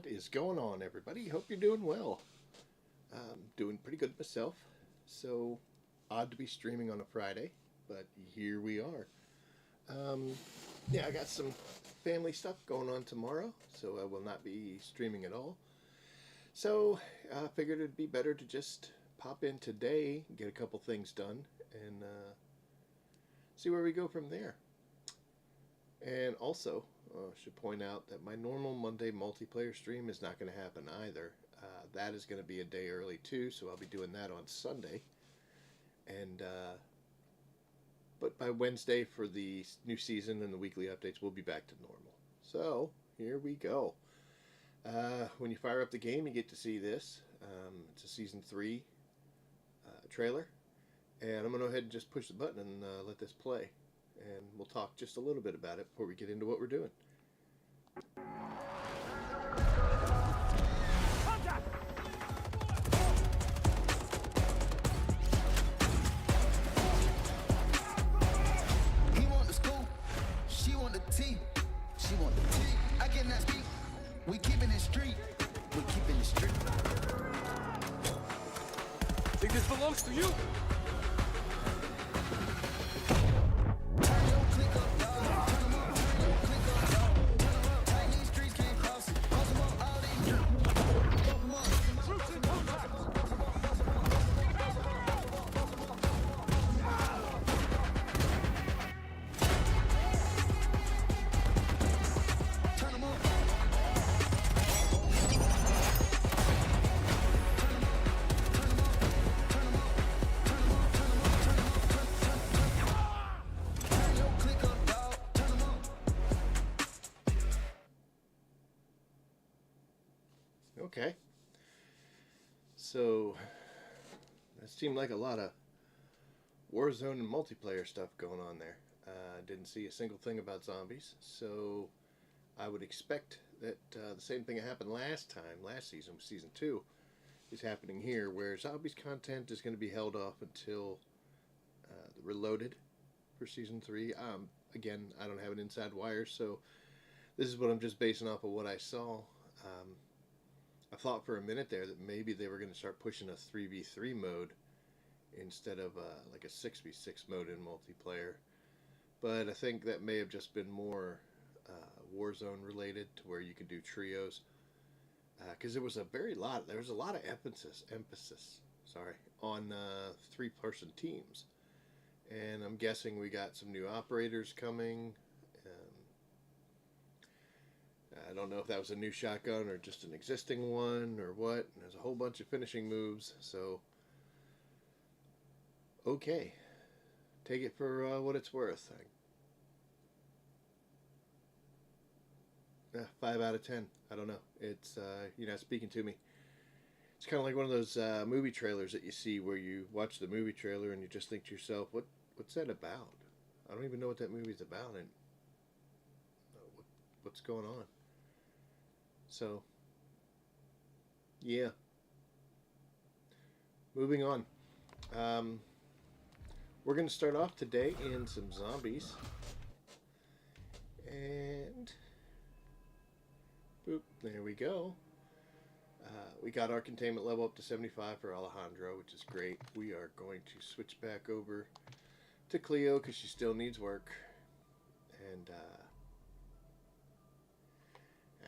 What is going on, everybody? Hope you're doing well. Doing pretty good myself. So, odd to be streaming on a Friday, but here we are. Yeah, I got some family stuff going on tomorrow, so I will not be streaming at all. So, I figured it'd be better to just pop in today, get a couple things done, and see where we go from there. And also, should point out that my normal Monday multiplayer stream is not going to happen either. That is going to be a day early too, so I'll be doing that on Sunday. And but by Wednesday for the new season and the weekly updates, we'll be back to normal. So here we go. When you fire up the game, you get to see this. It's a season 3 trailer, and I'm going to go ahead and just push the button and let this play. And we'll talk just a little bit about it before we get into what we're doing. He want the scoop, she want the tea. She want the tea. I cannot speak. We keeping it street. We keeping it street. Think this belongs to you? Okay. So, that seemed like a lot of Warzone and multiplayer stuff going on there. Didn't see a single thing about zombies, so I would expect that the same thing that happened last season, with Season 2, is happening here, where zombies content is going to be held off until the Reloaded for Season 3. Again, I don't have an inside wire, so this is what I'm just basing off of what I saw. I thought for a minute there that maybe they were going to start pushing a 3v3 mode instead of like a 6v6 mode in multiplayer. But I think that may have just been more Warzone related, to where you could do trios. Because there was a lot of emphasis on 3-person teams. And I'm guessing we got some new operators coming. I don't know if that was a new shotgun or just an existing one or what. And there's a whole bunch of finishing moves, so okay, take it for what it's worth. 5 out of 10. I don't know. It's you're not speaking to me. It's kind of like one of those movie trailers that you see, where you watch the movie trailer and you just think to yourself, what's that about? I don't even know what that movie's about, and what's going on. So, yeah. Moving on. We're going to start off today in some zombies. And, boop, there we go. We got our containment level up to 75 for Alejandro, which is great. We are going to switch back over to Cleo, because she still needs work. And,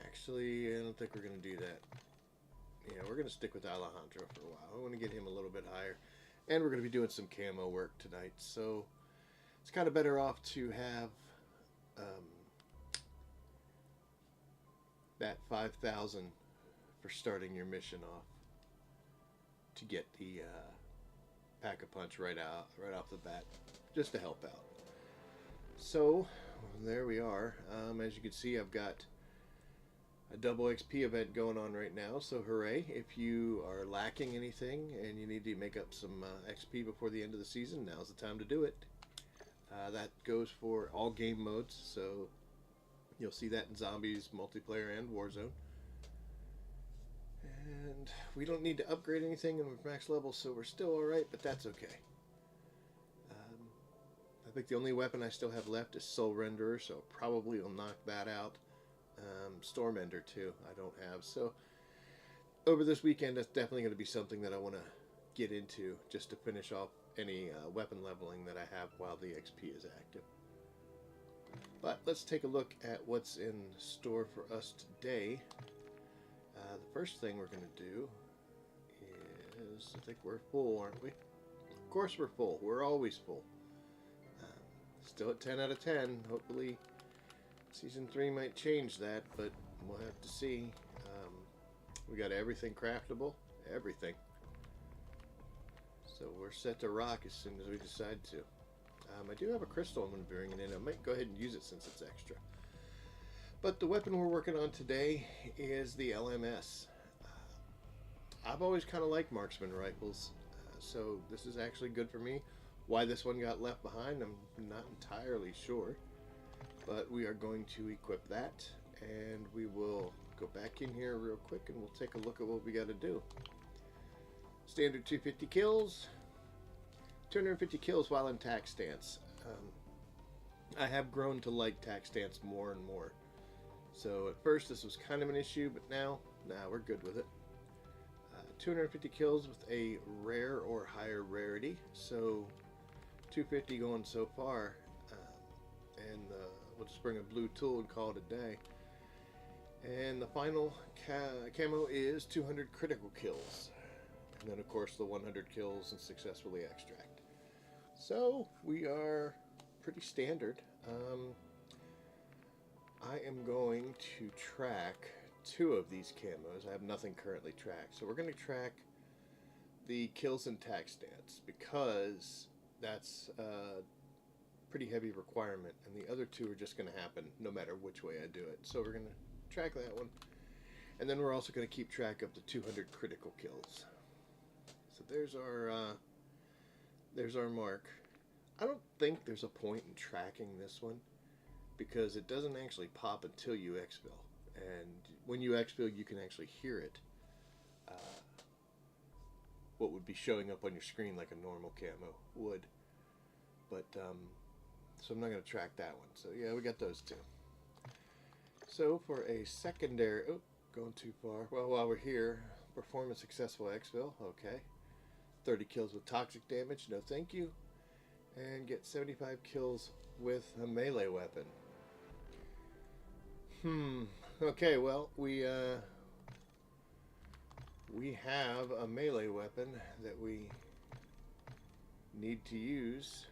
actually, I don't think we're going to do that. Yeah, we're going to stick with Alejandro for a while. I want to get him a little bit higher. And we're going to be doing some camo work tonight. So, it's kind of better off to have that 5,000 for starting your mission off, to get the pack-a-punch right off the bat, just to help out. So, there we are. As you can see, I've got a double XP event going on right now, so hooray. If you are lacking anything and you need to make up some XP before the end of the season, now's the time to do it. That goes for all game modes, so you'll see that in Zombies, Multiplayer, and Warzone. And we don't need to upgrade anything in max level, so we're still alright, but that's okay. I think the only weapon I still have left is Soul Renderer, so probably will knock that out. Storm Ender too, I don't have. So over this weekend, that's definitely going to be something that I want to get into just to finish off any weapon leveling that I have while the XP is active. But let's take a look at what's in store for us today. The first thing we're going to do is, I think we're full, aren't we? Of course we're full. We're always full. Still at 10 out of 10. Hopefully Season 3 might change that, but we'll have to see. We got everything craftable. Everything. So we're set to rock as soon as we decide to. I do have a crystal I'm going to be bringing in. I might go ahead and use it since it's extra. But the weapon we're working on today is the LMS. I've always kind of liked Marksman Rifles, so this is actually good for me. Why this one got left behind, I'm not entirely sure. But we are going to equip that, and we will go back in here real quick and we'll take a look at what we got to do. Standard 250 kills, 250 kills while in tac stance. I have grown to like tac stance more and more. So at first this was kind of an issue, but now we're good with it. 250 kills with a rare or higher rarity. So 250 going so far, and we'll just bring a blue tool and call it a day. And the final camo is 200 critical kills. And then of course the 100 kills and successfully extract. So we are pretty standard. I am going to track 2 of these camos. I have nothing currently tracked. So we're going to track the kills and tac stance because that's a pretty heavy requirement. And the other 2 are just going to happen no matter which way I do it. So we're going to track that one. And then we're also going to keep track of the 200 critical kills. So there's our mark. I don't think there's a point in tracking this one because it doesn't actually pop until you exfil. And when you exfil, you can actually hear it. What would be showing up on your screen like a normal camo would. But, so I'm not going to track that one. So yeah, we got those 2. So for a secondary, oh, going too far. Well, while we're here, perform a successful exfil. Okay. 30 kills with toxic damage. No thank you. And get 75 kills with a melee weapon. Okay, well, we have a melee weapon that we need to use,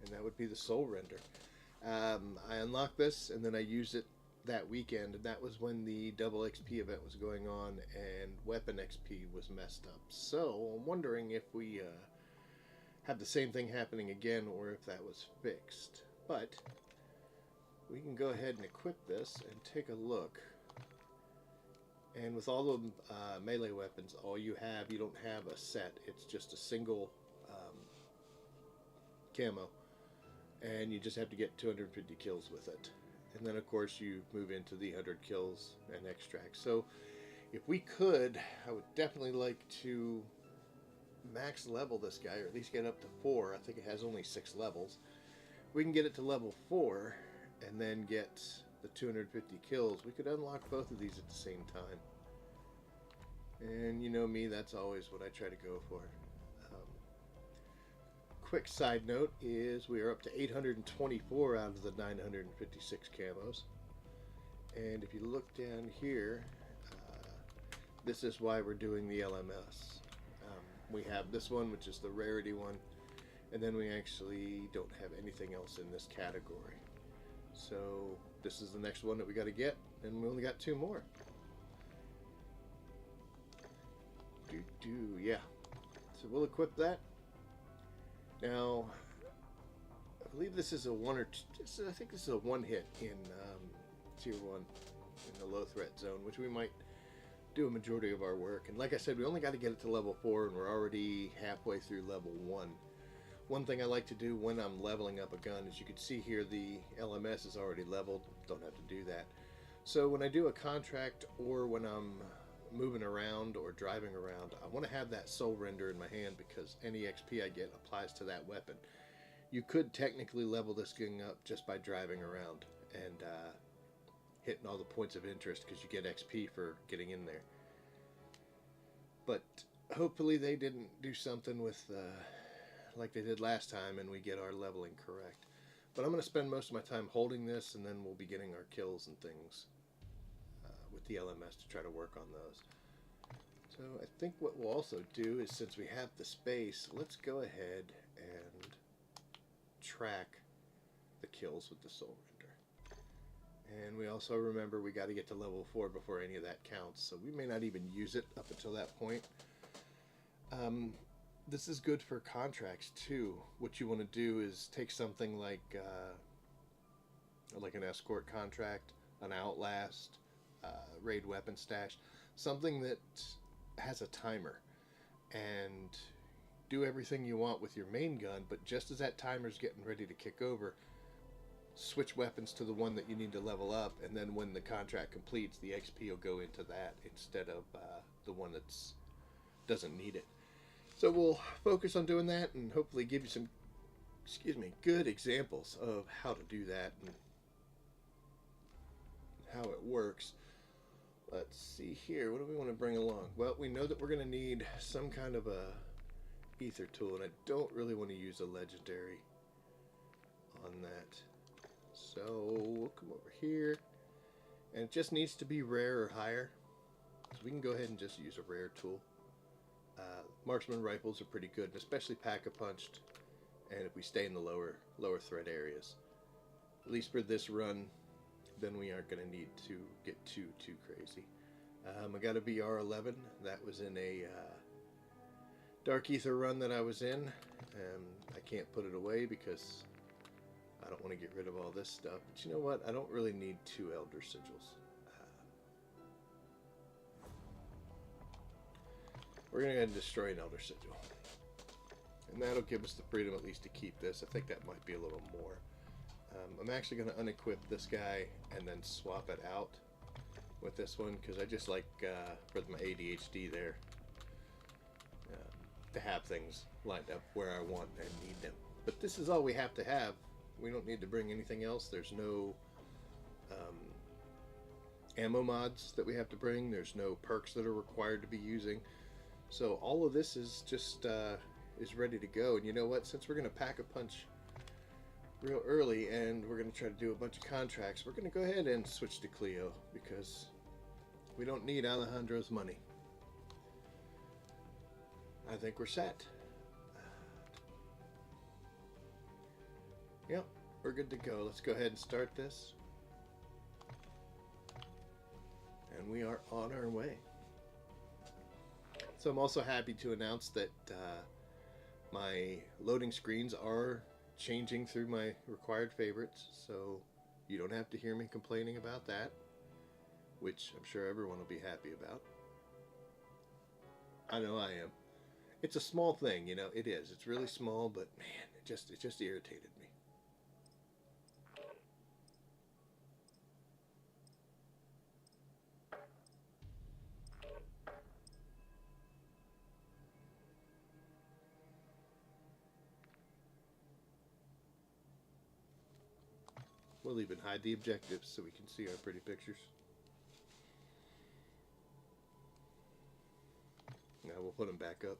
and that would be the Soul Render. I unlocked this, and then I used it that weekend, and that was when the double XP event was going on, and weapon XP was messed up. So, I'm wondering if we have the same thing happening again, or if that was fixed. But we can go ahead and equip this and take a look. And with all the melee weapons, you don't have a set. It's just a single camo. And you just have to get 250 kills with it. And then of course you move into the 100 kills and extract. So if we could, I would definitely like to max level this guy, or at least get up to 4. I think it has only 6 levels. We can get it to level 4 and then get the 250 kills. We could unlock both of these at the same time. And you know me, that's always what I try to go for. Quick side note is we are up to 824 out of the 956 camos. And if you look down here, this is why we're doing the LMS. We have this one, which is the rarity one, and then we actually don't have anything else in this category. So this is the next one that we got to get, and we only got 2 more. Yeah. So we'll equip that. Now, I believe this is a 1 or 2. I think this is a 1 hit in Tier 1 in the low threat zone, which we might do a majority of our work. And like I said, we only got to get it to level 4, and we're already halfway through level 1. One thing I like to do when I'm leveling up a gun is, you can see here the LMS is already leveled. Don't have to do that. So when I do a contract, or when I'm moving around or driving around, I want to have that Soul Render in my hand, because any XP I get applies to that weapon. You could technically level this thing up just by driving around, and hitting all the points of interest because you get XP for getting in there. But hopefully they didn't do something with like they did last time and we get our leveling correct. But I'm going to spend most of my time holding this, and then we'll be getting our kills and things with the LMS to try to work on those. So I think what we'll also do is, since we have the space, let's go ahead and track the kills with the Soul Render. And we also remember we got to get to level 4 before any of that counts, so we may not even use it up until that point. This is good for contracts too. What you want to do is take something like an escort contract, an outlast, raid weapon stash, something that has a timer, and do everything you want with your main gun, but just as that timer's getting ready to kick over, switch weapons to the one that you need to level up, and then when the contract completes, the XP will go into that instead of the one that's doesn't need it. So we'll focus on doing that and hopefully give you some, good examples of how to do that and how it works. Let's see here. What do we want to bring along? Well, we know that we're going to need some kind of a ether tool, and I don't really want to use a legendary on that. So we'll come over here, and it just needs to be rare or higher. So we can go ahead and just use a rare tool. Marksman Rifles are pretty good, especially pack-a-punched, and if we stay in the lower threat areas. At least for this run, then we aren't going to need to get too crazy. I got a BR11. That was in a Darlk Aether run that I was in. I can't put it away because I don't want to get rid of all this stuff. But you know what? I don't really need 2 Elder Sigils. We're going to go ahead and destroy an Elder Sigil. And that'll give us the freedom at least to keep this. I think that might be a little more. I'm actually going to unequip this guy and then swap it out with this one, because I just like, for my ADHD there, to have things lined up where I want and need them. But this is all we have to have. We don't need to bring anything else. There's no ammo mods that we have to bring. There's no perks that are required to be using. So all of this is just is ready to go. And you know what? Since we're going to pack a punch real early and we're going to try to do a bunch of contracts, we're going to go ahead and switch to Cleo because we don't need Alejandro's money. I think we're set. Yep, we're good to go. Let's go ahead and start this. And we are on our way. So I'm also happy to announce that my loading screens are changing through my required favorites, so you don't have to hear me complaining about that, which I'm sure everyone will be happy about. I know I am. It's a small thing, you know, it is. It's really small, but man, it just irritated me. We'll even hide the objectives so we can see our pretty pictures. Now we'll put them back up.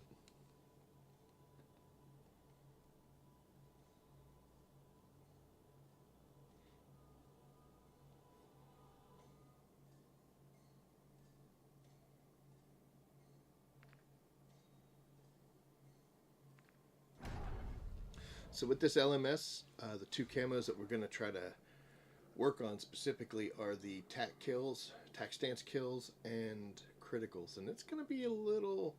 So with this LMS, the 2 camos that we're going to try to work on specifically are the tac kills, tac stance kills, and criticals. And it's going to be a little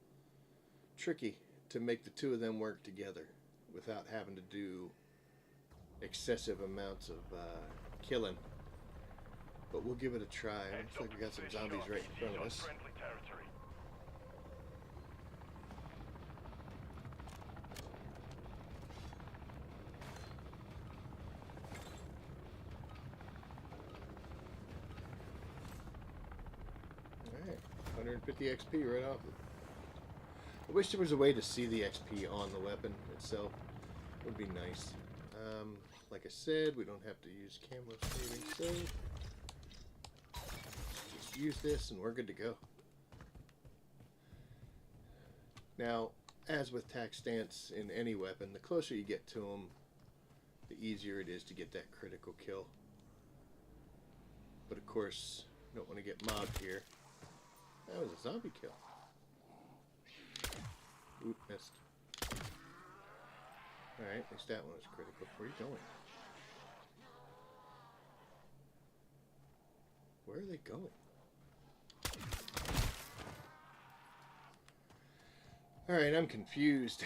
tricky to make the 2 of them work together without having to do excessive amounts of killing. But we'll give it a try. Looks like we got some zombies right in front of us. Alright, 150 XP right off. I wish there was a way to see the XP on the weapon itself. It would be nice. Like I said, we don't have to use camo saving, so use this and we're good to go. Now, as with tac stance in any weapon, the closer you get to them, the easier it is to get that critical kill. But of course, you don't want to get mobbed here. That was a zombie kill. Oop, missed. Alright, at least that one was critical. Where are you going? Where are they going? Alright, I'm confused.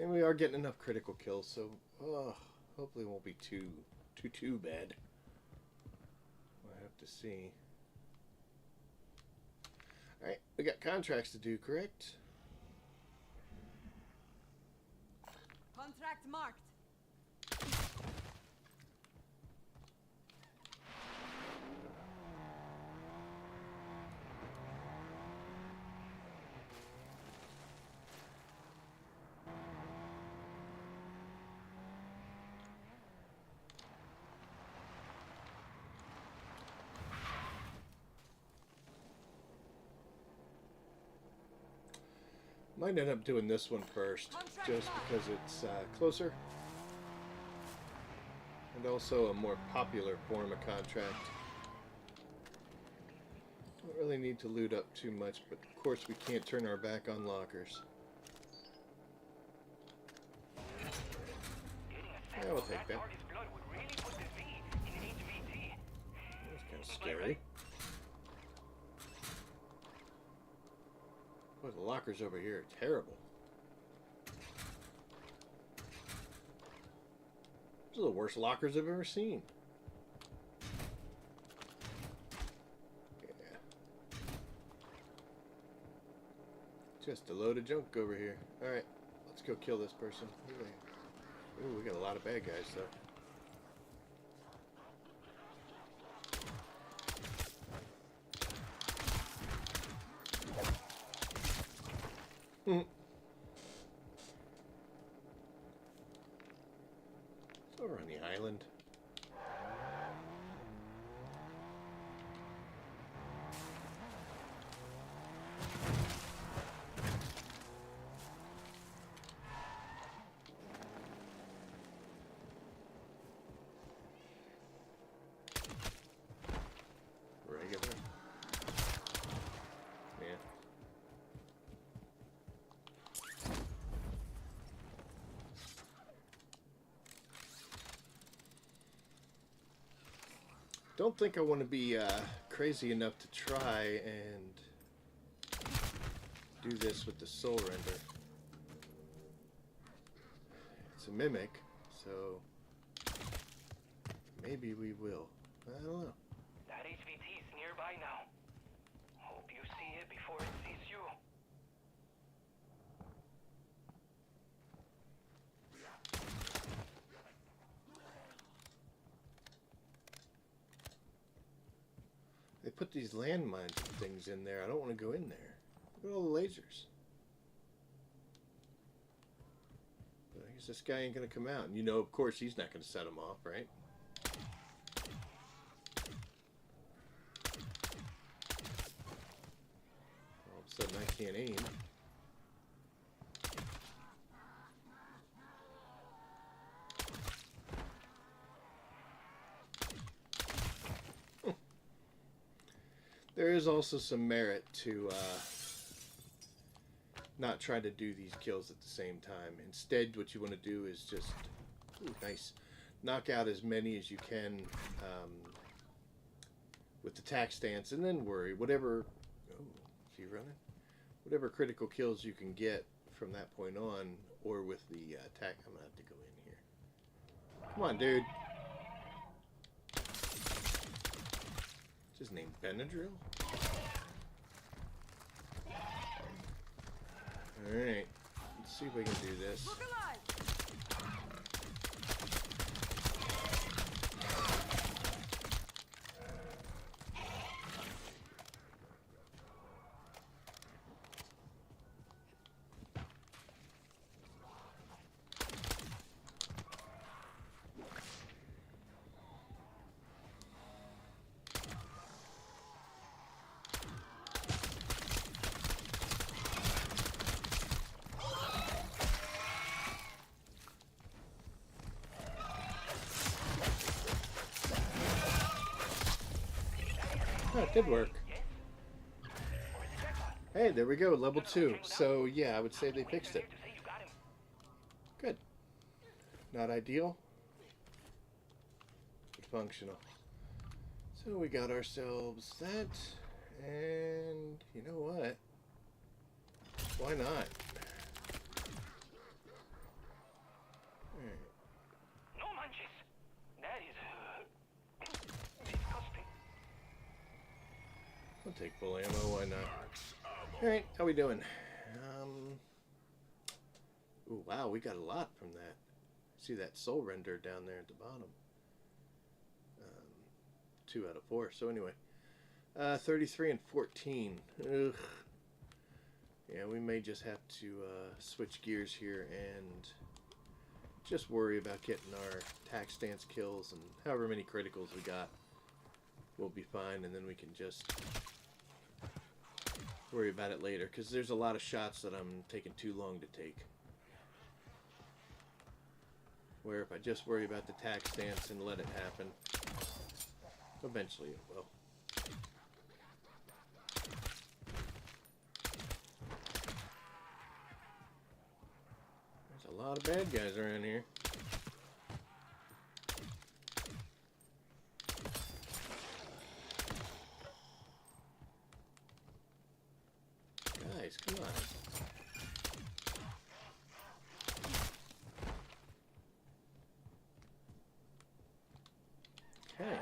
And we are getting enough critical kills, so hopefully it won't be too bad. We'll have to see. Alright, we got contracts to do, correct? Contract marked. Might end up doing this one first, just because it's closer. And also a more popular form of contract. Don't really need to loot up too much, but of course we can't turn our back on lockers. Yeah, we'll take that. That's kind of scary. Boy, the lockers over here are terrible. These are the worst lockers I've ever seen. Yeah. Just a load of junk over here. Alright, let's go kill this person. Ooh, we got a lot of bad guys though. It's over on the island. Regular. Yeah. Don't think I want to be crazy enough to try and do this with the soul render. It's a mimic, so maybe we will. I don't know. That HVT is nearby now. Hope you see it before it sees you. They put these landmines and things in there. I don't want to go in there. Look at all the lasers. But I guess this guy ain't going to come out. And you know, of course, he's not going to set them off, right? All of a sudden, I can't aim. There is also some merit to not try to do these kills at the same time. Instead, what you want to do is just, ooh, nice, knock out as many as you can with the tac stance, and then worry. Whatever, oh, is he running? Whatever critical kills you can get from that point on, or with the tac. I'm gonna have to go in here. Come on, dude. What's his name? Benadryl? Alright, let's see if we can do this. Look alive. Oh, it did work. Hey, there we go, level 2. So, yeah, I would say they fixed it. Good. Not ideal, but functional. So we got ourselves that, and you know what? Why not? Alright. No manches. That is disgusting. I'll take full ammo, why not? Alright, how we doing? Ooh, wow, we got a lot from that. See that soul render down there at the bottom. 2 out of 4. So anyway, 33 and 14. Ugh. Yeah, we may just have to switch gears here and just worry about getting our tack stance kills, and however many criticals we got, we'll be fine, and then we can just worry about it later, because there's a lot of shots that I'm taking too long to take. Where if I just worry about the tack stance and let it happen, eventually it will. There's a lot of bad guys around here. Guys, come on. Okay.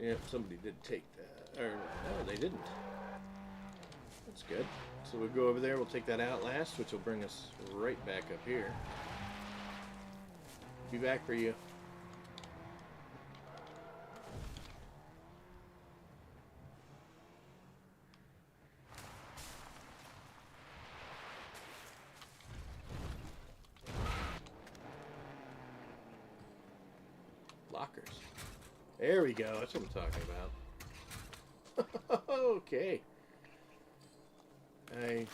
Yep, somebody did take that. Or, no, they didn't. That's good. So we'll go over there, we'll take that out last, which will bring us right back up here. Be back for you. Lockers. There we go. That's what I'm talking about. Okay. I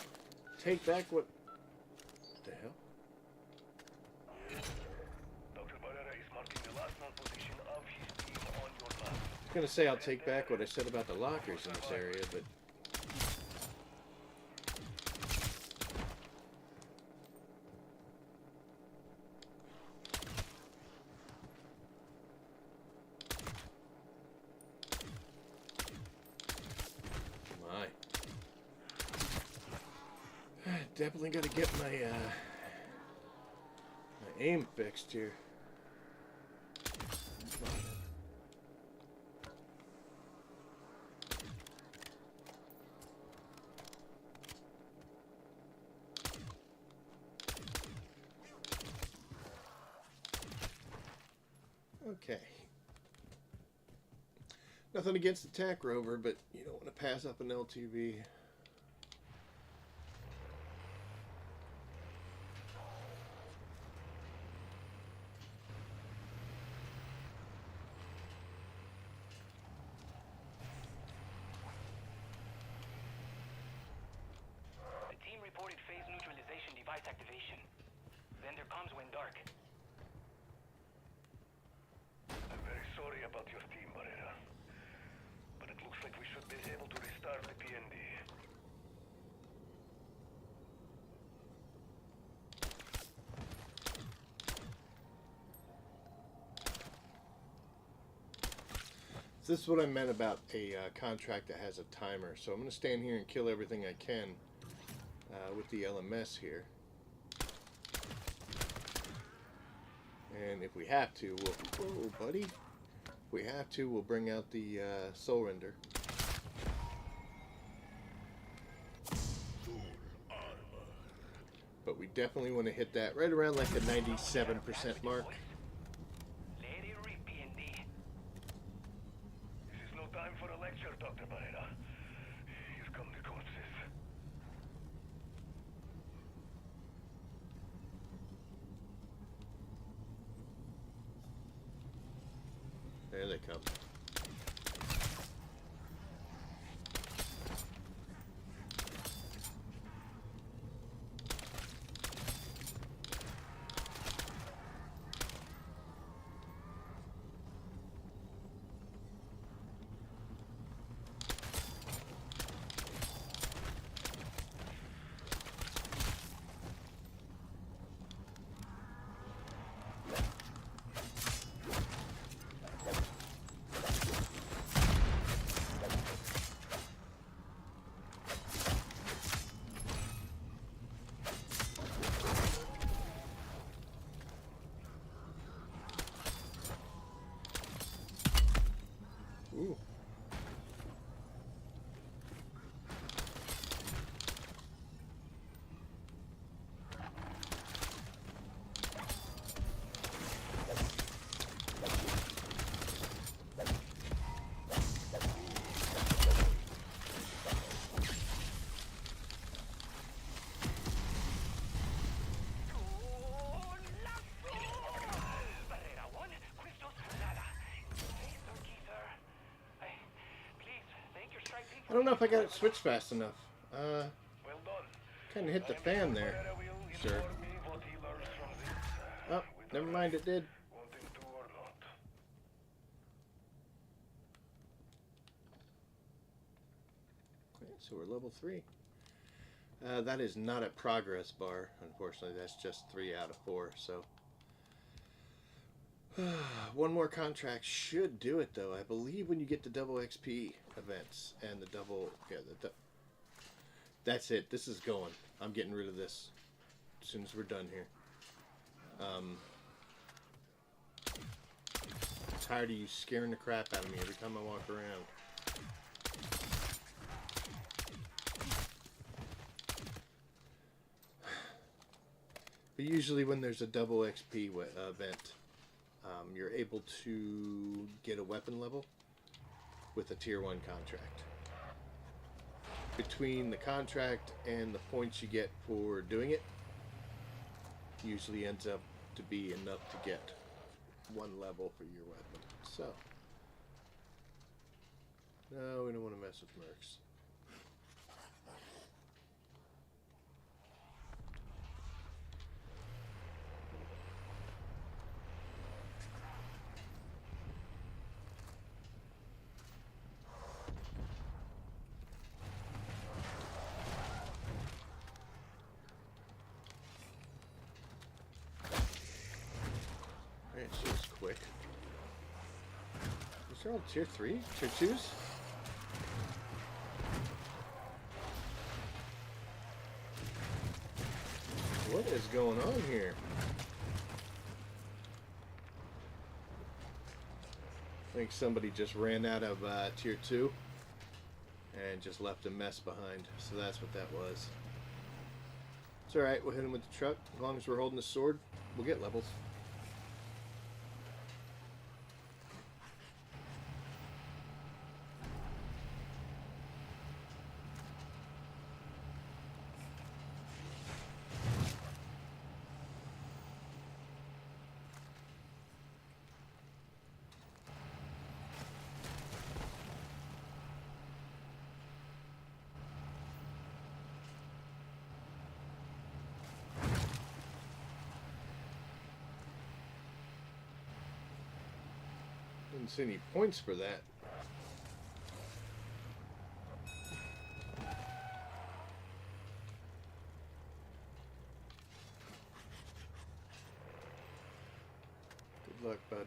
take back what the hell? Dr. Barrera is marking the last known position of his team on your map. I was gonna say I'll take back what I said about the lockers in this area, but definitely got to get my my aim fixed here. Okay. Nothing against the tack rover, but you don't want to pass up an LTV. Activation. Then there comes when dark. I'm very sorry about your team, Barrera. But it looks like we should be able to restart the PND. This is what I meant about a contract that has a timer. So I'm going to stand here and kill everything I can with the LMS here. And if we have to, we'll... Whoa, buddy. If we have to, we'll bring out the soul render. But we definitely want to hit that right around like the 97% mark. Let it rip, PND. This is no time for a lecture, Dr. Barrera. Here come the corpses. There they come. I don't know if I got it switched fast enough. Well done. Kind of hit the fan there. Sure. Inform me what he learns from this. Oh, never mind, it did. Want him to or not? Okay, so we're level 3. That is not a progress bar, unfortunately. That's just 3 out of 4, so... one more contract should do it, though. I believe when you get the double XP events and the double... Yeah, that's it. This is going. I'm getting rid of this as soon as we're done here. I'm tired of you scaring the crap out of me every time I walk around. But usually when there's a double XP event, you're able to get a weapon level with a tier 1 contract. Between the contract and the points you get for doing it, usually ends up to be enough to get 1 level for your weapon. So, no, we don't want to mess with mercs. She was quick. These are all tier 3? Tier 2s? What is going on here? I think somebody just ran out of tier 2 and just left a mess behind. So that's what that was. It's alright, we'll hit him with the truck. As long as we're holding the sword, we'll get levels. Didn't see any points for that. Good luck, bud.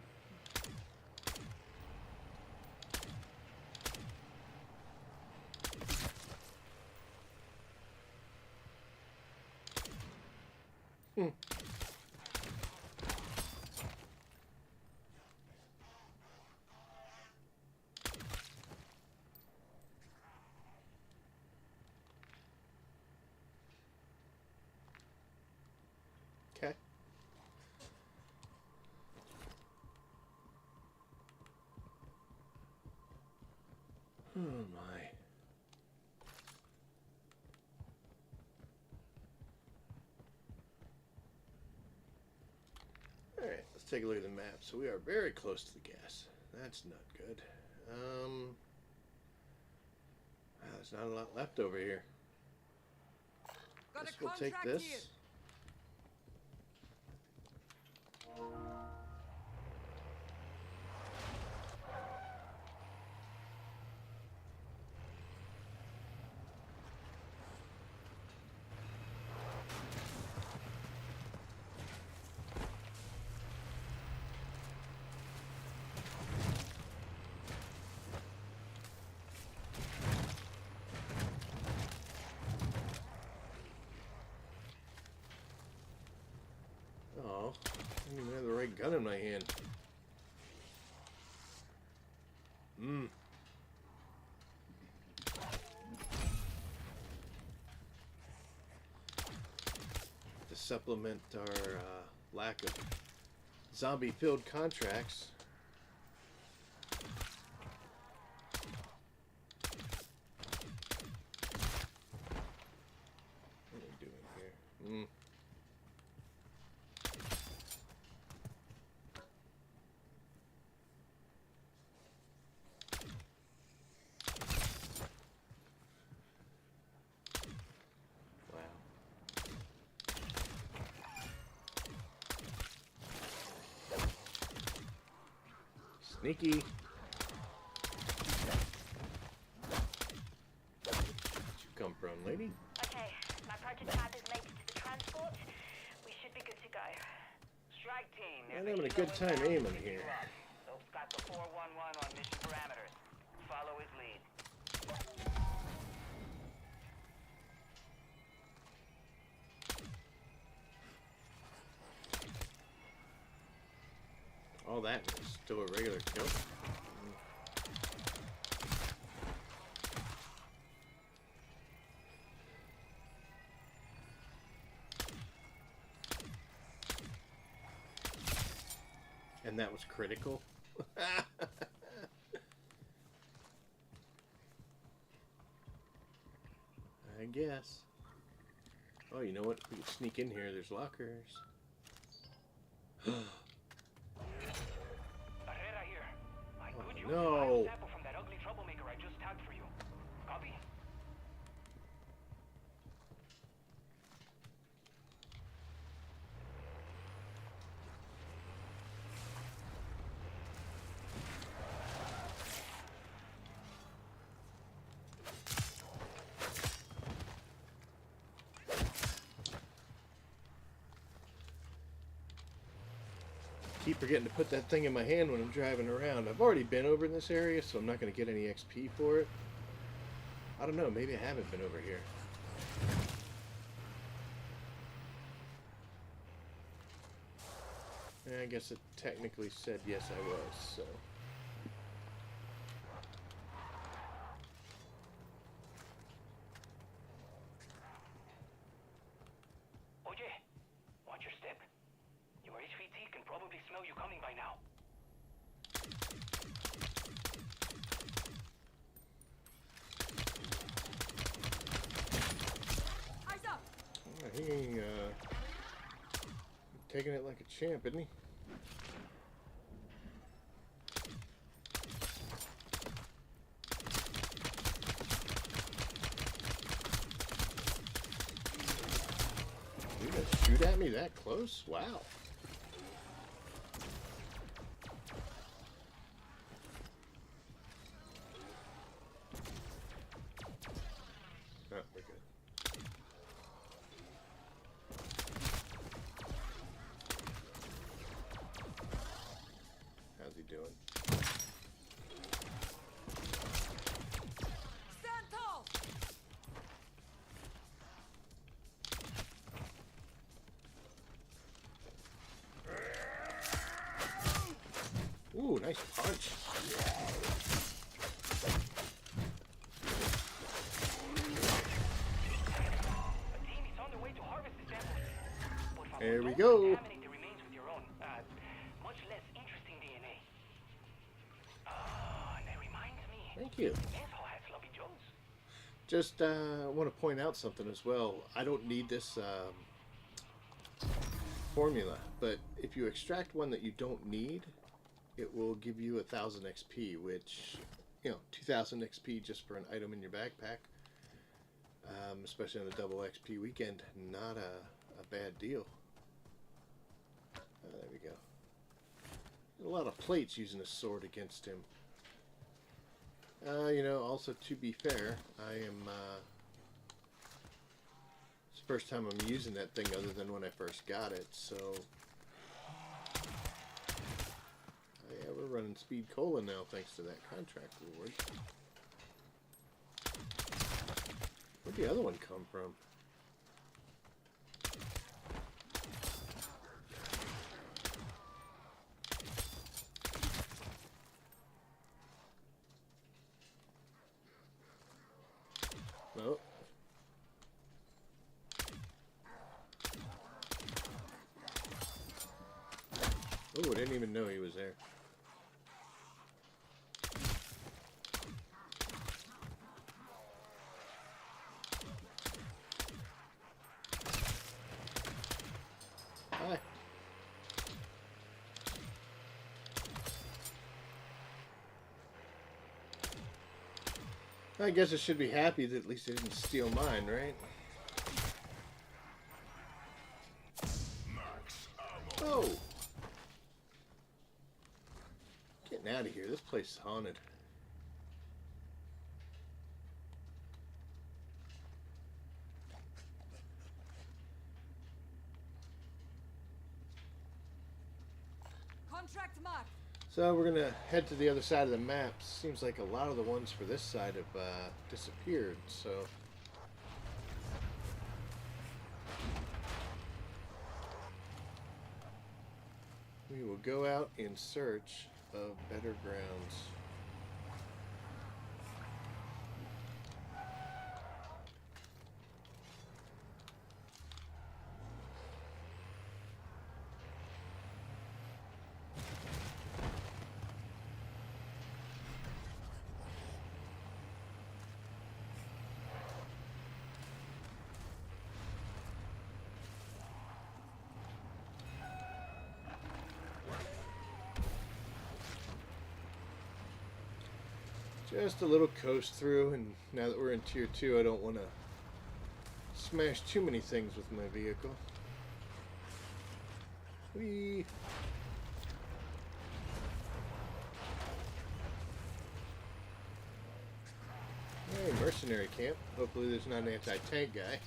Okay. Oh my. Alright, let's take a look at the map. So we are very close to the gas. That's not good. There's not a lot left over here. Guess we'll take this. Here. Oh, I didn't even have the right gun in my hand. To supplement our lack of zombie-filled contracts. What are we doing here? Sneaky. Where'd you come from, lady? Okay, my prototype is linked to the transport. We should be good to go. Strike team. I'm having a good time aiming here. Soap's got the 411 on mission parameters. Follow his lead. All that is still a regular kill. And that was critical. I guess. Oh, you know what? We can sneak in here. There's lockers. Herrera here. I could use no. a file sample from that ugly troublemaker I just tagged for you. Copy? Keep forgetting to put that thing in my hand when I'm driving around. I've already been over in this area, so I'm not going to get any XP for it. I don't know, maybe I haven't been over here. Yeah, I guess it technically said yes I was, so... Oye, watch your step. Your HVT can probably smell you coming by now. Eyes up! He ain't, taking it like a champ, isn't he? You gonna shoot at me that close? Wow. Oh, we're good. How's he doing? Stand tall! Ooh, nice punch. A team is on the way to harvest the samples. But if There we don't go. contaminate the remains with your own, much less interesting DNA. And that reminds me. Thank you. Asshole has Sloppy Joes. Just want to point out something as well. I don't need this formula, but if you extract one that you don't need, it will give you 1,000 XP, which, you know, 2,000 XP just for an item in your backpack, especially on a double XP weekend, not a bad deal. There we go. A lot of plates using a sword against him. You know, also to be fair, I am, it's the first time I'm using that thing other than when I first got it, so, yeah, we're running speed cola now thanks to that contract reward. Where'd the other one come from? Oh. Oh, I didn't even know he was there. Hi. I guess I should be happy that at least they didn't steal mine, right? Oh! Getting out of here. This place is haunted. Contract mark. So we're gonna head to the other side of the map. Seems like a lot of the ones for this side have disappeared. So we will go out in search of better grounds. Just a little coast through, and now that we're in Tier 2, I don't want to smash too many things with my vehicle. Whee! Hey, mercenary camp. Hopefully there's not an anti-tank guy.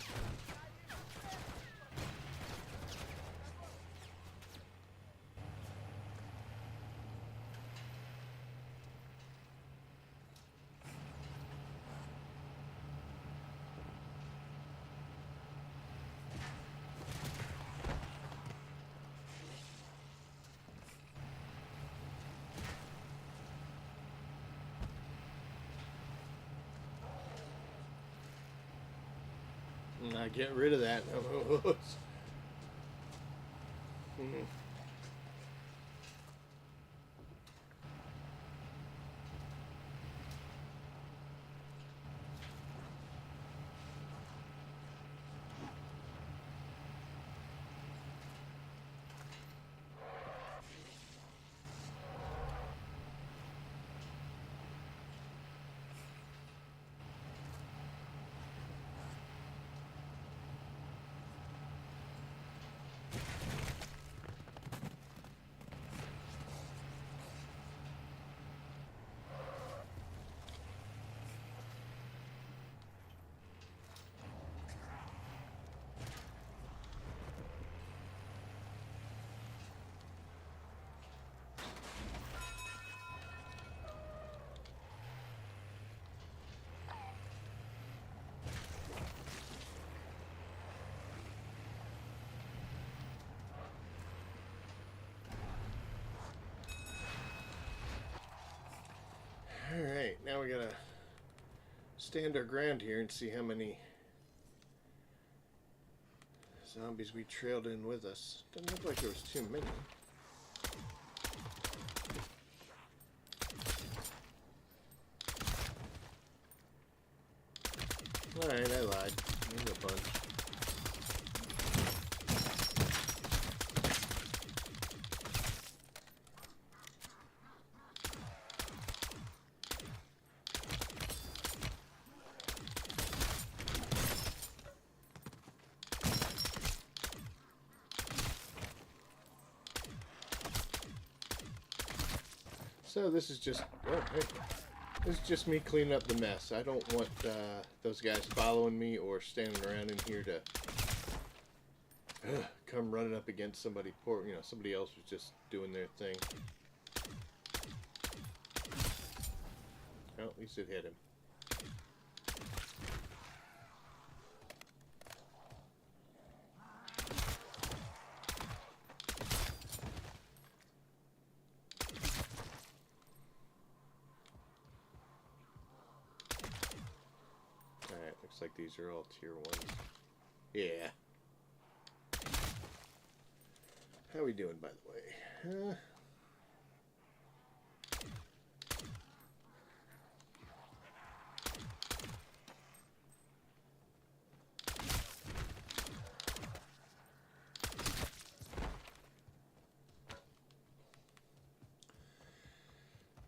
Get rid of that. Alright, now we gotta stand our ground here and see how many zombies we trailed in with us. Doesn't look like there was too many. Alright, I lied. There's a bunch. So this is just, oh, hey, this is just me cleaning up the mess. I don't want those guys following me or standing around in here to come running up against somebody poor. You know, somebody else was just doing their thing. Well, at least it hit him. Looks like these are all tier 1s. Yeah. How we doing, by the way?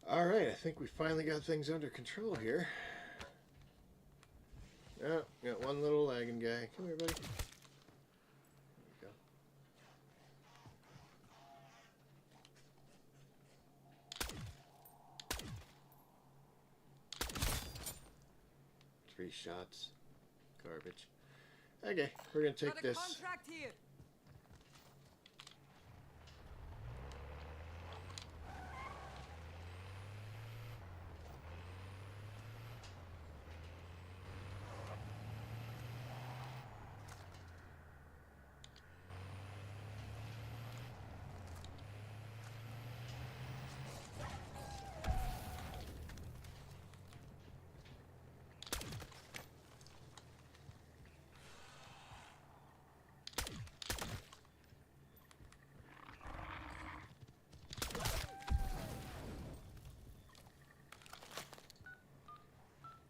Alright, I think we finally got things under control here. Oh, got one little lagging guy. Come here, buddy. There we go. 3 shots. Garbage. Okay, we're gonna take this. Contract here.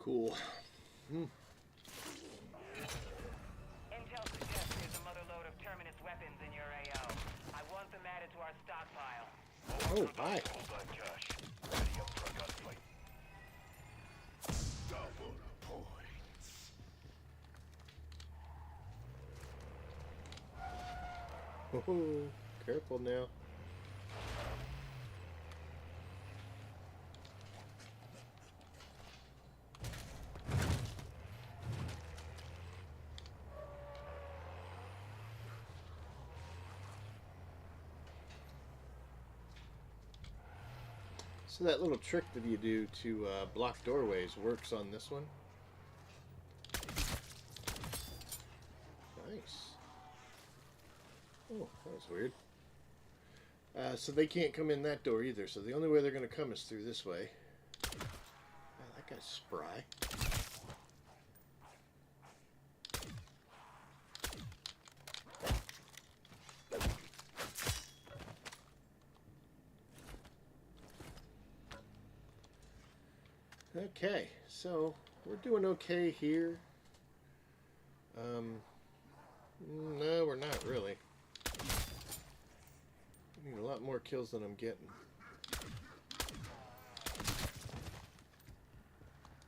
Cool. Intel suggests there's a mother load of Terminus weapons in your AO. I want them added to our stockpile. Oh, bye. Hold on, Josh. Ready up for a gunfight. Double points. Oh, careful now. So that little trick that you do to block doorways works on this one. Nice. Oh, that was weird. So they can't come in that door either. So the only way they're going to come is through this way. Wow, that guy's spry. Okay, so we're doing okay here. No, we're not really. I need a lot more kills than I'm getting.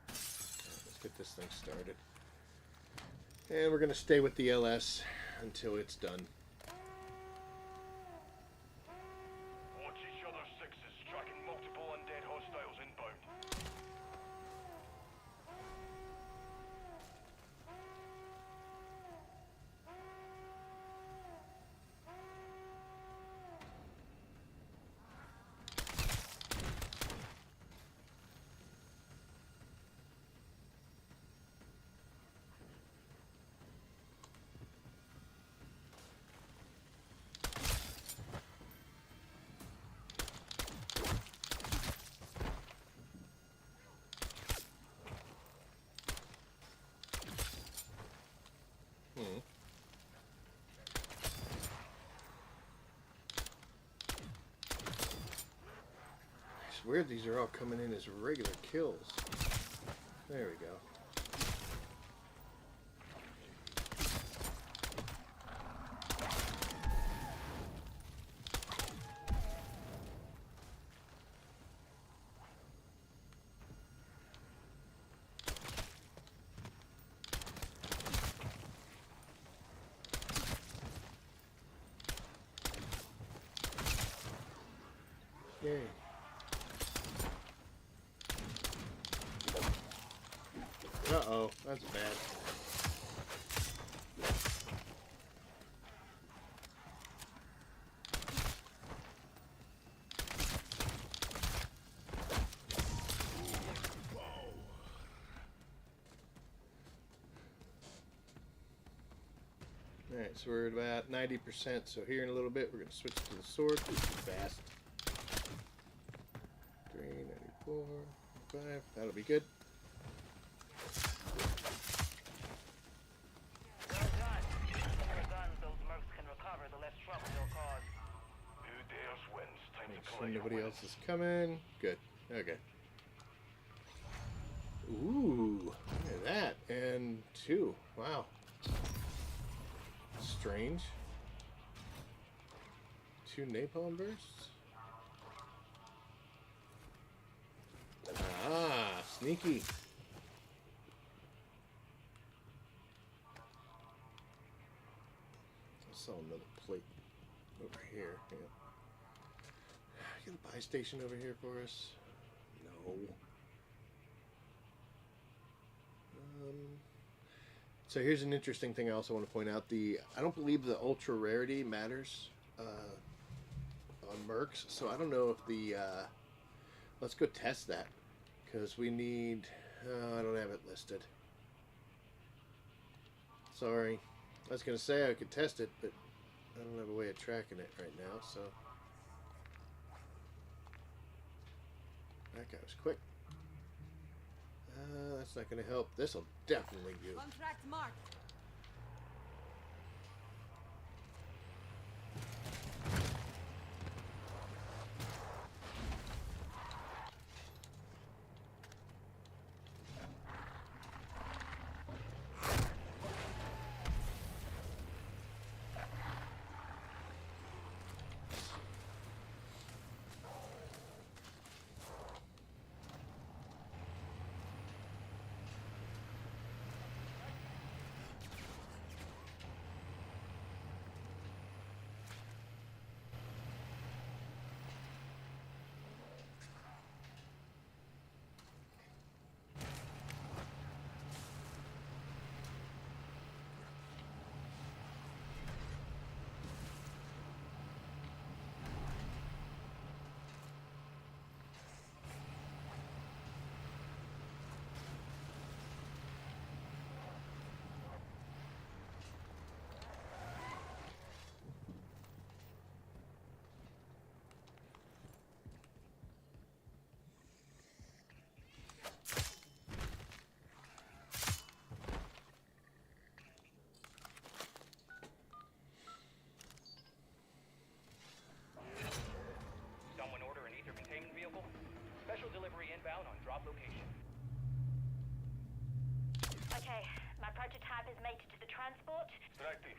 Let's get this thing started. And we're going to stay with the LS until it's done. Watch each other's sixes, tracking multiple undead hostiles inbound. It's weird these are all coming in as regular kills. There we go. Yay. Uh-oh, that's bad. Alright, so we're at about 90%, so here in a little bit we're going to switch to the sword, which is fast. 3, 94, 5, that'll be good. Well done. The more guns those mercs can recover, the less trouble they'll cause. Who dares wins. Time Make to sure collect your nobody winnings. else is coming. Good. Okay. Ooh, look at that. And 2. Wow. Strange. 2 napalm bursts. Ah, sneaky. I saw another plate over here. Yeah. Get a buy station over here for us? No. So here's an interesting thing I also want to point out. I don't believe the ultra rarity matters on Mercs, so I don't know if let's go test that, because we need, I don't have it listed. Sorry. I was going to say I could test it, but I don't have a way of tracking it right now, so. That guy was quick. That's not going to help. This will definitely do. Contract marked. Someone order an ether containment vehicle? Special delivery inbound on drop location. Okay, my prototype is mated to the transport. Strike team.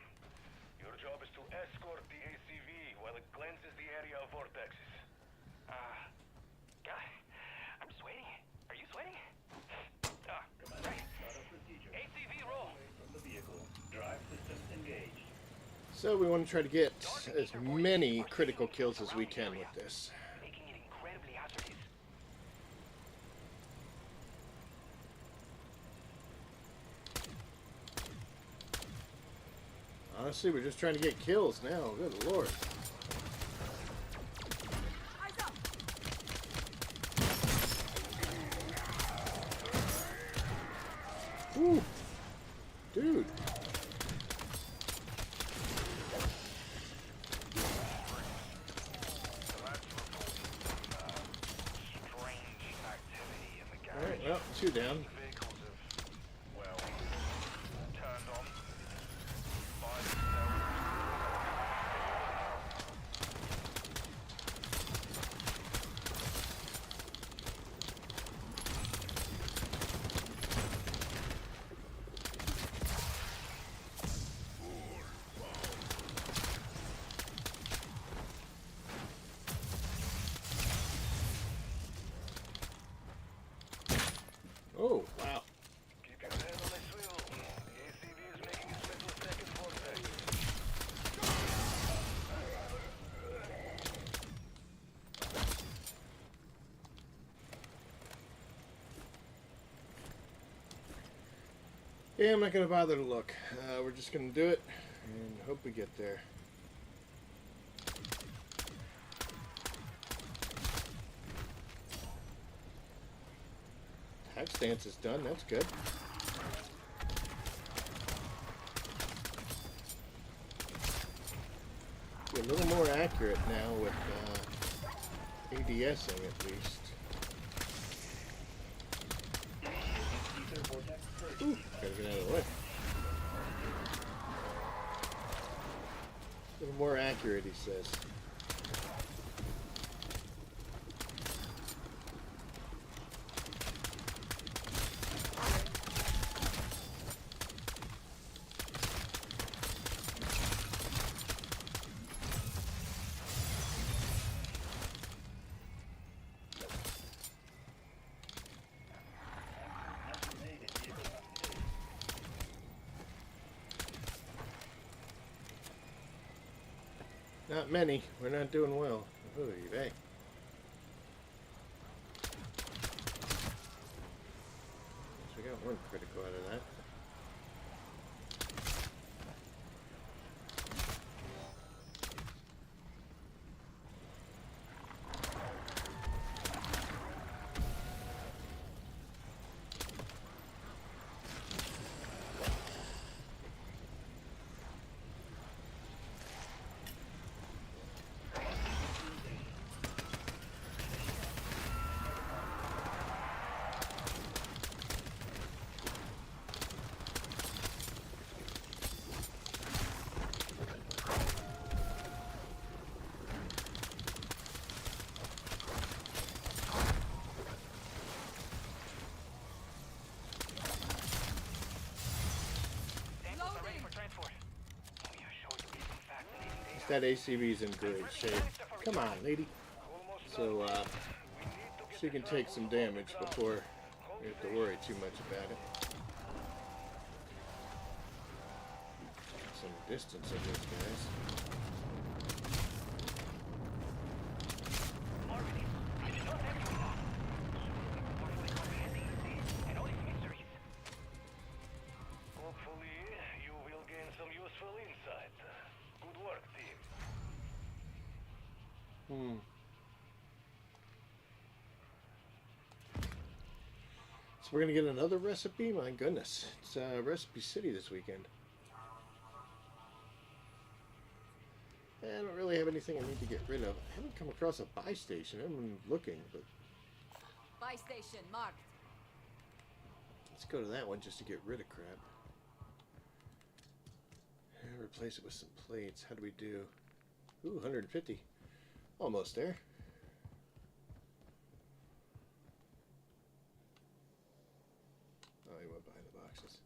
Your job is to escort the ACV while it cleanses the area of vortexes. God, I'm sweating. Are you sweating? Right. ACV roll. From the vehicle. Drive systems engaged. So we want to try to get as many critical kills as we can with this. Making it incredibly hazardous. Honestly, we're just trying to get kills now. Good lord. Eyes up. Ooh. Dude. Strange activity in the garage. Alright, well, 2 down. The vehicles have, well, turned on. By themselves. Oh, wow. Keep your head on the swivel. The ACV is making its way to a second vortex. Yeah, I'm not going to bother to look. We're just going to do it and hope we get there. Attack stance is done. That's good. Be a little more accurate now with ADSing at least. Ooh, gotta get out of the way. A little more accurate, he says. Not many. We're not doing well. Ooh, hey. We go. one critical out of that. Samples are ready for transport. We are sure to get some fascinating data. That ACV's in great shape. Come on, lady. So, she can take some damage before we have to worry too much about it. Some distance on these guys. Marketing. I did not have you long. Hopefully comprehending the scene and all its mysteries. Hopefully, you will gain some useful insight. Good work, team. So we're gonna get another recipe? My goodness. It's Recipe City this weekend. I don't really have anything I need to get rid of. I haven't come across a buy station. I've been looking, but Buy station marked. let's go to that one just to get rid of crap. And replace it with some plates. How do we do? Ooh, 150. Almost there. Oh, he went behind the boxes.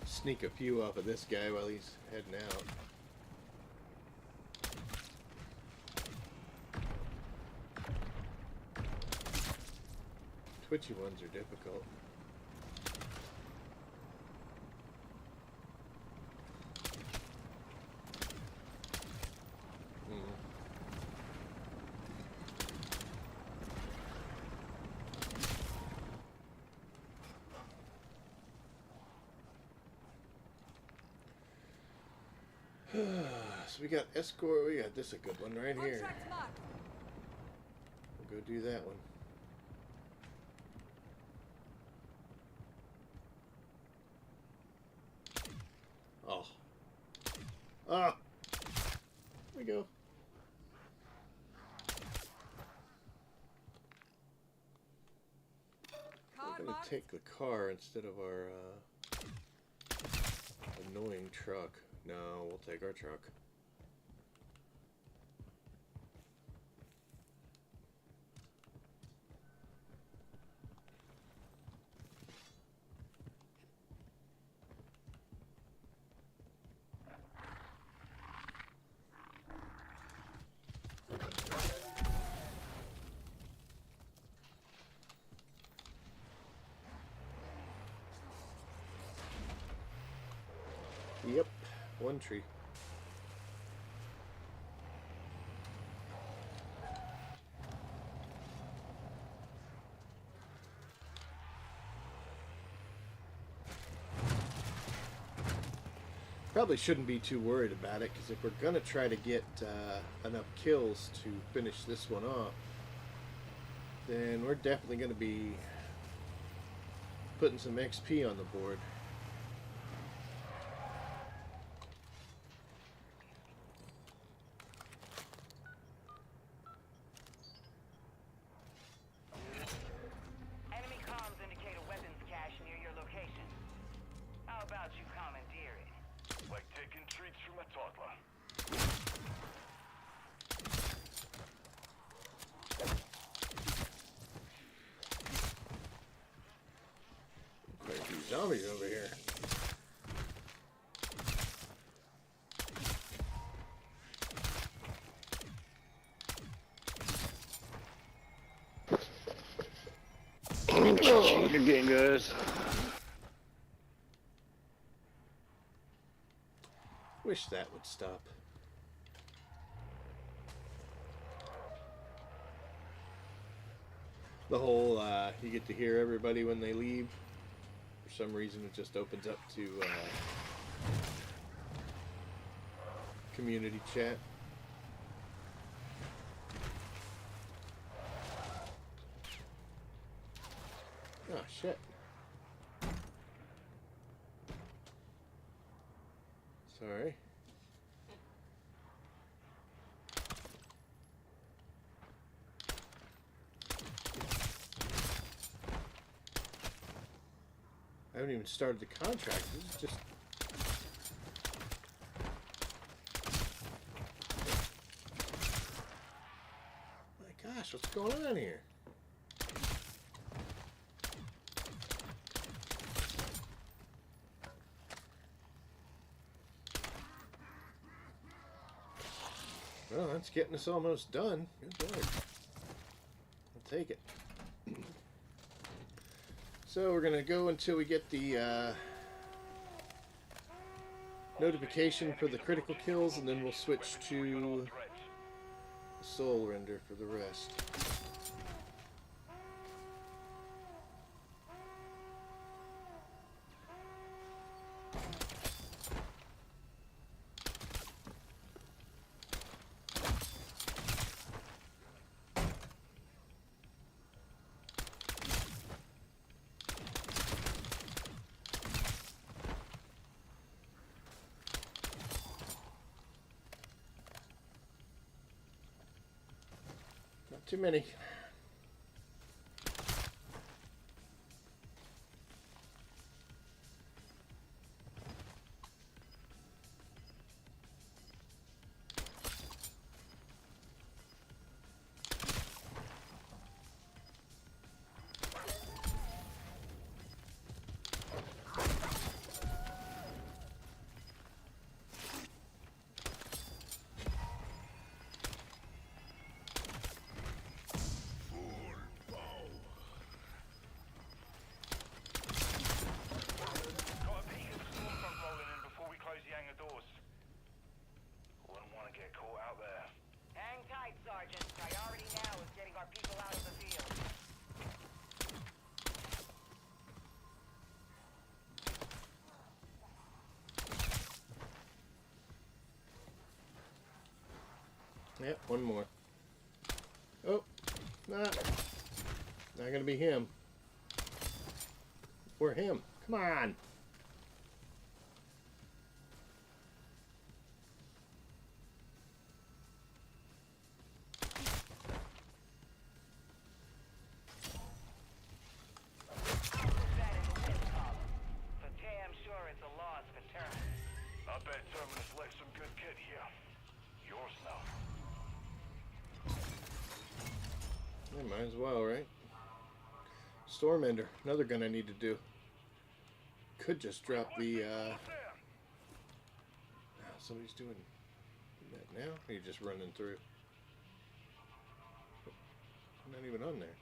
Sneak a few off of this guy while he's heading out. Twitchy ones are difficult. So we got escort, we got this a good one right here. Contract marked. We'll go do that one. Oh. Ah! There we go. Car We're gonna marked. take the car instead of our annoying truck. No, we'll take our truck. Yep, one tree. Probably shouldn't be too worried about it, because if we're going to try to get enough kills to finish this one off, then we're definitely going to be putting some XP on the board. Enemy comms indicate zombies over here. Good game, guys. Wish that would stop. The whole, you get to hear everybody when they leave. For some reason, it just opens up to community chat. Oh, shit. Sorry. I haven't even started the contract. This is just... My gosh, what's going on here? Well, that's getting us almost done. Good Lord. I'll take it. So we're going to go until we get the notification for the critical kills, and then we'll switch to soul render for the rest. Not too many. Got a peek at the storm front rolling in before we close the hangar doors. Wouldn't want to get caught out there. Hang tight, Sergeant. Priority now is getting our people out of the field. Yep, one more. Oh, not gonna be him. Or him. Come on. That is a win column. For damn sure it's a loss for Terminus. I bet Terminus left some good kit here. Yours now. Yeah, might as well, right? Stormender, another gun I need to do. Could just drop the, somebody's doing that now? Or are you just running through? I'm not even on there.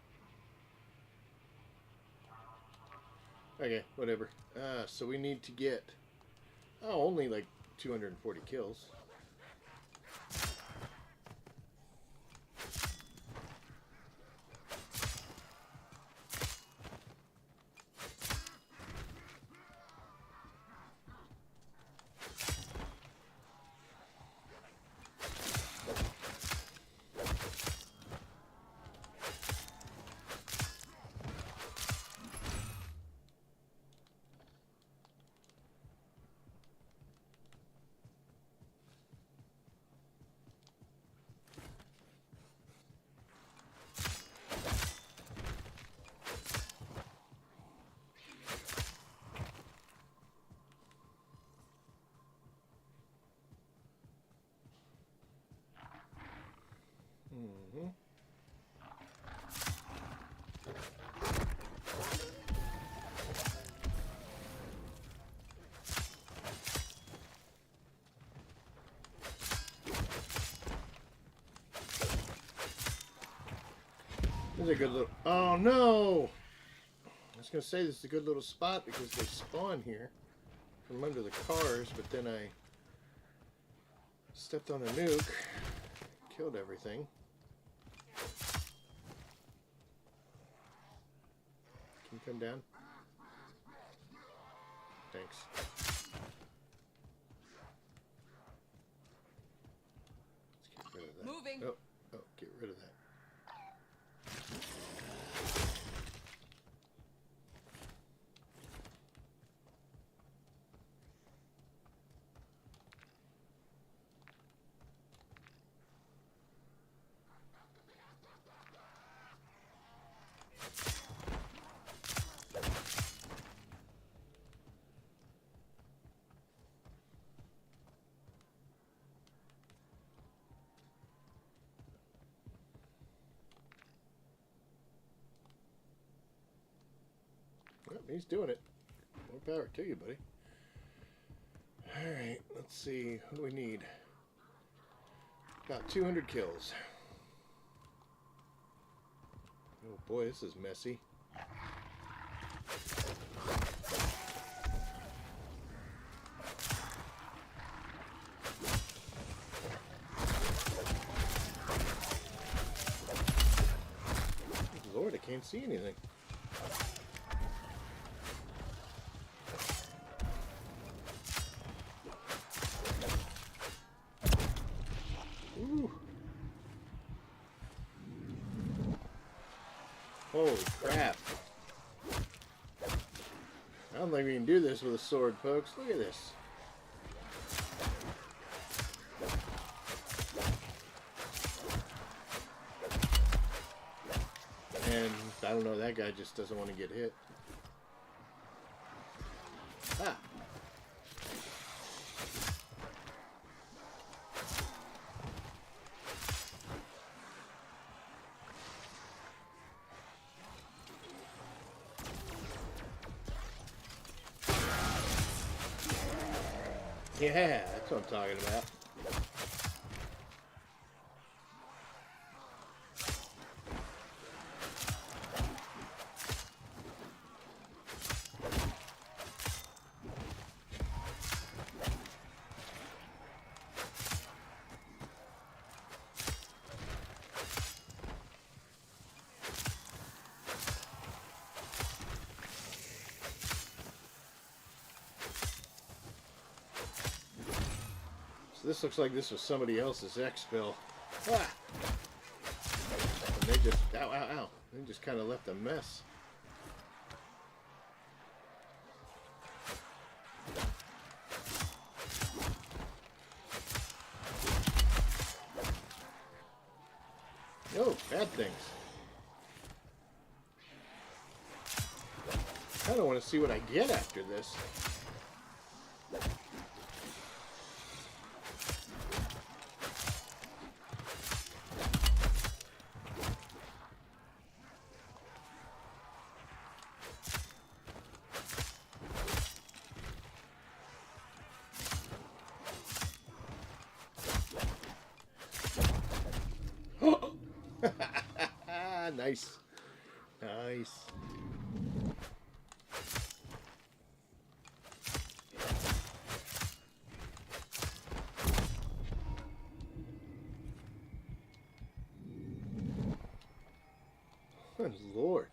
Okay, whatever. So we need to get, only like 240 kills. This is a good little... Oh, no! I was going to say this is a good little spot because they spawn here from under the cars, but then I stepped on a nuke, killed everything. Can you come down? Thanks. Let's get rid of that. Moving. Oh, get rid of that. Well, he's doing it. More power to you, buddy. Alright, let's see. What do we need? About 200 kills. Oh boy, this is messy. Lord, I can't see anything. Ooh. Holy crap. I don't think we can do this with a sword, folks. Look at this. And I don't know, that guy just doesn't want to get hit. Ah. Yeah, that's what I'm talking about. So this looks like this was somebody else's exfil. Ah! And they just, ow, ow, ow. They just kind of left a mess. Oh, bad things. I kind of want to see what I get after this. Nice. Nice. Good Lord.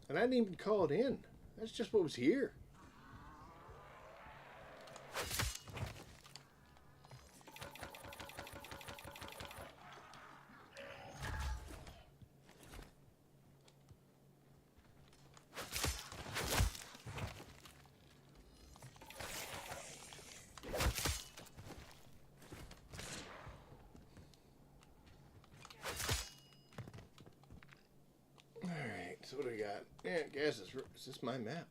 And I didn't even call it in. That's just what was here. So what do we got? Yeah, I guess is this my map?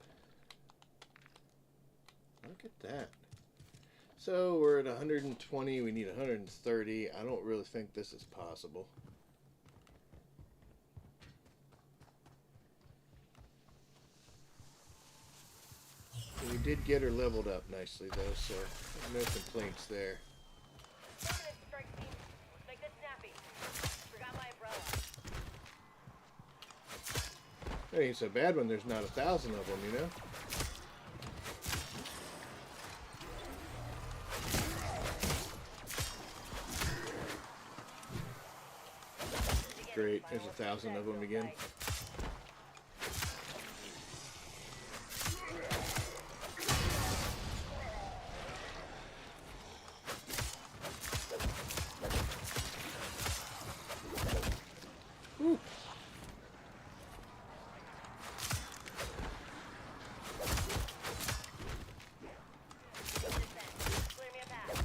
Look at that. So we're at 120. We need 130. I don't really think this is possible. We did get her leveled up nicely though, so no complaints there. Strike team. Let's make this snappy. It ain't so bad when there's not 1,000 of them, you know? Great, there's 1,000 of them again. Whew. Clear me a path.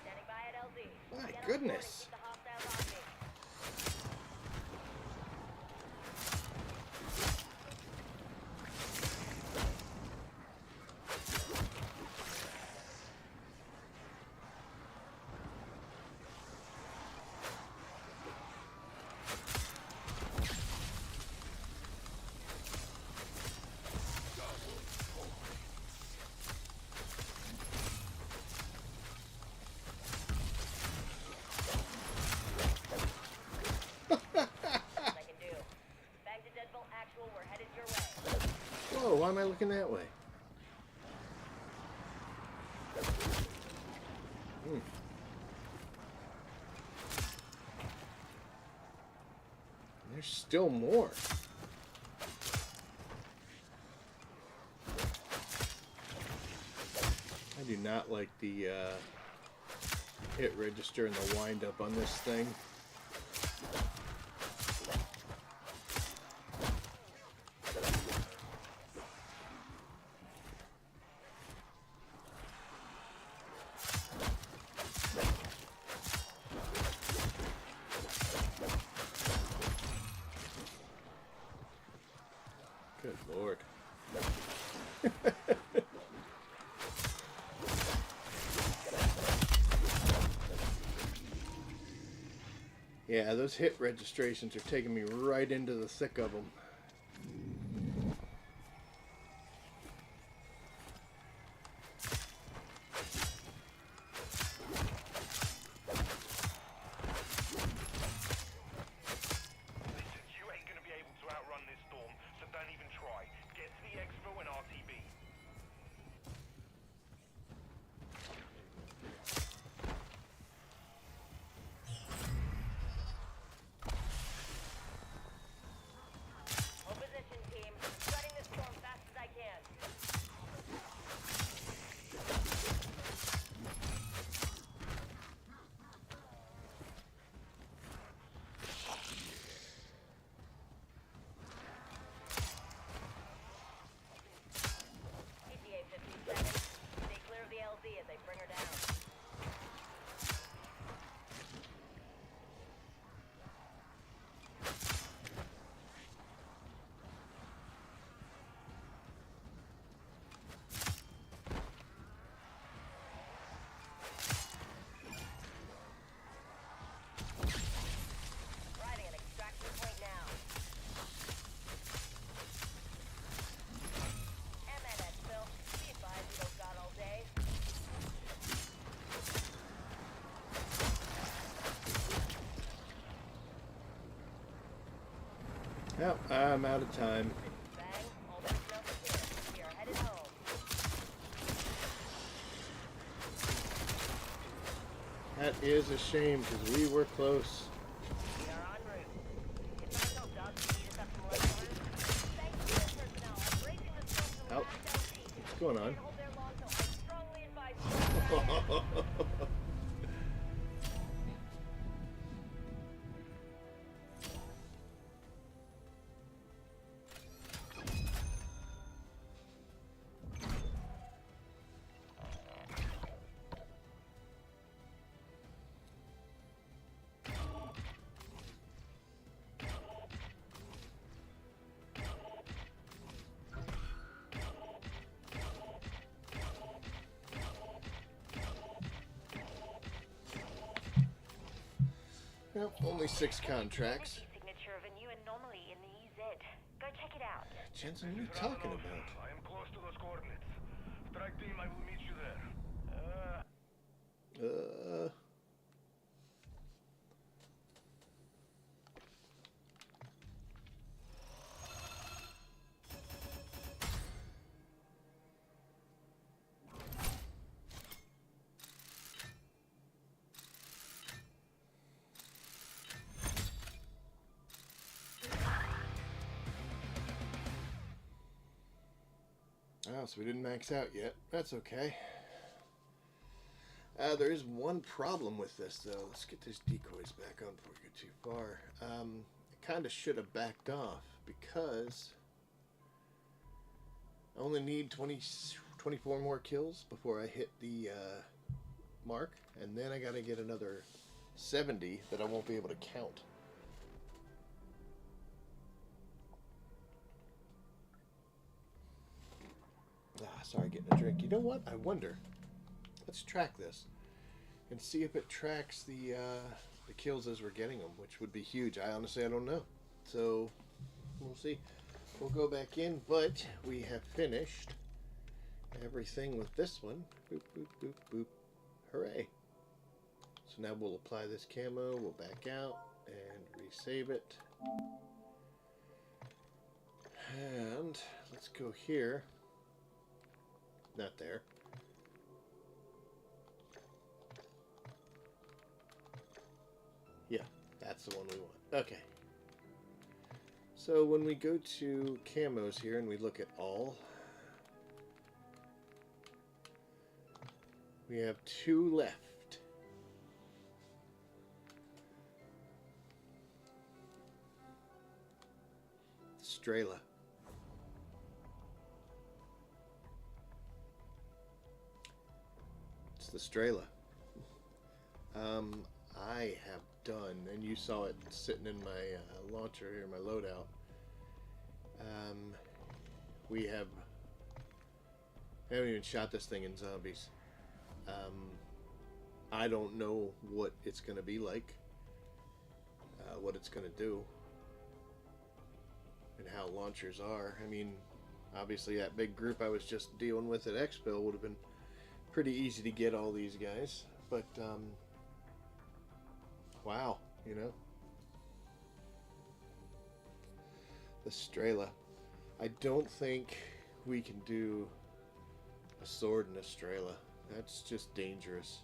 Standing by at LZ. My Get on board and goodness. keep the hostiles on me. I can do. Back to Deadbolt Actual, we're headed your way. Whoa, why am I looking that way? Hmm. There's still more. I do not like the hit register and the wind up on this thing. Good Lord. Yeah, those hit registrations are taking me right into the thick of them. Listen, you ain't gonna be able to outrun this storm, so don't even try. Get to the expo and RTB. Hold position, team. Spreading this storm fast as I can. PTA 15 seconds. Stay clear of the LZ as they bring her down. Riding an extraction point now. MNS, Phil. Be advised we don't got all day. Yep, I'm out of time. Bang. All personnel secure. We are headed home. That is a shame because we were close. We are en route. If I tell Doug to meet us up some leftovers, thank you, personnel. I'm bracing the storm to Oh, attack LZ. what's going on? Can't hold there long, so I strongly advise you. Well, only 6 contracts. Signature of a new anomaly in the EZ. Go check it out. Jensen, what are you talking about? I am close to those coordinates. Strike team, I will meet you there. Wow, so we didn't max out yet. That's okay. There is one problem with this, though. Let's get these decoys back on before we get too far. I kind of should have backed off because I only need 24 more kills before I hit the mark, and then I got to get another 70 that I won't be able to count. Sorry, getting a drink. You know what? I wonder. Let's track this and see if it tracks the kills as we're getting them, which would be huge. I honestly, I don't know. So we'll see. We'll go back in, but we have finished everything with this one. Boop, boop, boop, boop. Hooray. So now we'll apply this camo, we'll back out and resave it. And let's go here. Not there. Yeah, that's the one we want. Okay. So when we go to camos here and we look at all, we have 2 left. Strela. It's the Strela. I have done, and you saw it sitting in my launcher here, my loadout. We have I haven't even shot this thing in zombies. I don't know what it's going to be like, what it's going to do, and how launchers are. I mean, obviously that big group I was just dealing with at Expo would have been pretty easy to get all these guys, but wow, you know, the Strela. I don't think we can do a sword and a Strela. That's just dangerous.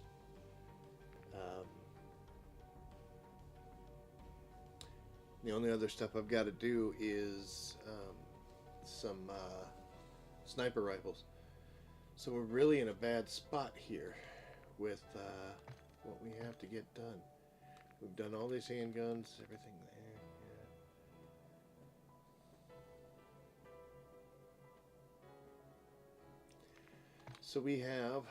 The only other stuff I've got to do is some sniper rifles. So we're really in a bad spot here with what we have to get done. We've done all these handguns, everything there. Yeah. So we have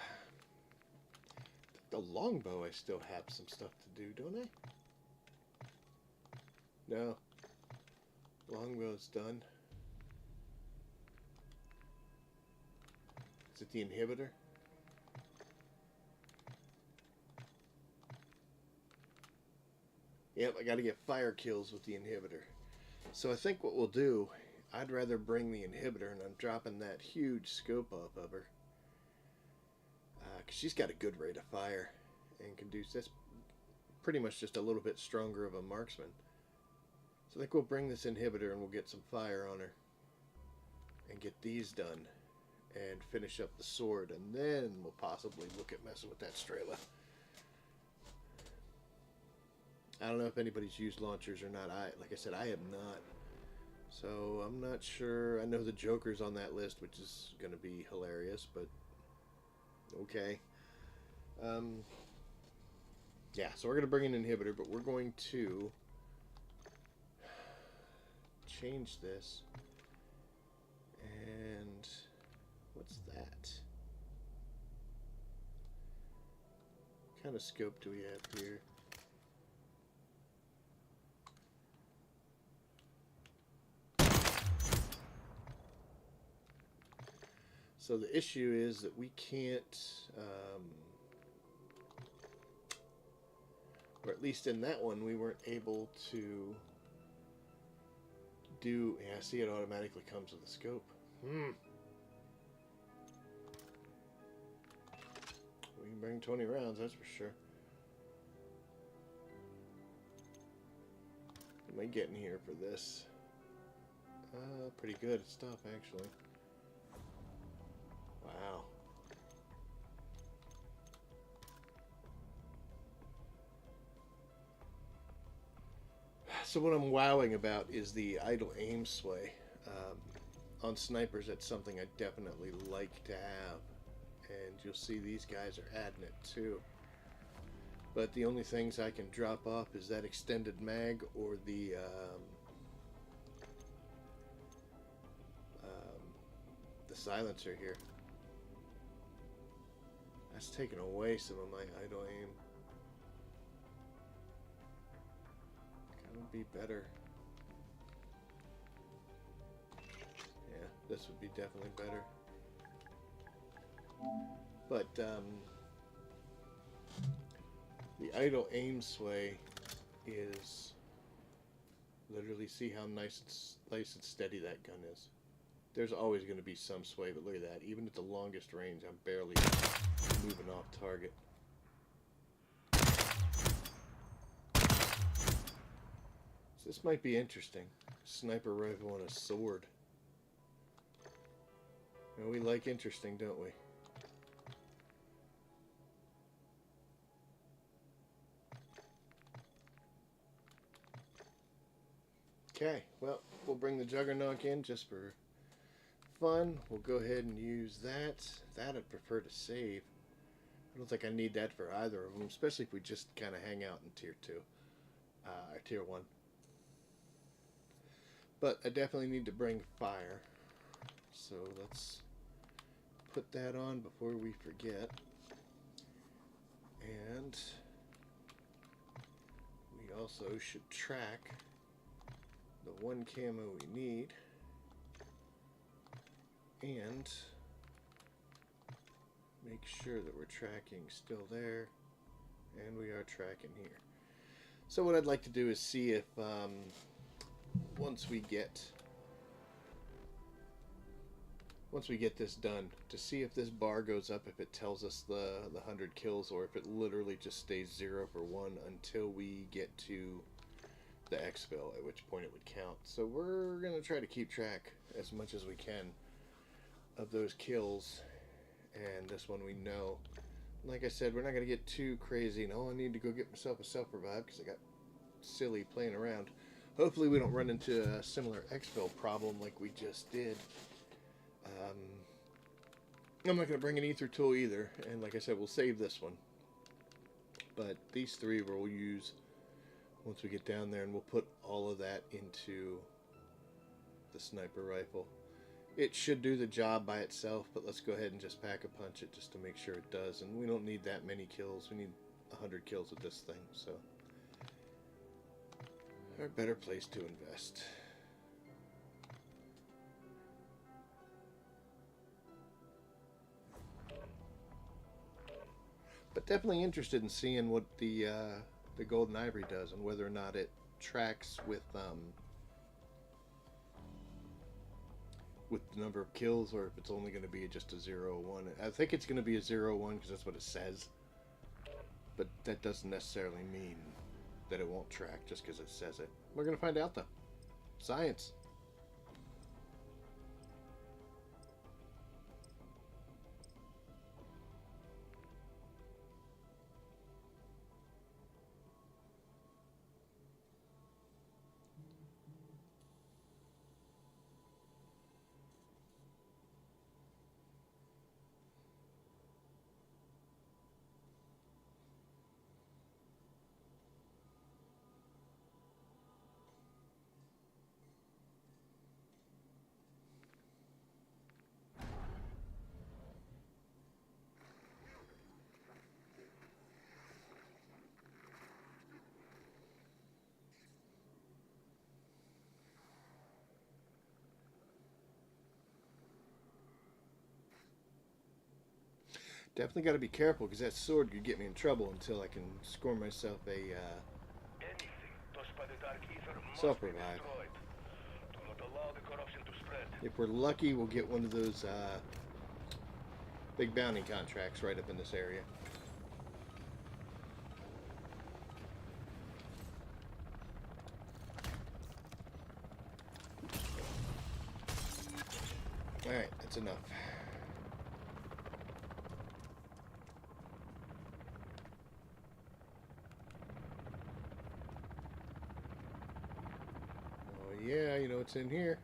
the longbow. I still have some stuff to do, don't I? No. Longbow's done. Is it the inhibitor? Yep, I got to get fire kills with the inhibitor. So I think what we'll do, I'd rather bring the inhibitor, and I'm dropping that huge scope off of her. Because she's got a good rate of fire and can do that's pretty much just a little bit stronger of a marksman. So I think we'll bring this inhibitor and we'll get some fire on her and get these done and finish up the sword, and then we'll possibly look at messing with that Strela. I don't know if anybody's used launchers or not. Like I said, I have not. So I'm not sure. I know the Joker's on that list, which is going to be hilarious, but okay. Yeah, so we're going to bring an inhibitor, but we're going to change this. And what's that? What kind of scope do we have here? So the issue is that we can't, or at least in that one, we weren't able to do, yeah, see, it automatically comes with a scope. We can bring 20 rounds, that's for sure. What am I getting here for this? Pretty good stuff, actually. Wow. So what I'm wowing about is the idle aim sway. on snipers, that's something I definitely like to have. And you'll see these guys are adding it too. But the only things I can drop off is that extended mag or the silencer here. That's taken away some of my idle aim. That would be better. Yeah, this would be definitely better. But the idle aim sway is literally, see how nice and steady that gun is. There's always going to be some sway, but look at that. Even at the longest range, I'm barely moving off target. So this might be interesting. Sniper rifle and a sword. And we like interesting, don't we? Okay, well, we'll bring the Juggernaut in just for fun. We'll go ahead and use that. That I'd prefer to save. I don't think I need that for either of them, especially if we just kind of hang out in tier 2 or tier 1. But I definitely need to bring fire. So let's put that on before we forget. And we also should track the one camo we need, and make sure that we're tracking still there, and we are tracking here. So what I'd like to do is see if once we get this done, to see if this bar goes up, if it tells us the 100 kills, or if it literally just stays 0 for 1 until we get to the exfil, at which point it would count. So we're going to try to keep track as much as we can of those kills, and this one we know. Like I said, we're not going to get too crazy, and I need to go get myself a self-revive because I got silly playing around. Hopefully we don't run into a similar exfil problem like we just did. I'm not going to bring an ether tool either, and like I said, we'll save this one. But these three we'll use once we get down there, and we'll put all of that into the sniper rifle. It should do the job by itself, but let's go ahead and just pack a punch it just to make sure it does. And we don't need that many kills. We need 100 kills with this thing, so a better place to invest. But definitely interested in seeing what the golden ivory does, and whether or not it tracks with the number of kills, or if it's only going to be just a 0-1. I think it's going to be a 0-1 because that's what it says, but that doesn't necessarily mean that it won't track just because it says it. We're going to find out though. Science. Definitely got to be careful because that sword could get me in trouble until I can score myself a Anything touched by the Dark Aether must be self-revive. destroyed. Do not allow the corruption to spread. If we're lucky, we'll get one of those big bounty contracts right up in this area. Alright, that's enough. Oh yeah, you know what's in here.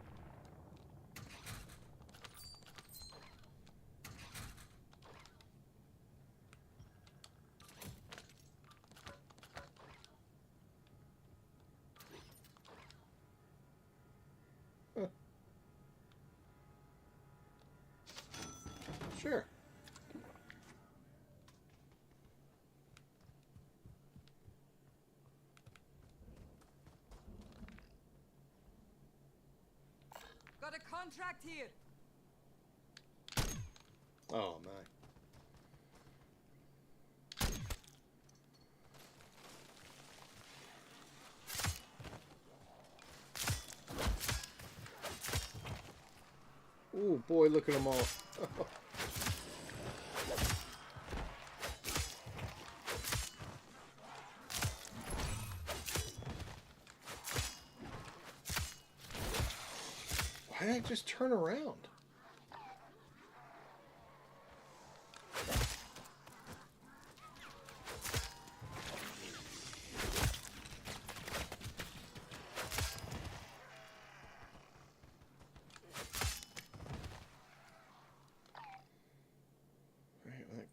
Sure. Got a contract here. Oh my. Ooh, boy, look at them all. Why did I just turn around?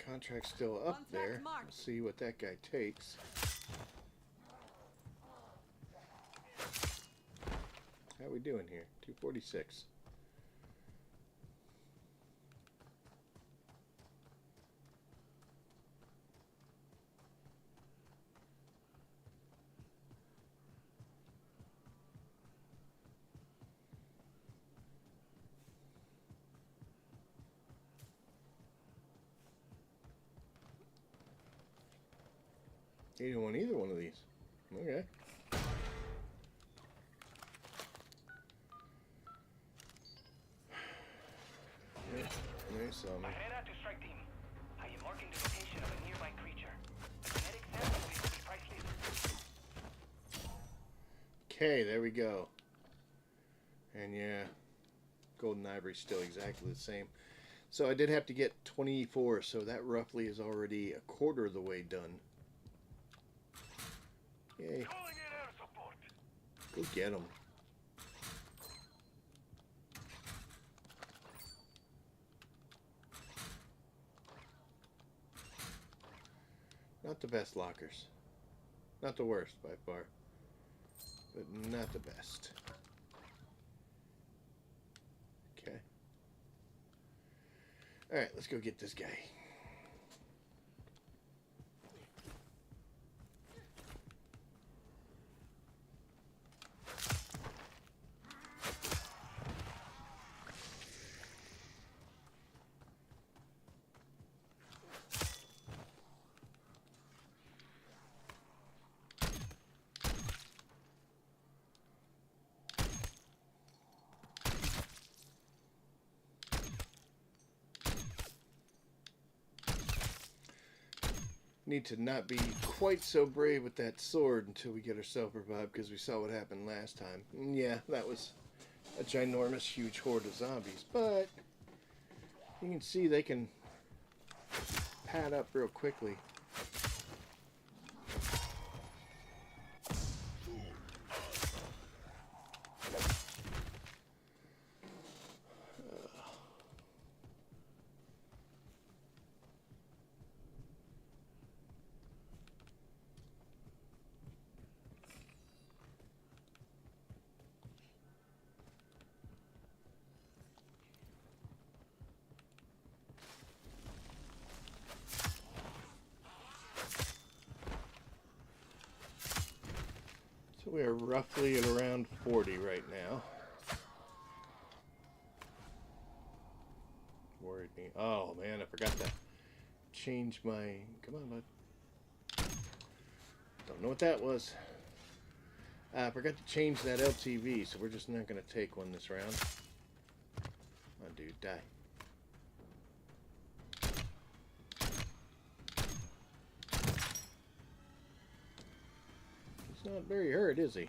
Contract's still up there. Let's see what that guy takes. How we doing here? 246. He didn't want either one of these. Okay. Nice. Barrera to strike team. I am marking the location of a nearby creature. A genetic sample will be priceless. Okay, there we go. And yeah, golden ivory's still exactly the same. So I did have to get 24, so that roughly is already a quarter of the way done. Yay. Calling in air support. Go get them. Not the best lockers. Not the worst by far. But not the best. Okay. Alright, let's go get this guy. Need to not be quite so brave with that sword until we get ourselves revived, because we saw what happened last time. And yeah, that was a ginormous, huge horde of zombies, but you can see they can pad up real quickly. So we are roughly at around 40 right now. Worried me. Oh man, I forgot to change my... Come on, bud. Don't know what that was. I forgot to change that LTV, so we're just not going to take one this round. Come on, dude, die. He's not very hurt, is he?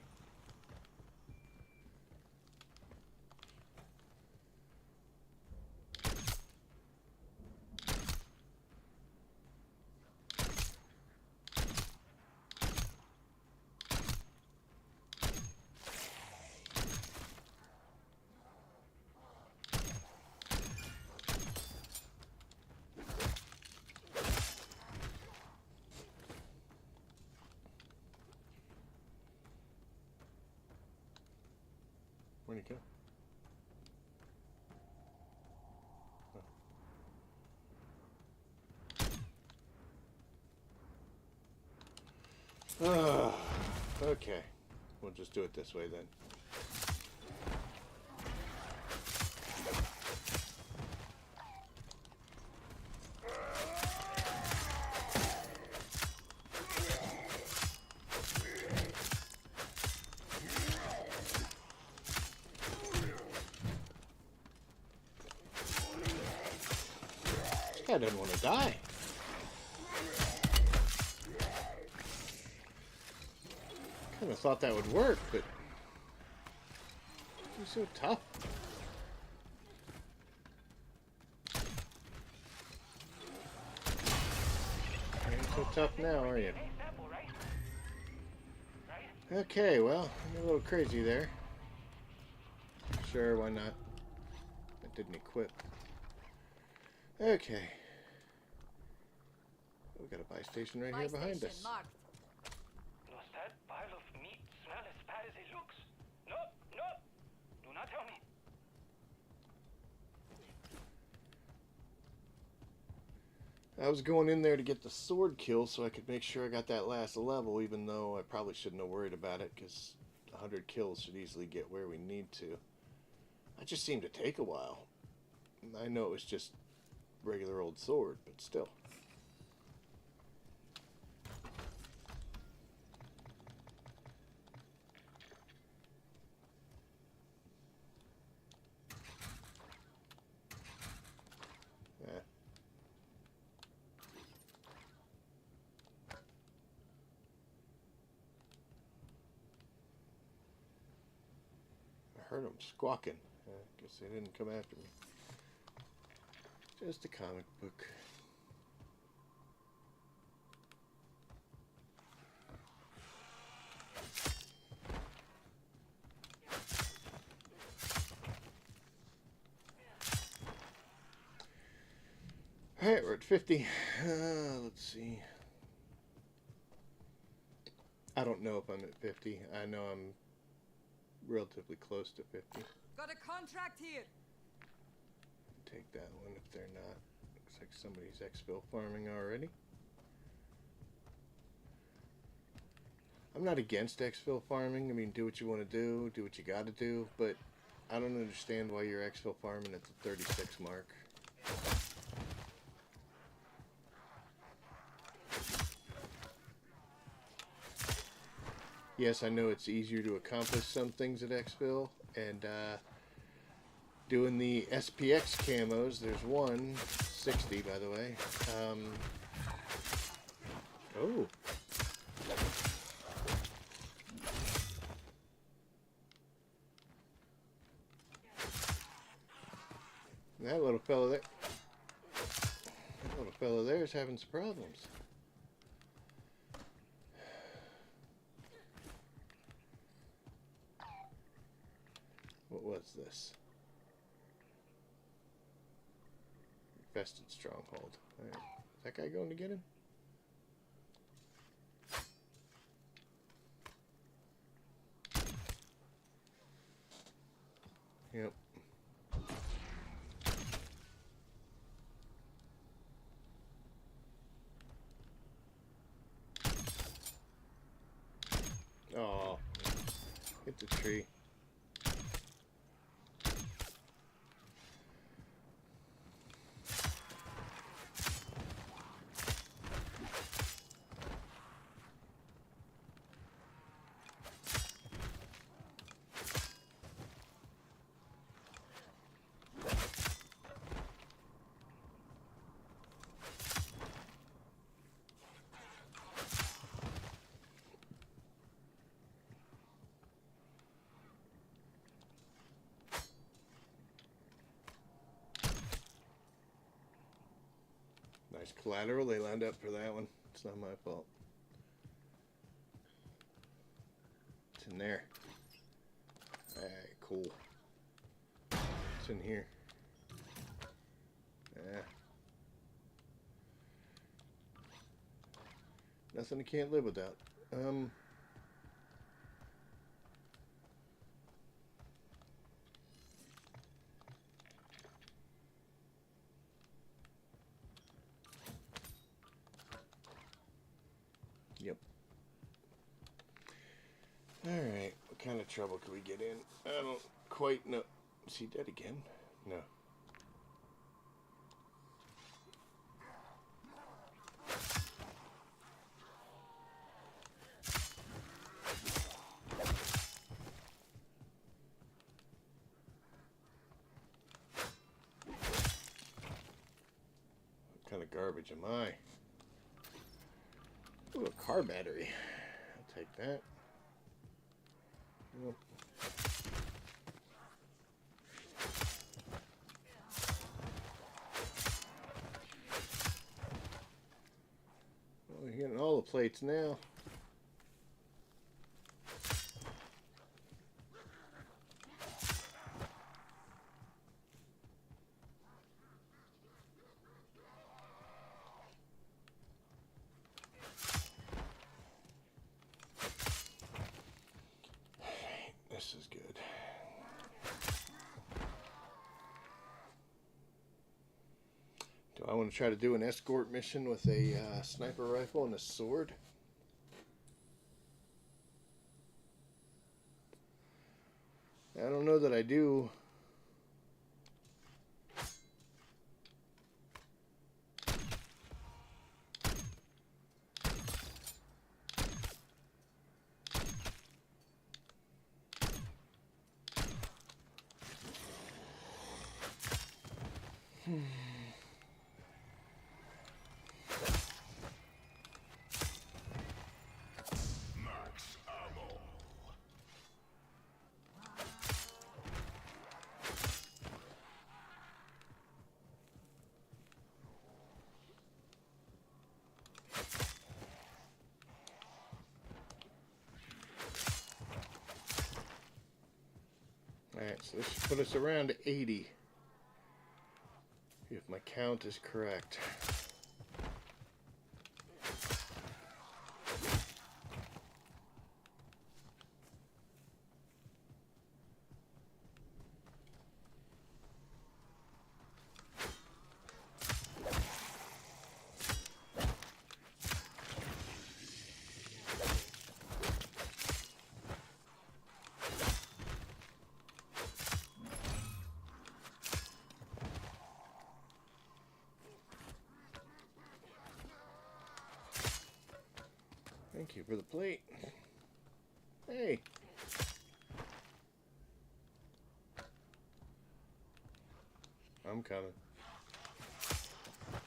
Where'd he go? Oh. Okay. We'll just do it this way then. This guy doesn't want to die. Kind of thought that would work, but he's so tough. You ain't so tough now, are you? Hey, sample, right? Right? Okay, well, I'm a little crazy there. Sure, why not? That didn't equip. Okay. We got a buy station right Buy here behind station us. marked. Does that pile of meat smell as bad as it looks? No, no. Do not tell me. I was going in there to get the sword kill so I could make sure I got that last level, even though I probably shouldn't have worried about it, because 100 kills should easily get where we need to. That just seemed to take a while. I know it was just regular old sword, but still. Yeah. I heard them squawking. I guess they didn't come after me. Just a comic book. Alright, we're at 50. Let's see. I don't know if I'm at 50. I know I'm relatively close to 50. Got a contract here. Take that one if they're not. Looks like somebody's exfil farming already. I'm not against exfil farming. I mean, do what you want to do what you got to do, but I don't understand why you're exfil farming at the 36 mark. Yes, I know it's easier to accomplish some things at exfil, and doing the SPX camos, there's one, 60 by the way. Oh. That little fella there is having some problems. What was this? Infested stronghold. Alright. Is that guy going to get him? Yep. Oh, hit the tree. Nice collateral they lined up for that one. It's not my fault. It's in there. Alright, cool. It's in here. Yeah. Nothing you can't live without. Yep. Alright, what kind of trouble could we get in? I don't quite know. Is he dead again? No. What kind of garbage am I? Ooh, a car battery. I'll take that. Nope. Well, we're getting all the plates now. This is good. Do I want to try to do an escort mission with a sniper rifle and a sword? I don't know that I do. Alright, so this should put us around 80. If my count is correct. Thank you for the plate. Hey. I'm coming.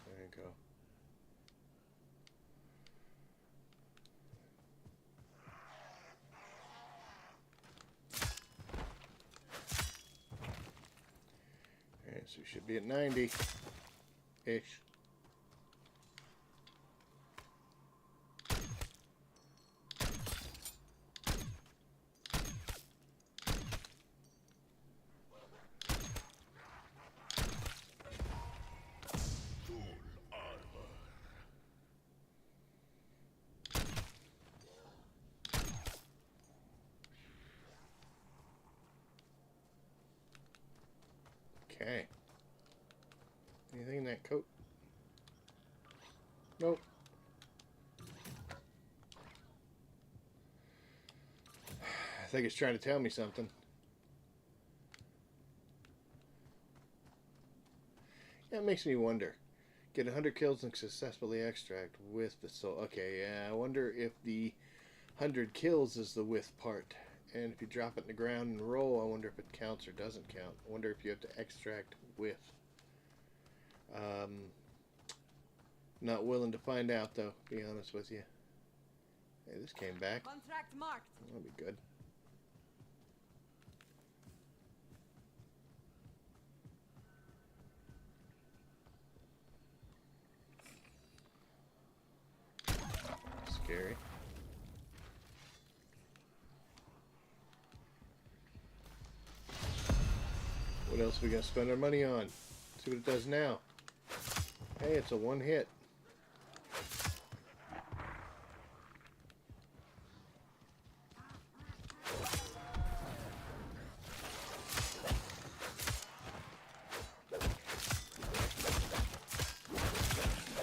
There you go. Alright, so we should be at 90-ish. Okay. Anything in that coat? Nope. I think it's trying to tell me something. Yeah, it makes me wonder. Get 100 kills and successfully extract with the soul. Okay, yeah, I wonder if the 100 kills is the with part. And if you drop it in the ground and roll, I wonder if it counts or doesn't count. I wonder if you have to extract with. Not willing to find out, though, to be honest with you. Hey, this came back. Contract marked. That'll be good. Scary. What else are we gonna spend our money on? See what it does now. Hey, it's a one hit.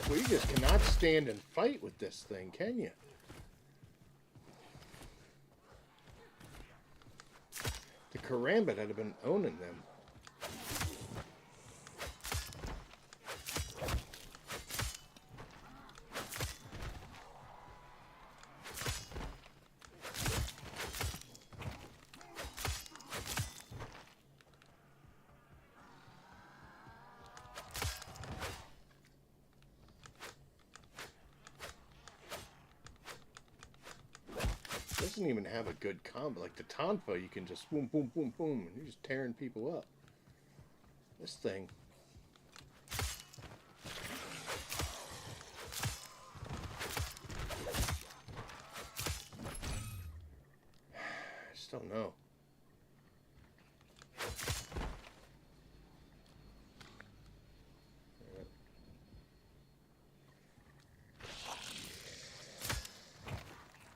Well, you just cannot stand and fight with this thing, can you? Karambit had been owning them. Doesn't even have a good combo. Like the Tonfa, you can just boom, boom, boom, boom, and you're just tearing people up. This thing. I just don't know.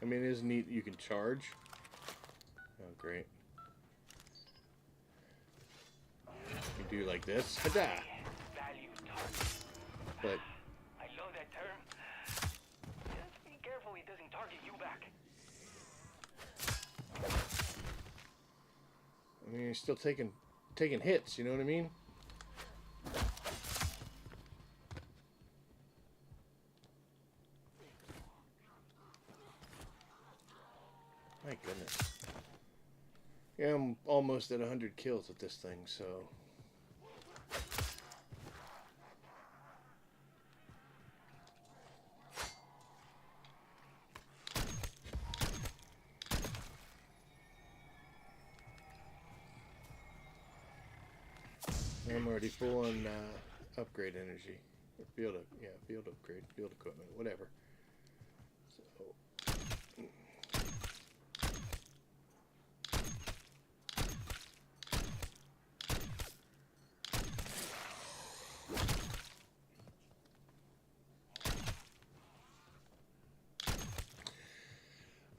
I mean, it is neat you can charge. Oh, great. You do like this. Hada! Value target. But I love that term. Just be careful he doesn't target you back. I mean, you're still taking hits, you know what I mean? My goodness. Yeah, I'm almost at 100 kills with this thing, so... I'm already full on upgrade energy. Or field upgrade, field equipment, whatever. So...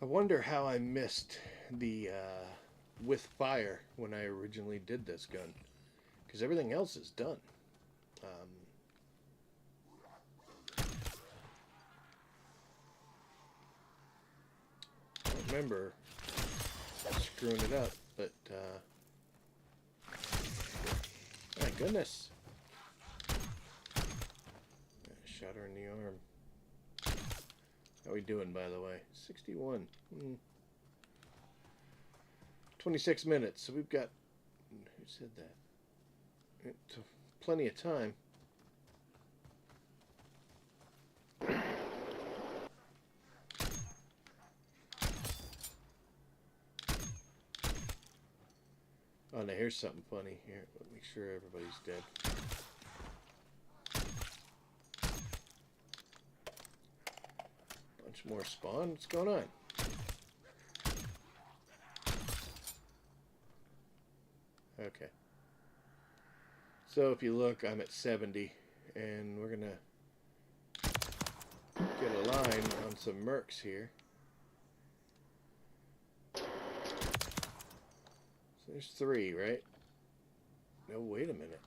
I wonder how I missed the with fire when I originally did this gun, because everything else is done. I don't remember screwing it up, but my goodness, shot her in the arm. How we doing, by the way? 61. 26 minutes. So we've got... Who said that? It's plenty of time. Oh, now here's something funny. Here, let me make sure everybody's dead. Bunch more spawn. What's going on? Okay. So if you look, I'm at 70, and we're gonna get a line on some mercs here. So there's 3, right? No, wait a minute.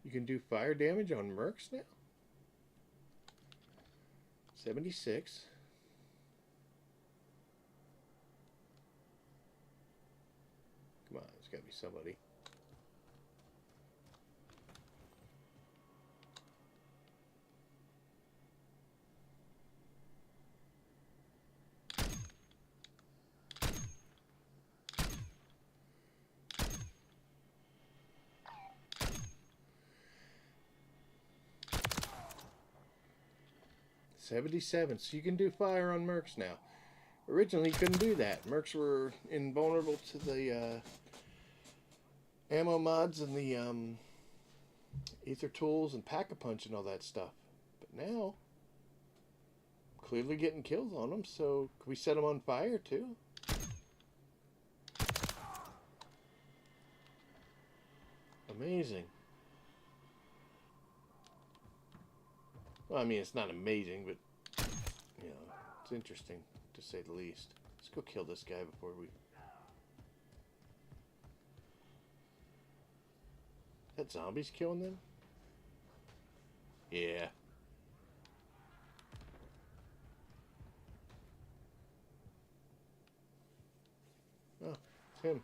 You can do fire damage on mercs now? 76. Come on, there's gotta be somebody. $77. So you can do fire on mercs now. Originally you couldn't do that. Mercs were invulnerable to the ammo mods and the ether tools and pack-a-punch and all that stuff. But now, clearly getting kills on them, so can we set them on fire too? Amazing. Well, I mean, it's not amazing, but, you know, it's interesting, to say the least. Let's go kill this guy before we... That zombies killing them? Yeah. Oh, it's him.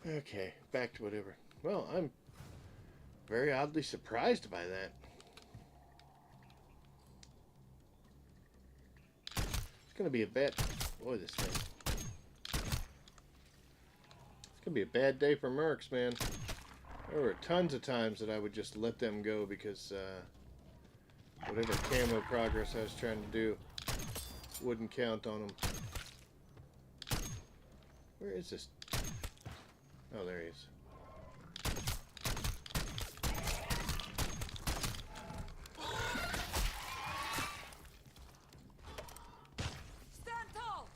Okay, back to whatever. Well, I'm very oddly surprised by that. It's gonna be a bad... Boy, this thing. It's gonna be a bad day for mercs, man. There were tons of times that I would just let them go because whatever camo progress I was trying to do wouldn't count on them. Where is this? Oh, there he is. Stand tall!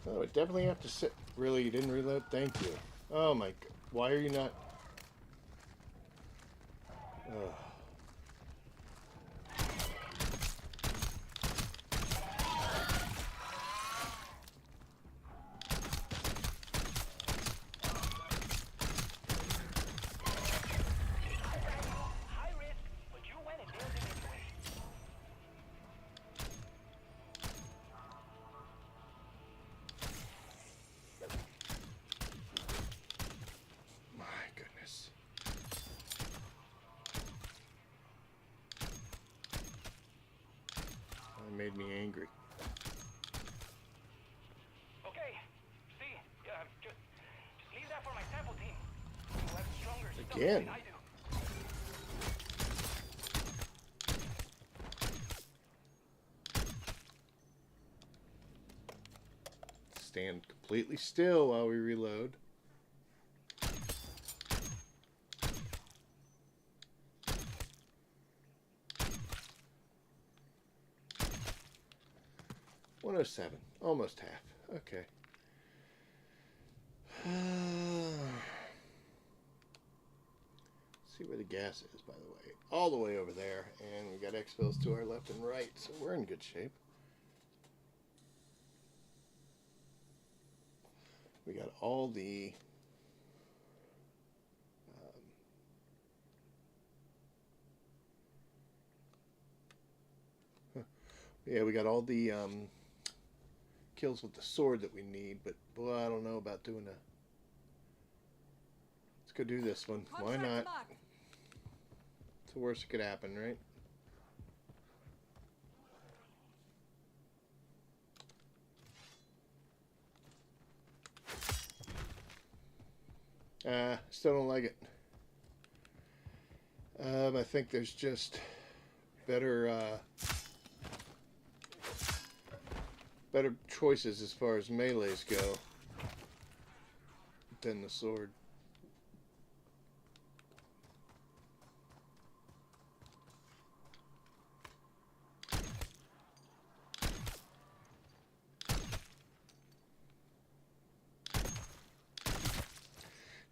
Oh, I definitely have to sit. Really, you didn't reload? Thank you. Oh my... Why are you not... Ugh. High risk, but you went and nailed him anyway. My goodness. That made me angry. Okay, see, just leave that for my sample team. You have stronger stuff Again. than I do. Stand completely still while we reload. $107, almost half. Okay. See where the gas is, by the way. All the way over there, and we got exfils to our left and right, so we're in good shape. We got all the yeah, we got all the kills with the sword that we need, but boy, I don't know about doing a... Let's go do this one. Why Contract not? mark. It's the worst that could happen, right? Still don't like it. I think there's just better better choices as far as melees go than the sword.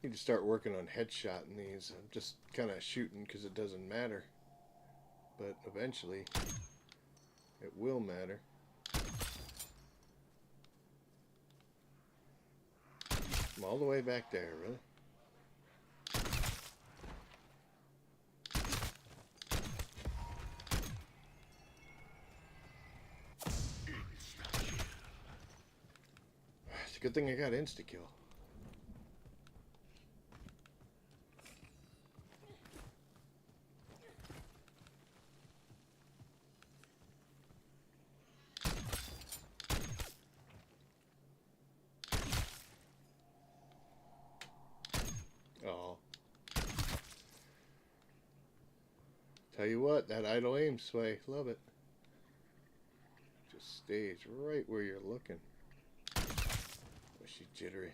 Need to start working on headshotting these. I'm just kind of shooting because it doesn't matter, but eventually it will matter. I'm all the way back there, really? It's a good thing I got insta-kill. Oh. Tell you what, that idle aim sway, love it. Just stays right where you're looking. Was she jittery?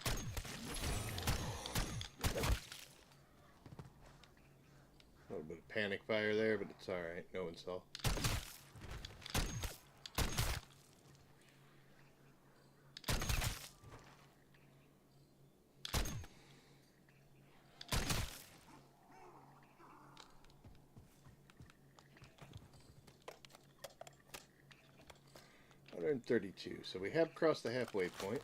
A little bit of panic fire there, but it's alright, no one saw. 132. So we have crossed the halfway point.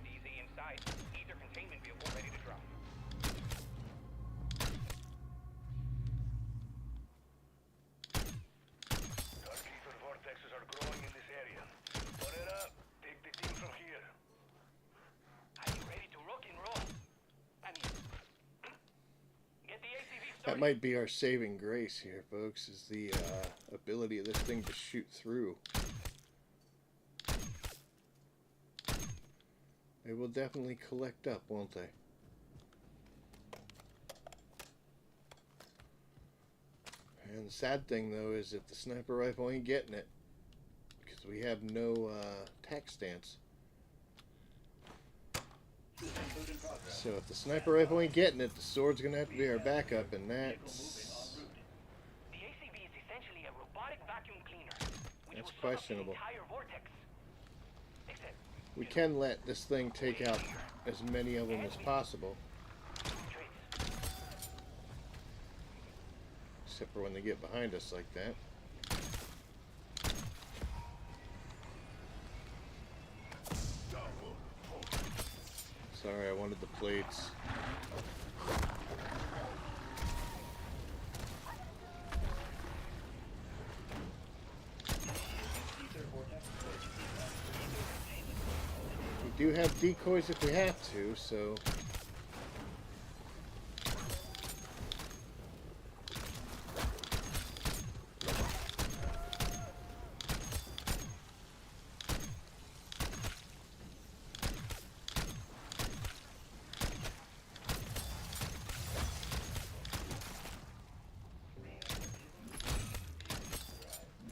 Easy inside. Ether containment vehicle ready to drop. Dark Aether vortexes are growing in this area. Moreira, take the team from here. Are you ready to rock and roll? I mean, get the ACV That started. might be our saving grace here, folks, is the ability of this thing to shoot through. They will definitely collect up, won't they? And the sad thing, though, is that the sniper rifle ain't getting it. Because we have no tack stance. So if the sniper rifle ain't getting it, the sword's going to have to be our backup, and that's... The ACV is essentially a robotic vacuum cleaner, which That's will suck up questionable. the entire vortex. Except We can let this thing take out as many of them as possible. traits. Except for when they get behind us like that. Sorry, I wanted the plates. We do have decoys if we have to, so...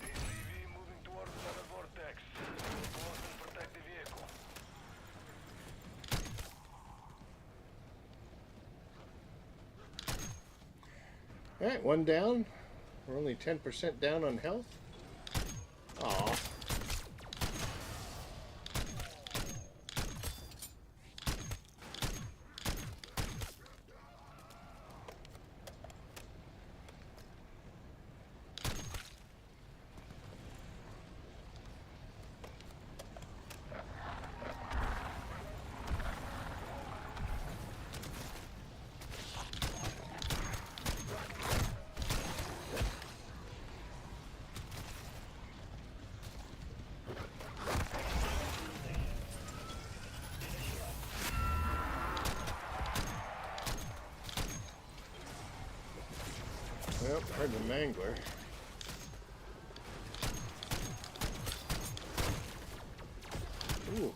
ACV moving towards another vortex. Go out and protect the vehicle. Alright, one down. We're only 10% down on health. Aw. Well, heard the mangler. Ooh.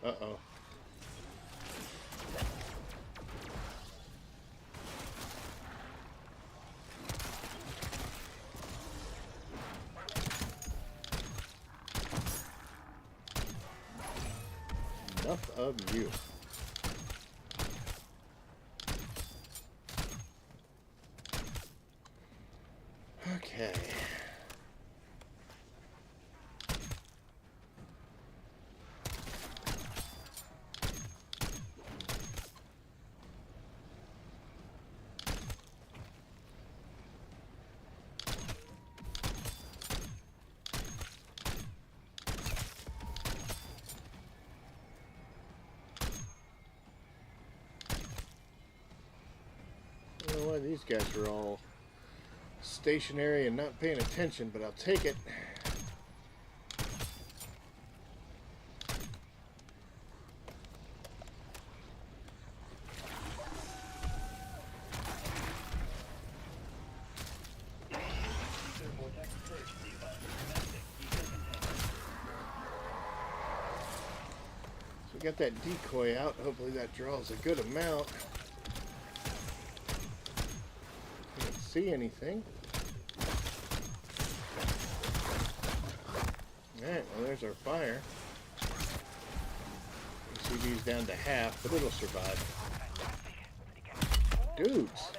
Uh-oh. Enough of you. Okay. I don't know why these guys are all stationary and not paying attention, but I'll take it. So we got that decoy out. Hopefully that draws a good amount. Can't see anything. Alright, well there's our fire. CV's down to half, but it'll survive. Dudes!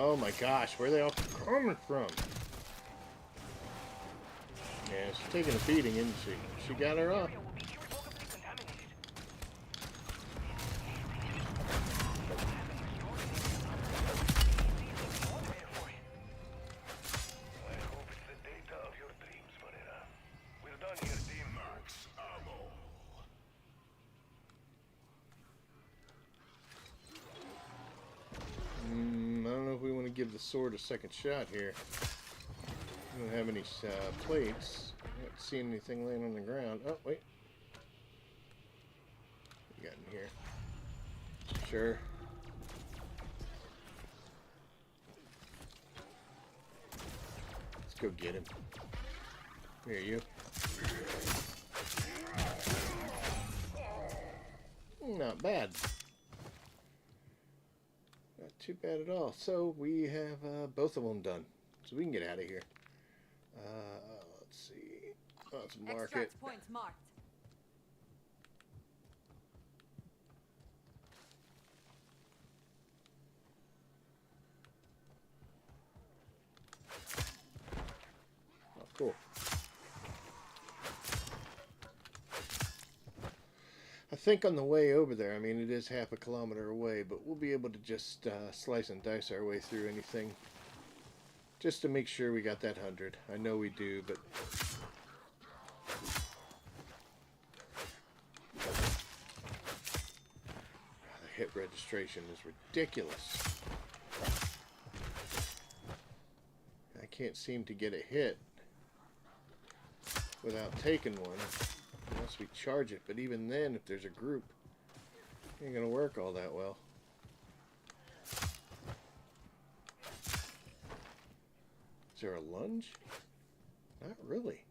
Oh my gosh, where are they all coming from? Yeah, she's taking a beating, isn't she? She got her off. Will be irrevocably contaminated. I hope it's the data of your dreams, Varela. We're done here, team. Max ammo. I don't know if we want to give the sword a second shot here. We don't have any plates. I haven't seen anything laying on the ground. Oh, wait. What you got in here? Sure. Let's go get him. Here, you. Not bad. Not too bad at all. So we have both of them done. So we can get out of here. Let's see. Let's mark it. Extract points marked. Oh, cool. I think on the way over there, I mean, it is half a kilometer away, but we'll be able to just slice and dice our way through anything. Just to make sure we got that 100. I know we do, but... The hit registration is ridiculous. I can't seem to get a hit without taking one. Unless we charge it, but even then, if there's a group, it ain't gonna work all that well. Is there a lunge? Not really.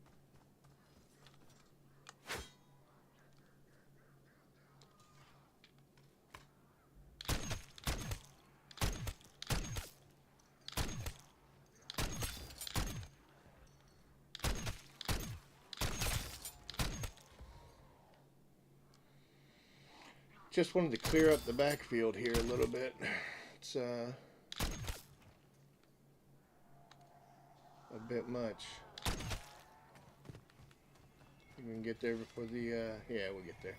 Just wanted to clear up the backfield here a little bit. It's a bit much. We can get there before the yeah, we'll get there.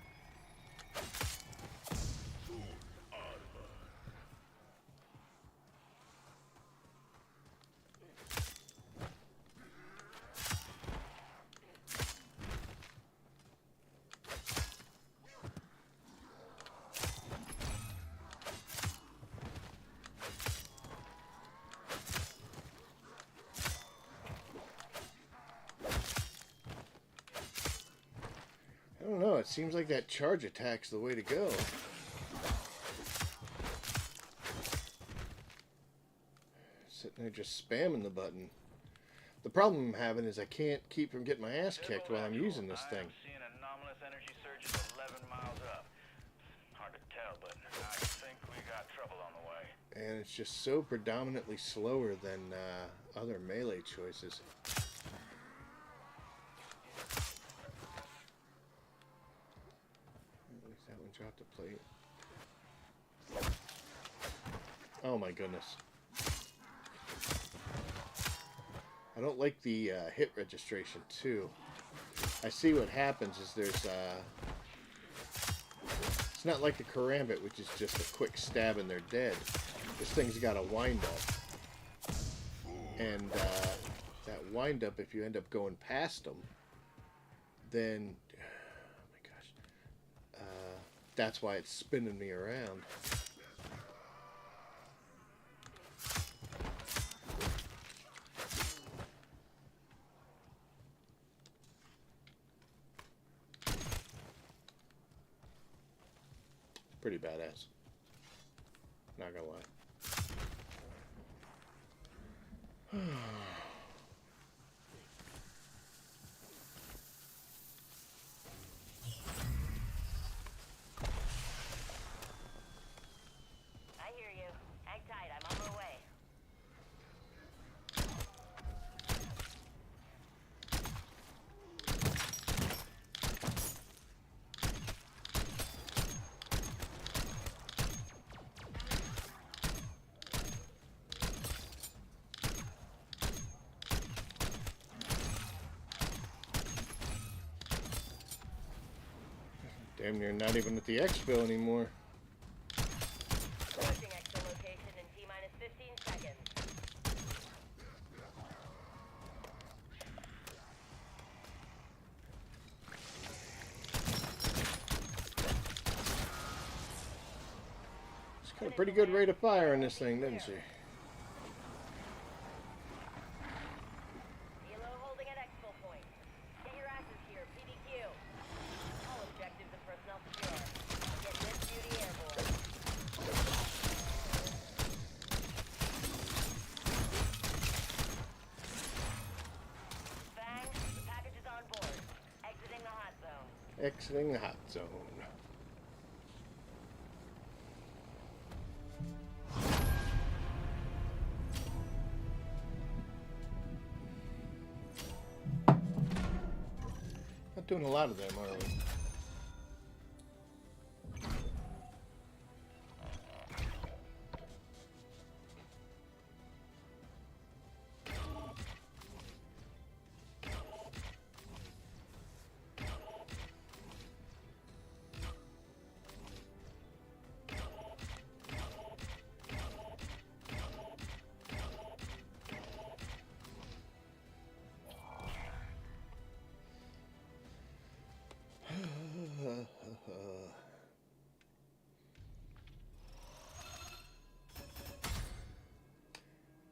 I don't know, it seems like that charge attack's the way to go. Sitting there just spamming the button. The problem I'm having is I can't keep from getting my ass kicked while I'm using this thing. I'm seeing anomalous energy surges 11 miles up. Hard to tell, but I think we got trouble on the way. And it's just so predominantly slower than other melee choices. That one dropped a plate. Oh my goodness. I don't like the hit registration too. I see what happens is there's it's not like the karambit, which is just a quick stab and they're dead. This thing's got a wind up. And that wind up, if you end up going past them, then that's why it's spinning me around. Pretty badass. Not gonna lie. I hear you. Hang tight, I'm on my way. Damn near not even at the expo anymore. Approaching expo location in T-minus 15 seconds. She's got a pretty good rate of fire on this thing, doesn't she? Helo holding at expo point. Get your asses here, PDQ. All objectives and personnel secure. Get this beauty airborne. Fang, the package is on board. Exiting the hot zone. Exiting the hot zone. Not doing a lot of them, are we?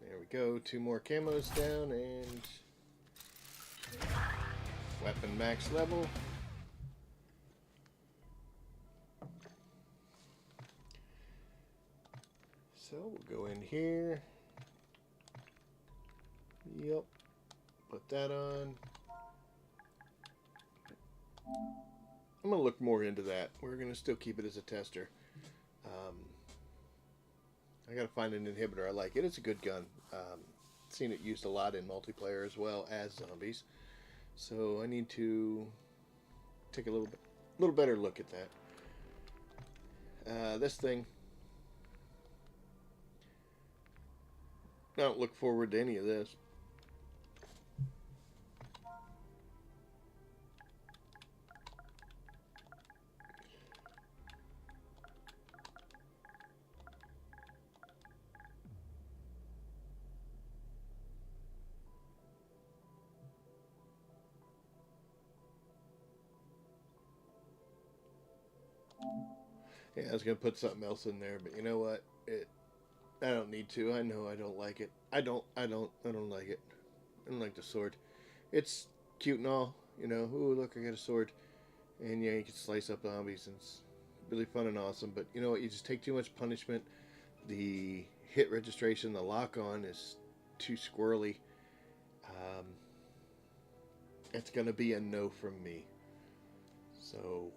There we go. 2 more camos down and weapon max level. So we'll go in here. Yep. Put that on. I'm going to look more into that. We're going to still keep it as a tester. I got to find an inhibitor I like it. It's a good gun. Seen it used a lot in multiplayer as well as zombies. So I need to take a little better look at that. This thing, I don't look forward to any of this. Yeah, I was gonna put something else in there, but you know what? I don't need to. I know I don't like it. I don't like it. I don't like the sword. It's cute and all, you know. Ooh, look, I got a sword, and yeah, you can slice up zombies, and it's really fun and awesome. But you know what? You just take too much punishment. The hit registration, the lock on is too squirrely. It's gonna be a no from me. So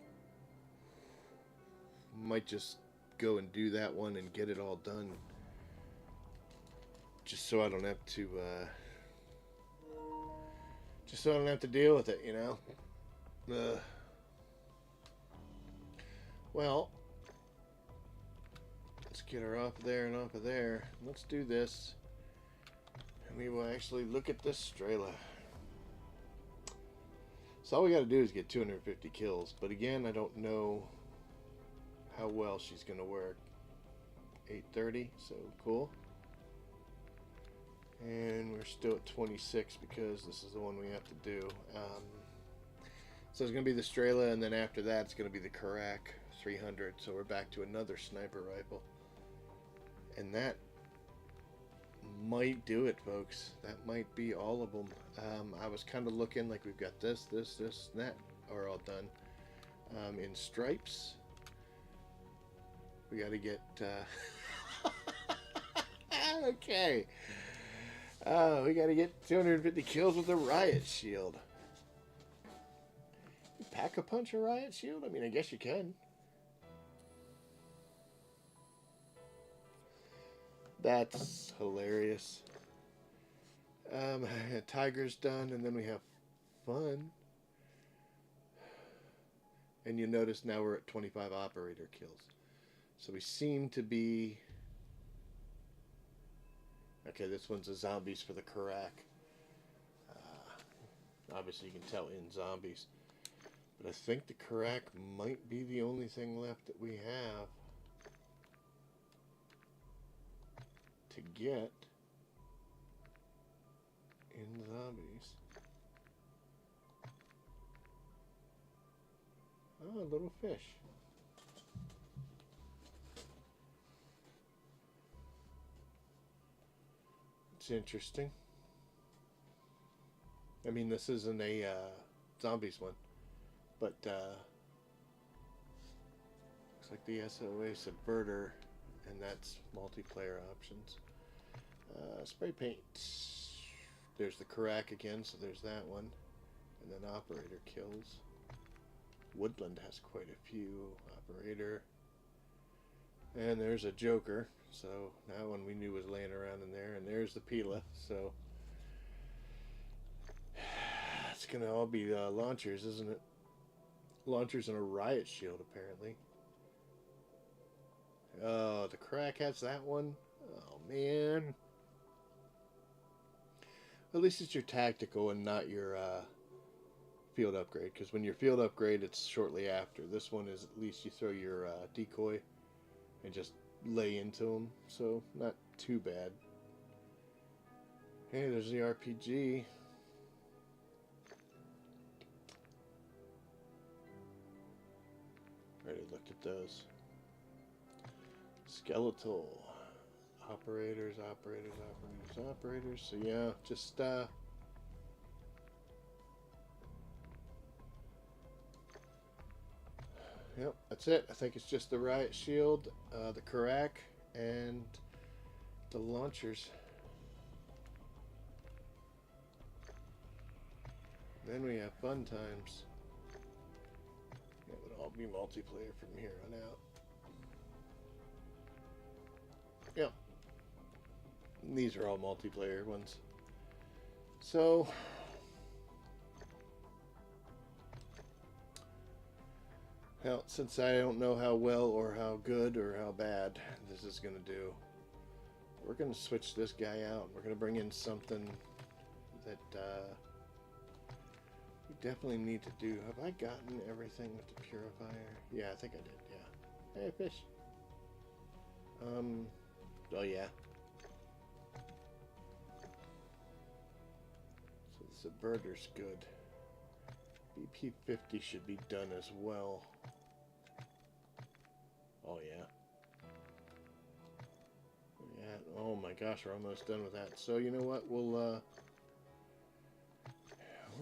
might just go and do that one and get it all done, just so I don't have to deal with it, you know. Well, let's get her off there and off of there. Let's do this, and we will actually look at this Strela. So all we got to do is get 250 kills, but again, I don't know how well she's gonna work. 830, so cool. And we're still at 26 because this is the one we have to do. So it's gonna be the Strela, and then after that it's gonna be the Karak 300. So we're back to another sniper rifle, and that might do it, folks. That might be all of them. I was kind of looking like we've got this, and that are all done. In stripes, we got to get okay. We got to get 250 kills with a riot shield. You pack a punch a riot shield? I mean, I guess you can. That's hilarious. Tiger's done, and then we have fun. And you notice now we're at 25 operator kills. So we seem to be... Okay, this one's a zombies for the Karak. Obviously you can tell in zombies. But I think the Karak might be the only thing left that we have to get in zombies. Oh, a little fish. It's interesting. I mean, this isn't a zombies one, but looks like the SOA subverter, and that's multiplayer options. Spray paint. There's the Karak again, so there's that one, and then operator kills. Woodland has quite a few. Operator, and there's a Joker. So that one we knew was laying around in there, and there's the Pila. So it's gonna all be launchers, isn't it? Launchers and a riot shield, apparently. Oh, the Karak has that one. Oh man. At least it's your tactical and not your field upgrade, because when your field upgrade, it's shortly after. This one is at least you throw your decoy and just lay into them, so not too bad. Hey, there's the RPG. Already looked at those. Skeletal. Operators. So yeah, just yep, that's it. I think it's just the riot shield, the Karak, and the launchers. Then we have fun times. It would all be multiplayer from here on out. Yep. These are all multiplayer ones. So well, since I don't know how well or how good or how bad this is going to do, we're going to switch this guy out. We're going to bring in something that we definitely need to do. Have I gotten everything with the purifier? Yeah, I think I did, yeah. Hey, fish. Oh yeah. So the subverter's good. BP-50 should be done as well. Oh yeah. Yeah. Oh my gosh, we're almost done with that. So you know what? We're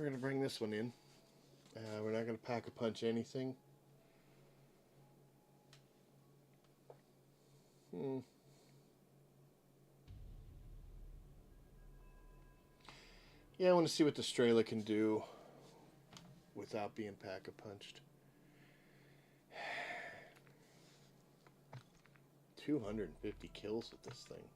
gonna bring this one in. We're not gonna pack a punch anything. Yeah, I want to see what the Strela can do without being pack-a-punched. 250 kills with this thing.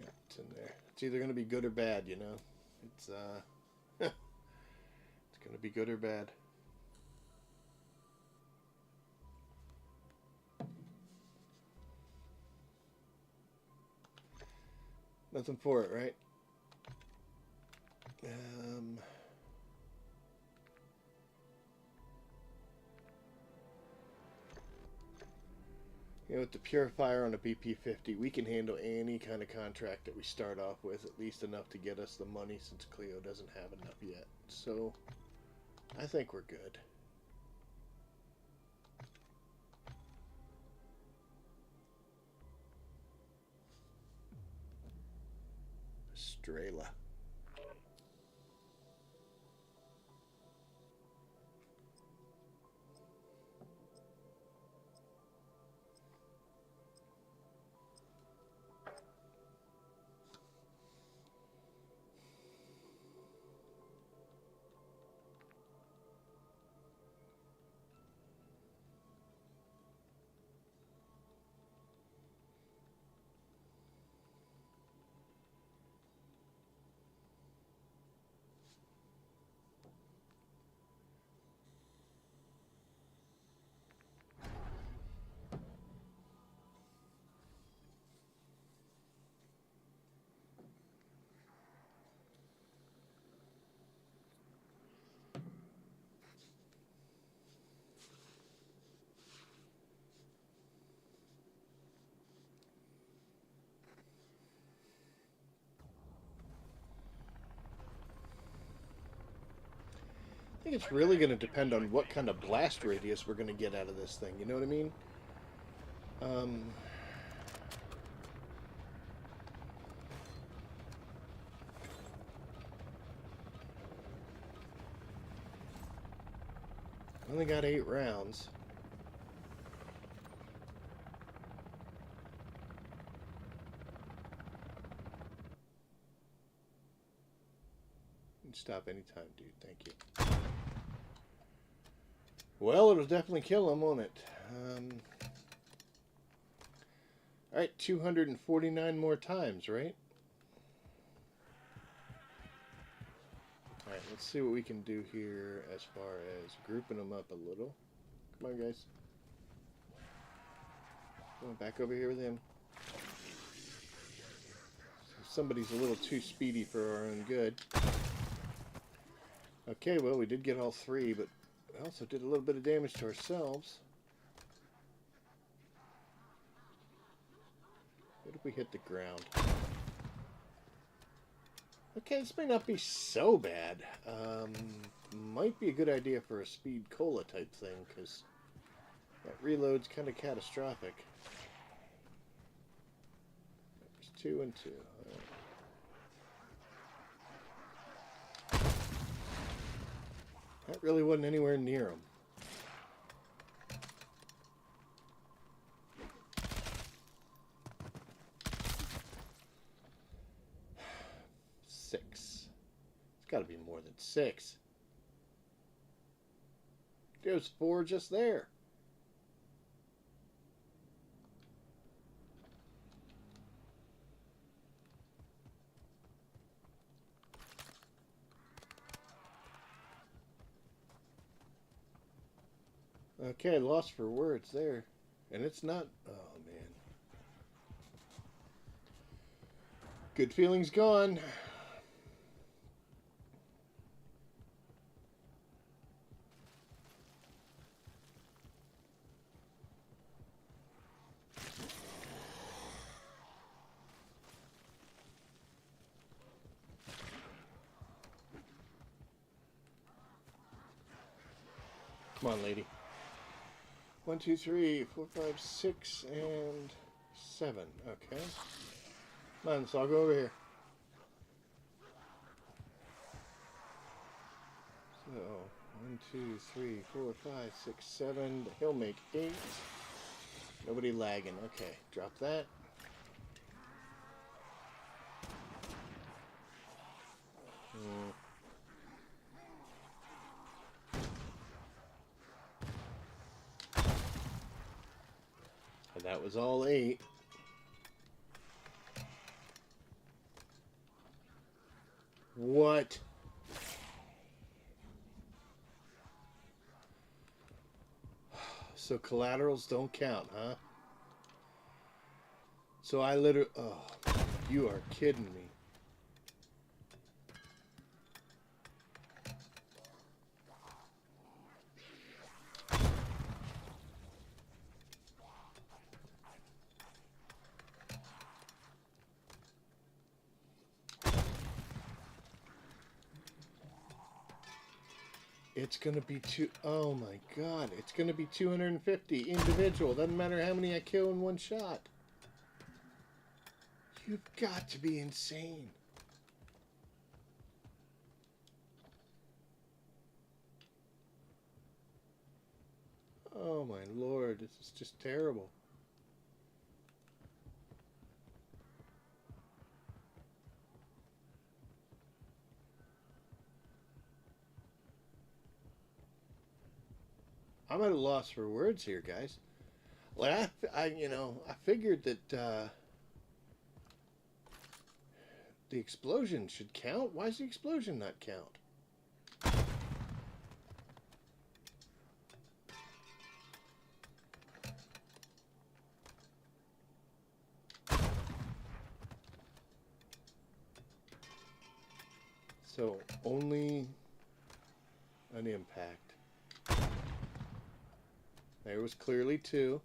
Yeah, it's in there. It's either going to be good or bad, you know. It's it's going to be good or bad. Nothing for it, right? You know, with the purifier on a BP-50, we can handle any kind of contract that we start off with, at least enough to get us the money, since Cleo doesn't have enough yet. So, I think we're good. Strela. think it's really going to depend on what kind of blast radius we're going to get out of this thing. You know what I mean? Only got 8 rounds. Stop anytime, dude. Thank you. Well, it'll definitely kill him, won't it? Alright, 249 more times, right? Alright, let's see what we can do here as far as grouping them up a little. Come on, guys. Going back over here with him. Somebody's a little too speedy for our own good. Okay, well, we did get all 3, but we also did a little bit of damage to ourselves. What if we hit the ground? Okay, this may not be so bad. Might be a good idea for a speed cola type thing, because that reload's kind of catastrophic. There's 2 and 2. That really wasn't anywhere near him. It's got to be more than 6. There's 4 just there. Okay, lost for words there. And it's not... Oh, man. Good feelings gone. Come on, lady. 1, 2, 3, 4, 5, 6, and 7. Okay. Come on, so I'll go over here. So, 1, 2, 3, 4, 5, 6, 7. He'll make 8. Nobody lagging. Okay, drop that. That was all 8. What? So collaterals don't count, huh? So I literally... Oh, you are kidding me. It's gonna be oh my god, it's gonna be 250 individual. Doesn't matter how many I kill in one shot. You've got to be insane. Oh my lord, this is just terrible. I'm at a loss for words here, guys. Like I figured that the explosion should count. Why does the explosion not count? So only an impact. There was clearly 2.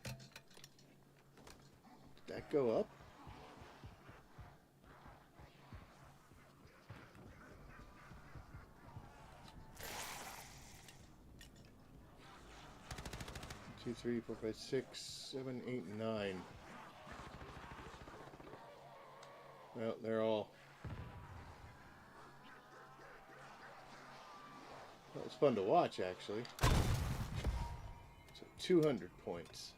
Did that go up? 2, 3, 4, 5, 6, 7, 8, 9. Well, they're all... Well, it's fun to watch, actually. So 200 points.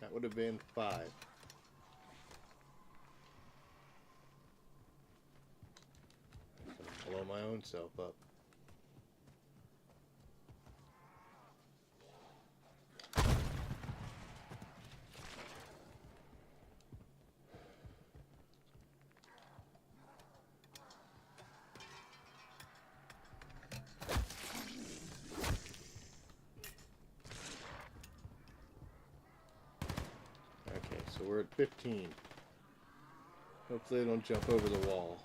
That would have been 5. I'm gonna blow my own self up. So we're at 15. Hopefully they don't jump over the wall.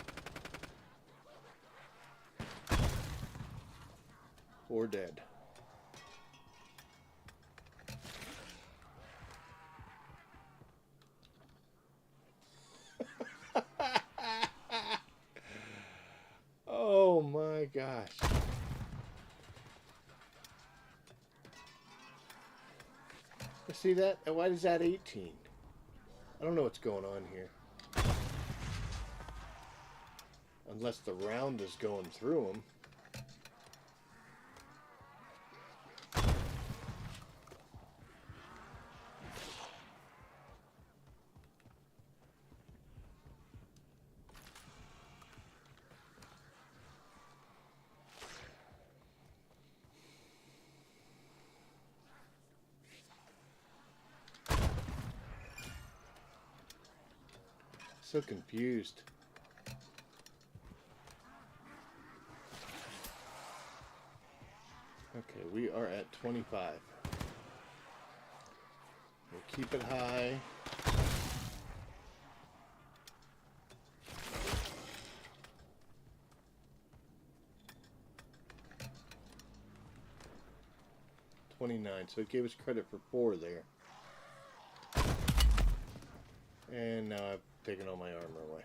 Or dead. Oh my gosh. See that? Why is that 18? I don't know what's going on here. Unless the round is going through them. So confused. Okay, we are at 25. We'll keep it high. $29, so it gave us credit for 4 there. And now I've taken all my armor away.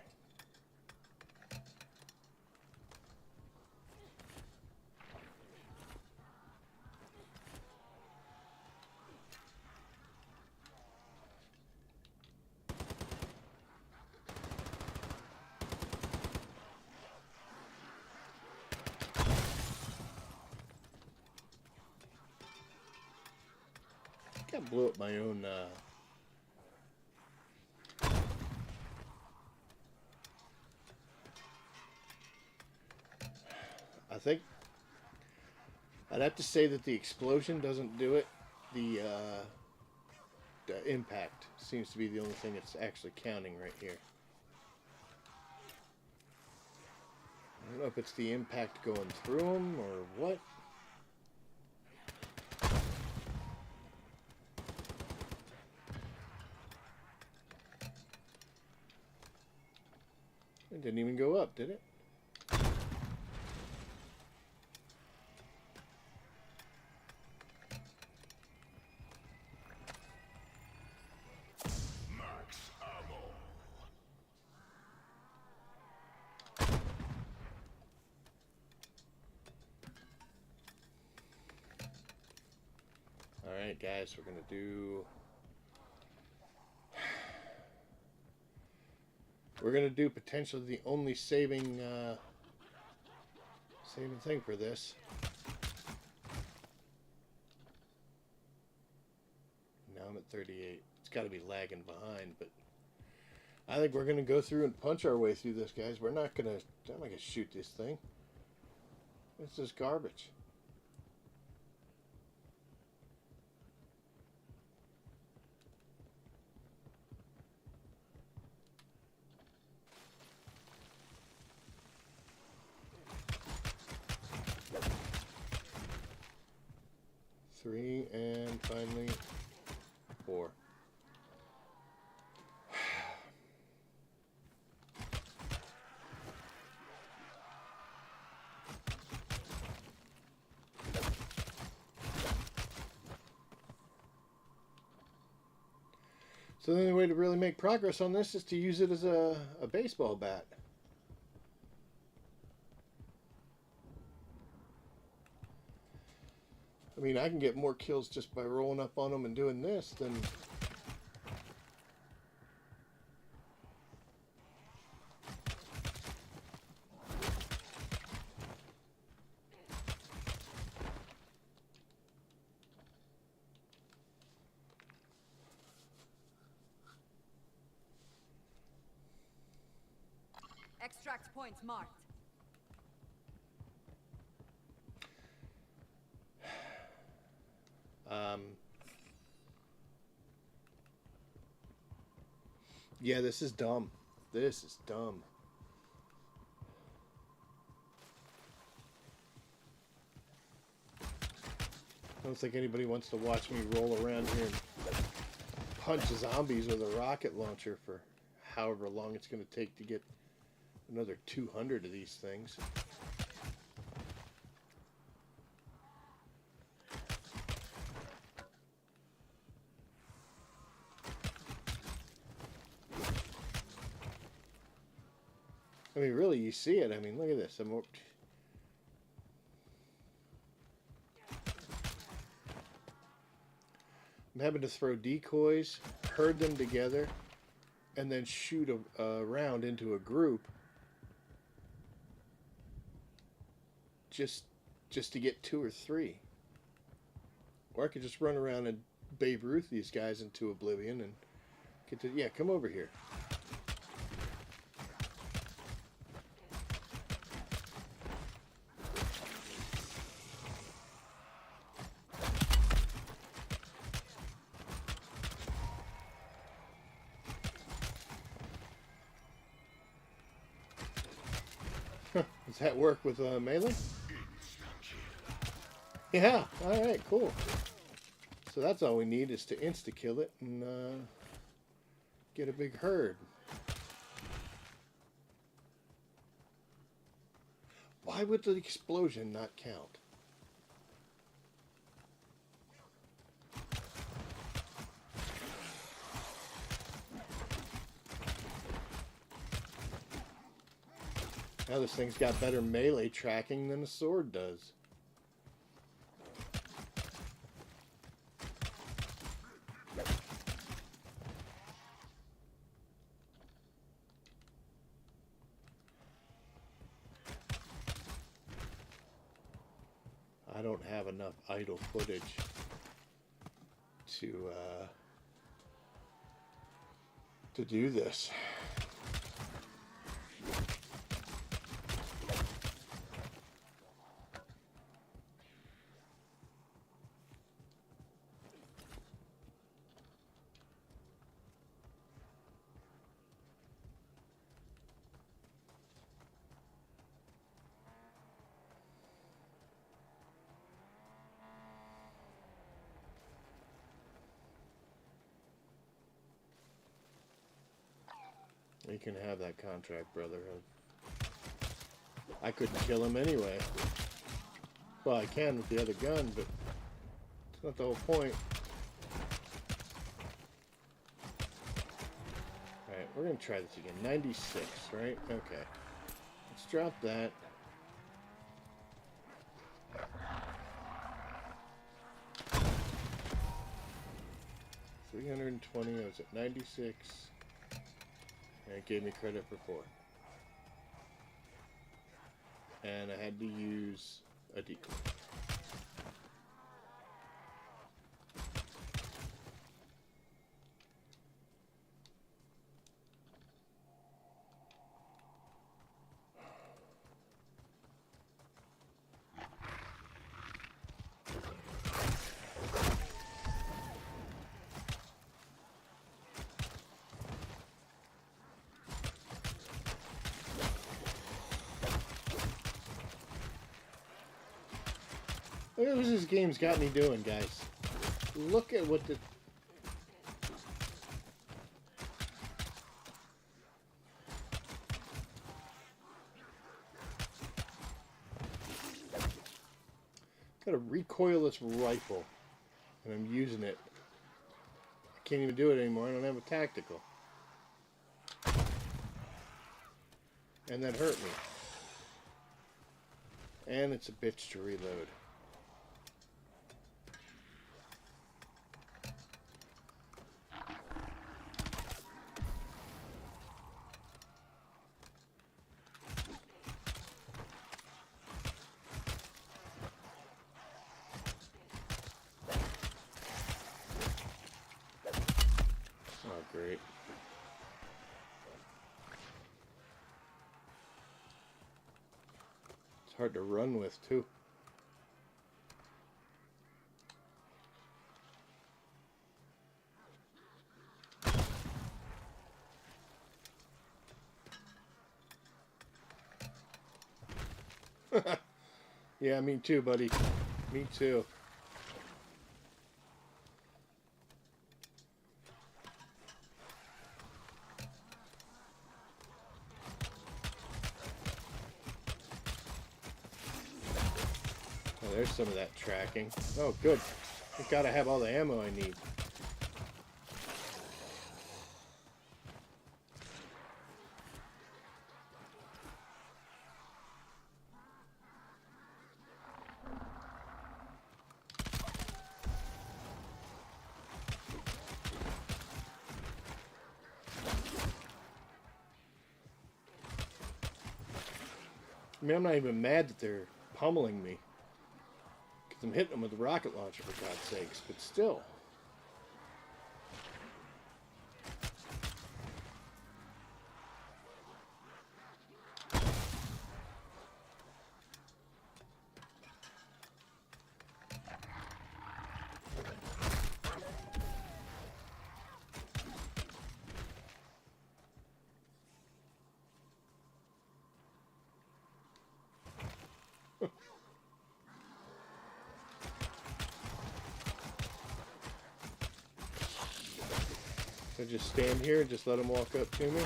I think I blew up my own I think I'd have to say that the explosion doesn't do it. The impact seems to be the only thing that's actually counting right here. I don't know if it's the impact going through them or what. It didn't even go up, did it? Alright guys, we're going to do... We're going to do potentially the only saving thing for this. Now I'm at 38. It's got to be lagging behind, but I think we're going to go through and punch our way through this, guys. I'm not going to shoot this thing. It's just garbage. Three, and finally 4. So the only way to really make progress on this is to use it as a baseball bat. I mean, I can get more kills just by rolling up on them and doing this than... Extract points marked. Yeah, this is dumb. This is dumb. I don't think anybody wants to watch me roll around here and punch zombies with a rocket launcher for however long it's going to take to get another 200 of these things. I mean, really, you see it. I mean, look at this. I'm having to throw decoys, herd them together, and then shoot a round into a group just to get 2 or 3. Or I could just run around and Babe Ruth these guys into oblivion and get to... Yeah, come over here. Does that work with melee? Yeah, alright, cool. So that's all we need is to insta-kill it and get a big herd. Why would the explosion not count? Now this thing's got better melee tracking than a sword does. I don't have enough idle footage to do this. You can have that contract, Brotherhood. I couldn't kill him anyway. Well, I can with the other gun, but it's not the whole point. Alright, we're going to try this again. 96, right? Okay. Let's drop that. $320, I was at 96. And it gave me credit for 4. And I had to use a decoy. Look at what this game's got me doing, guys. Look at what the... Got a recoilless rifle, and I'm using it. I can't even do it anymore. I don't have a tactical. And that hurt me. And it's a bitch to reload. It's hard to run with, too. Yeah, me too, buddy. Me too. Oh, there's some of that tracking. Oh, good. I gotta have all the ammo I need. I mean, I'm not even mad that they're pummeling me. Because I'm hitting them with the rocket launcher, for God's sakes. But still. So just stand here and just let them walk up to me.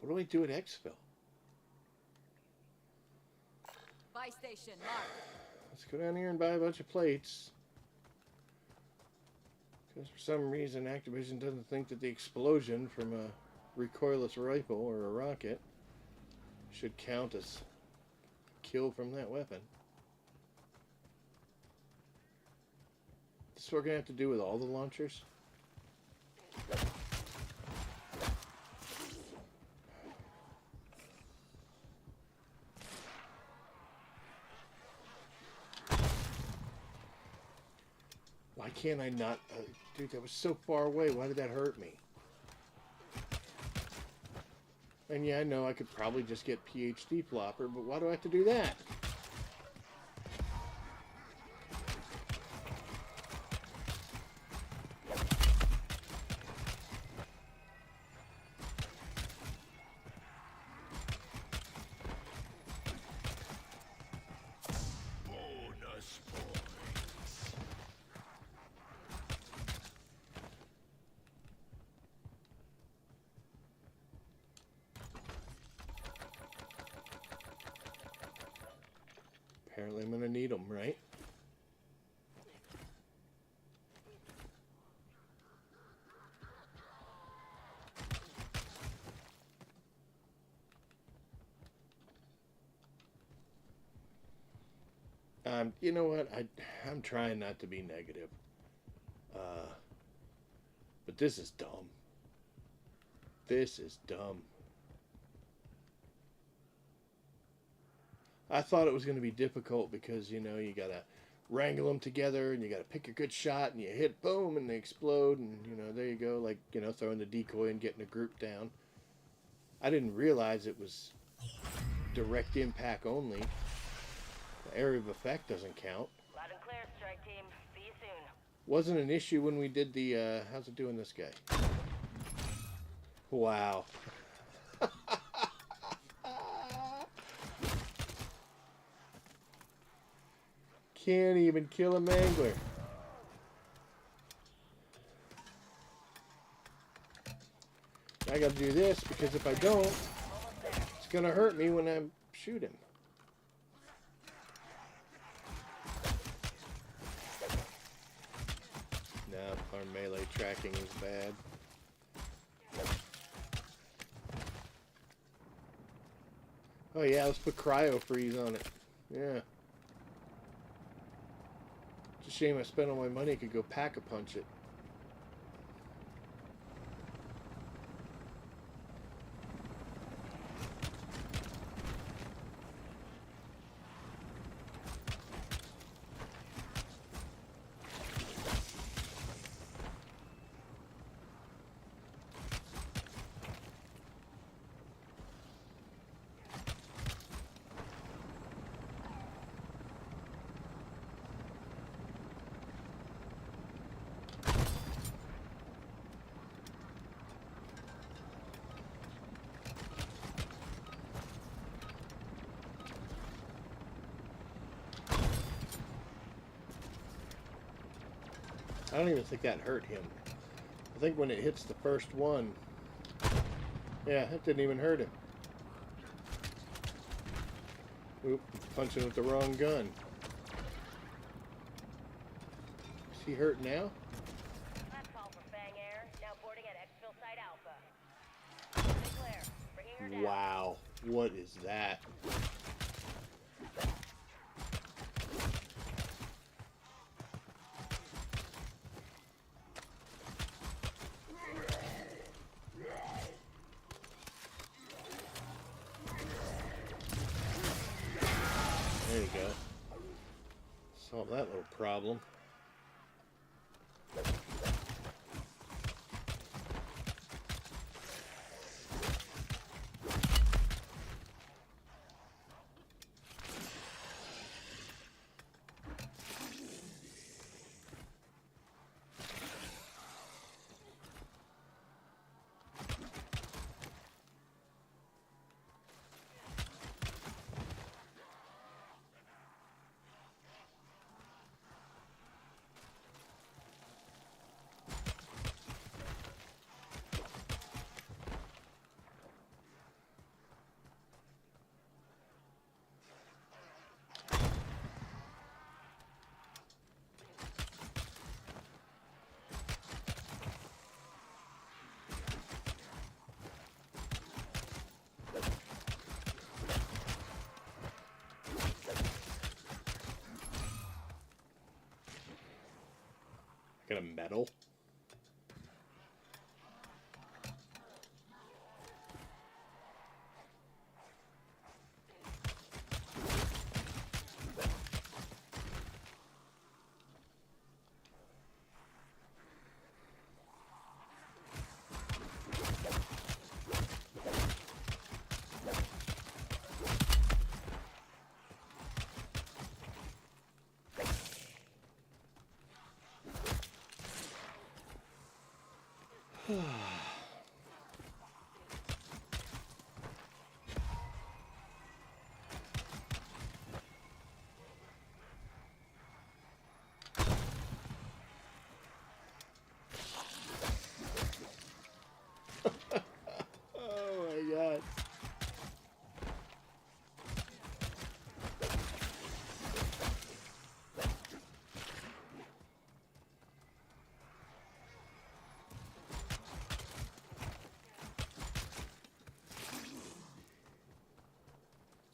What do I do at Exfil? Buy station marked. Let's go down here and buy a bunch of plates. Because for some reason Activision doesn't think that the explosion from a recoilless rifle or a rocket should count as kill from that weapon. This is what we're going to have to do with all the launchers. Why can't I not... dude, that was so far away. Why did that hurt me? And yeah, I know I could probably just get PhD Flopper, but why do I have to do that? Bonus points. Apparently I'm going to need them, right? You know what? I'm trying not to be negative. But this is dumb. This is dumb. I thought it was going to be difficult because, you know, you got to wrangle them together and you got to pick a good shot and you hit boom and they explode and, you know, there you go, like, you know, throwing the decoy and getting a group down. I didn't realize it was direct impact only. The area of effect doesn't count. Loud and clear, strike team. See you soon. Wasn't an issue when we did the, how's it doing this guy? Wow. Can't even kill a mangler. I gotta do this because if I don't, it's gonna hurt me when I'm shooting. No, our melee tracking is bad. Oh yeah, let's put cryo freeze on it. Yeah. It's a shame I spent all my money. I could go pack-a-punch it. I don't even think that hurt him. I think when it hits the first one, yeah, it didn't even hurt him. Oop, punching with the wrong gun. Is he hurt now? Last call for Fang Air. Now boarding at Exfil Site Alpha. Sinclair, bringing her down. Wow, what is that? There you go. Solve that little problem. Got a medal. Oh my god.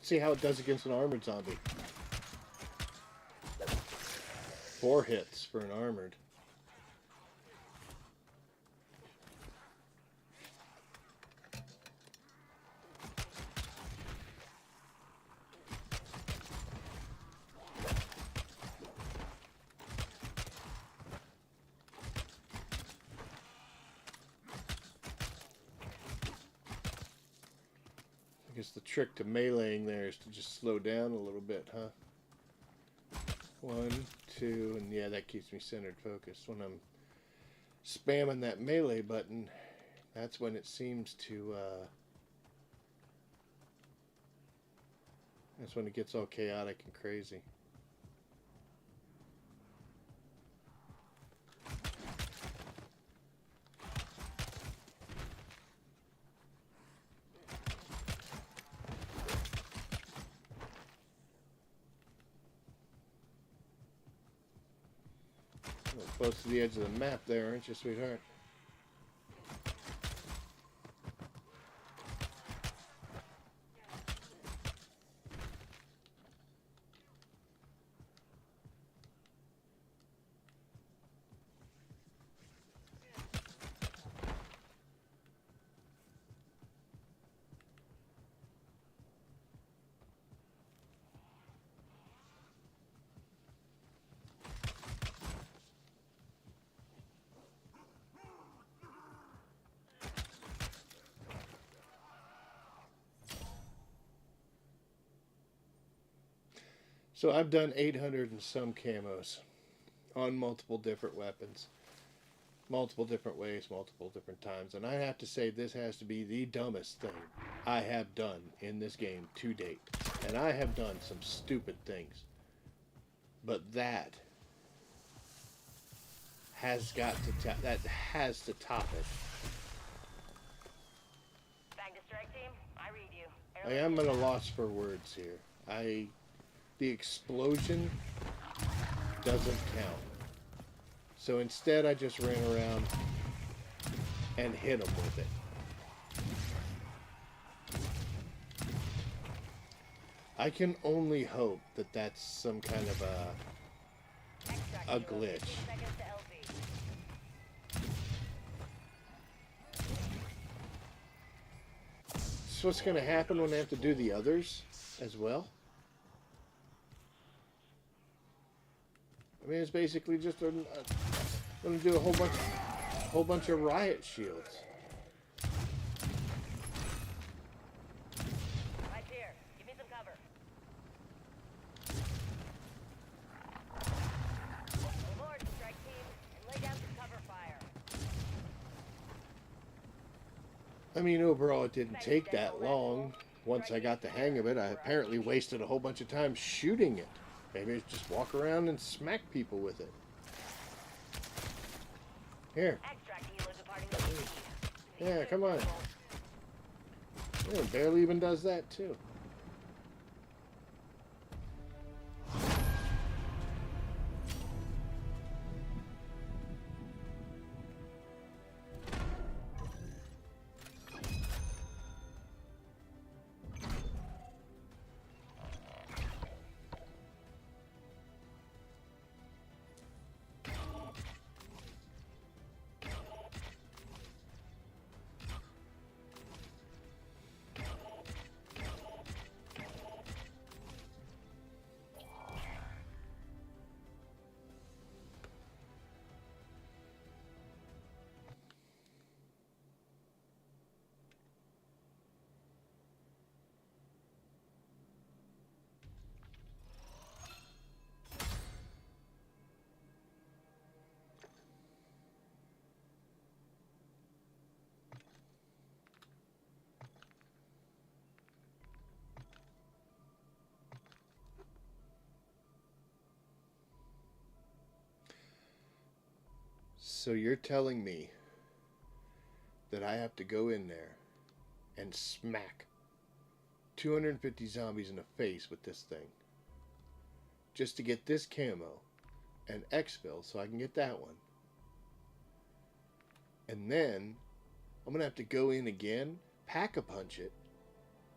See how it does against an armored zombie. 4 hits for an armored. I guess the trick to meleeing there is to just slow down a little bit, huh? 1, 2, and yeah, that keeps me centered focused. When I'm spamming that melee button, that's when it seems to, that's when it gets all chaotic and crazy. Close to the edge of the map there, aren't you, sweetheart? So I've done 800 and some camos on multiple different weapons, multiple different ways, multiple different times, and I have to say this has to be the dumbest thing I have done in this game to date. And I have done some stupid things, but that has got to that has to top it. Back to strike team. I read you. I am at a loss for words here. The explosion doesn't count. So instead I just ran around and hit him with it. I can only hope that that's some kind of a glitch. So what's going to happen when I have to do the others as well? I mean, it's basically just I'm going to do a whole bunch of riot shields. Right here. Give me some cover. Aboard, strike team, and lay down some cover fire. I mean, overall, it didn't take that long. Once I got the hang of it, I apparently wasted a whole bunch of time shooting it. Maybe I just walk around and smack people with it. Here. Yeah, come on. Yeah, it barely even does that, too. So you're telling me that I have to go in there and smack 250 zombies in the face with this thing just to get this camo and exfil so I can get that one. And then I'm going to have to go in again, pack-a-punch it,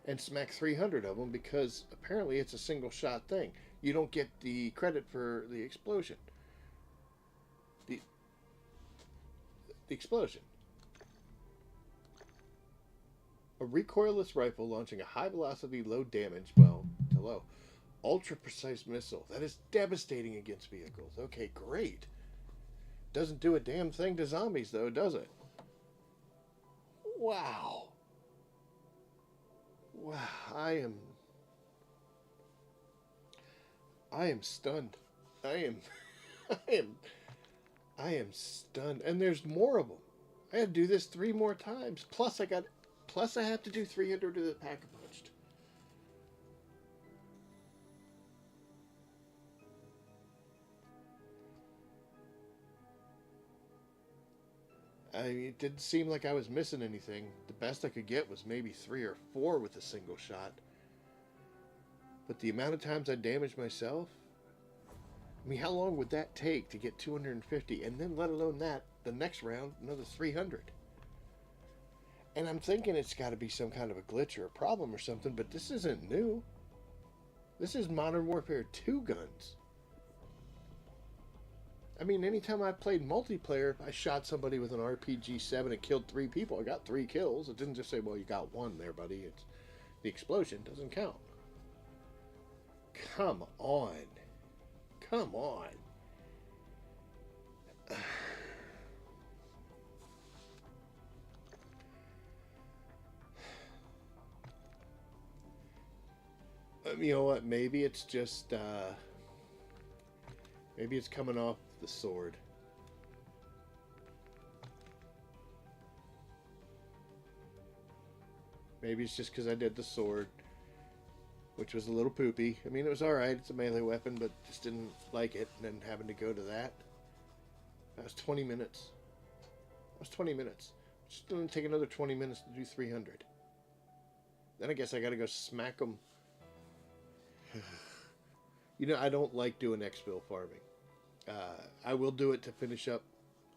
and smack 300 of them because apparently it's a single shot thing. You don't get the credit for the explosion. The explosion. A recoilless rifle launching a high velocity, low damage, well, to low, ultra precise missile that is devastating against vehicles. Okay, great. Doesn't do a damn thing to zombies though, does it? Wow. Wow, I am stunned. I am stunned. And there's more of them. I had to do this 3 more times. Plus I have to do 300 of the pack-a-punched. I mean, it didn't seem like I was missing anything. The best I could get was maybe 3 or 4 with a single shot. But the amount of times I damaged myself, I mean, how long would that take to get 250? And then let alone that, the next round, another 300. And I'm thinking it's got to be some kind of a glitch or a problem or something, but this isn't new. This is Modern Warfare 2 guns. I mean, anytime I've played multiplayer, I shot somebody with an RPG-7 and killed 3 people. I got 3 kills. It didn't just say, well, you got 1 there, buddy. It's the explosion doesn't count. Come on. Come on. You know what? Maybe it's just, maybe it's coming off the sword. Maybe it's just because I did the sword, which was a little poopy. I mean, it was alright. It's a melee weapon, but just didn't like it, and then having to go to that. That was 20 minutes. That was 20 minutes. It's going to take another 20 minutes to do 300. Then I guess I got to go smack them. You know, I don't like doing exfil farming. I will do it to finish up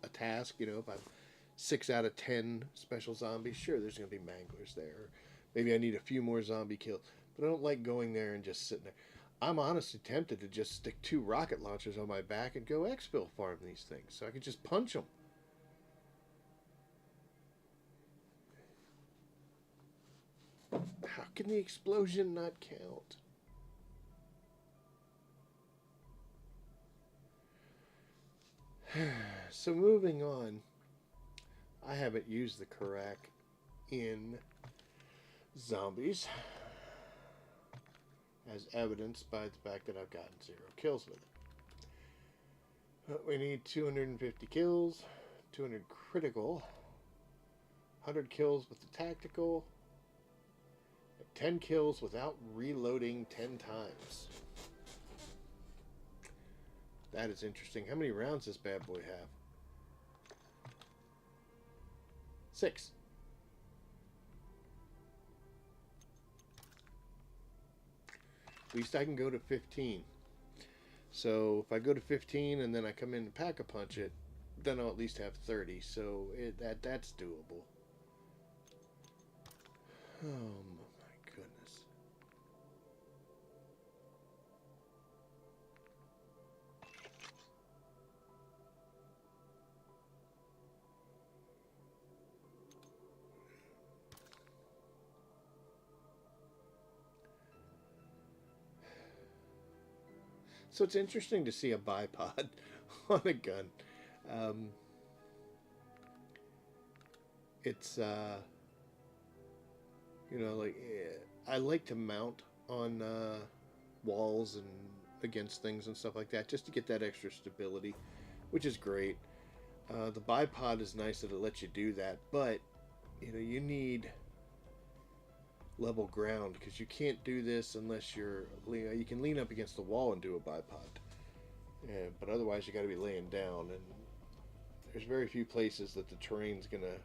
a task. You know, if I'm 6 out of 10 special zombies, sure, there's going to be manglers there. Or maybe I need a few more zombie kills. But I don't like going there and just sitting there. I'm honestly tempted to just stick 2 rocket launchers on my back and go exfil farm these things. So I could just punch them. How can the explosion not count? So moving on, I haven't used the Karak in zombies, as evidenced by the fact that I've gotten 0 kills with it. But we need 250 kills, 200 critical, 100 kills with the tactical, 10 kills without reloading 10 times. That is interesting. How many rounds does this bad boy have? 6. At least I can go to 15. So if I go to 15 and then I come in and pack-a-punch it, then I'll at least have 30. So that's doable. Oh my goodness. So it's interesting to see a bipod on a gun. It's you know, like, I like to mount on walls and against things and stuff like that just to get that extra stability, which is great. The bipod is nice that it lets you do that, but you know, you need level ground because you can't do this unless you can lean up against the wall and do a bipod, but otherwise you got to be laying down, and there's very few places that the terrain's gonna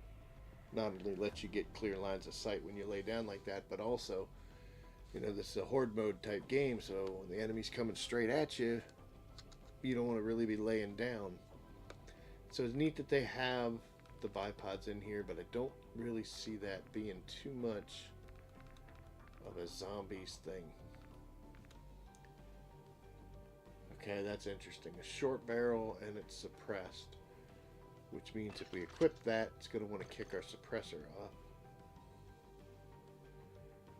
not only let you get clear lines of sight when you lay down like that, but also, you know, this is a horde mode type game, so when the enemy's coming straight at you, you don't want to really be laying down. So it's neat that they have the bipods in here, but I don't really see that being too much of a zombies thing. Okay, that's interesting. A short barrel and it's suppressed, which means if we equip that, it's going to want to kick our suppressor off.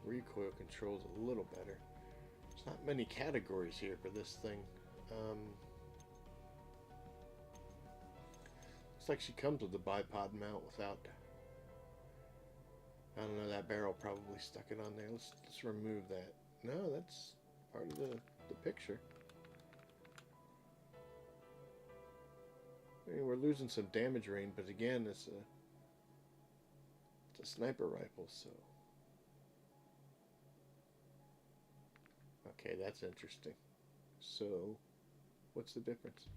Recoil controls a little better. There's not many categories here for this thing. Looks like she comes with the bipod mount without... I don't know, that barrel probably stuck it on there. Let's remove that. No, that's part of the picture. I mean, we're losing some damage range, but again, it's a sniper rifle, so... Okay, that's interesting. So, what's the difference?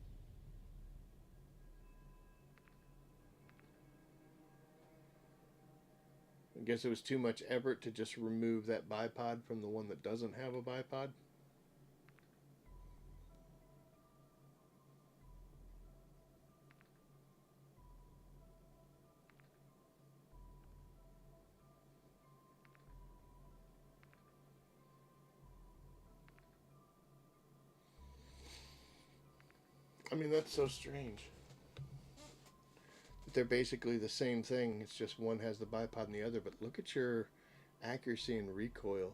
I guess it was too much effort to just remove that bipod from the one that doesn't have a bipod. I mean, that's so strange. They're basically the same thing. It's just one has the bipod and the other. But look at your accuracy and recoil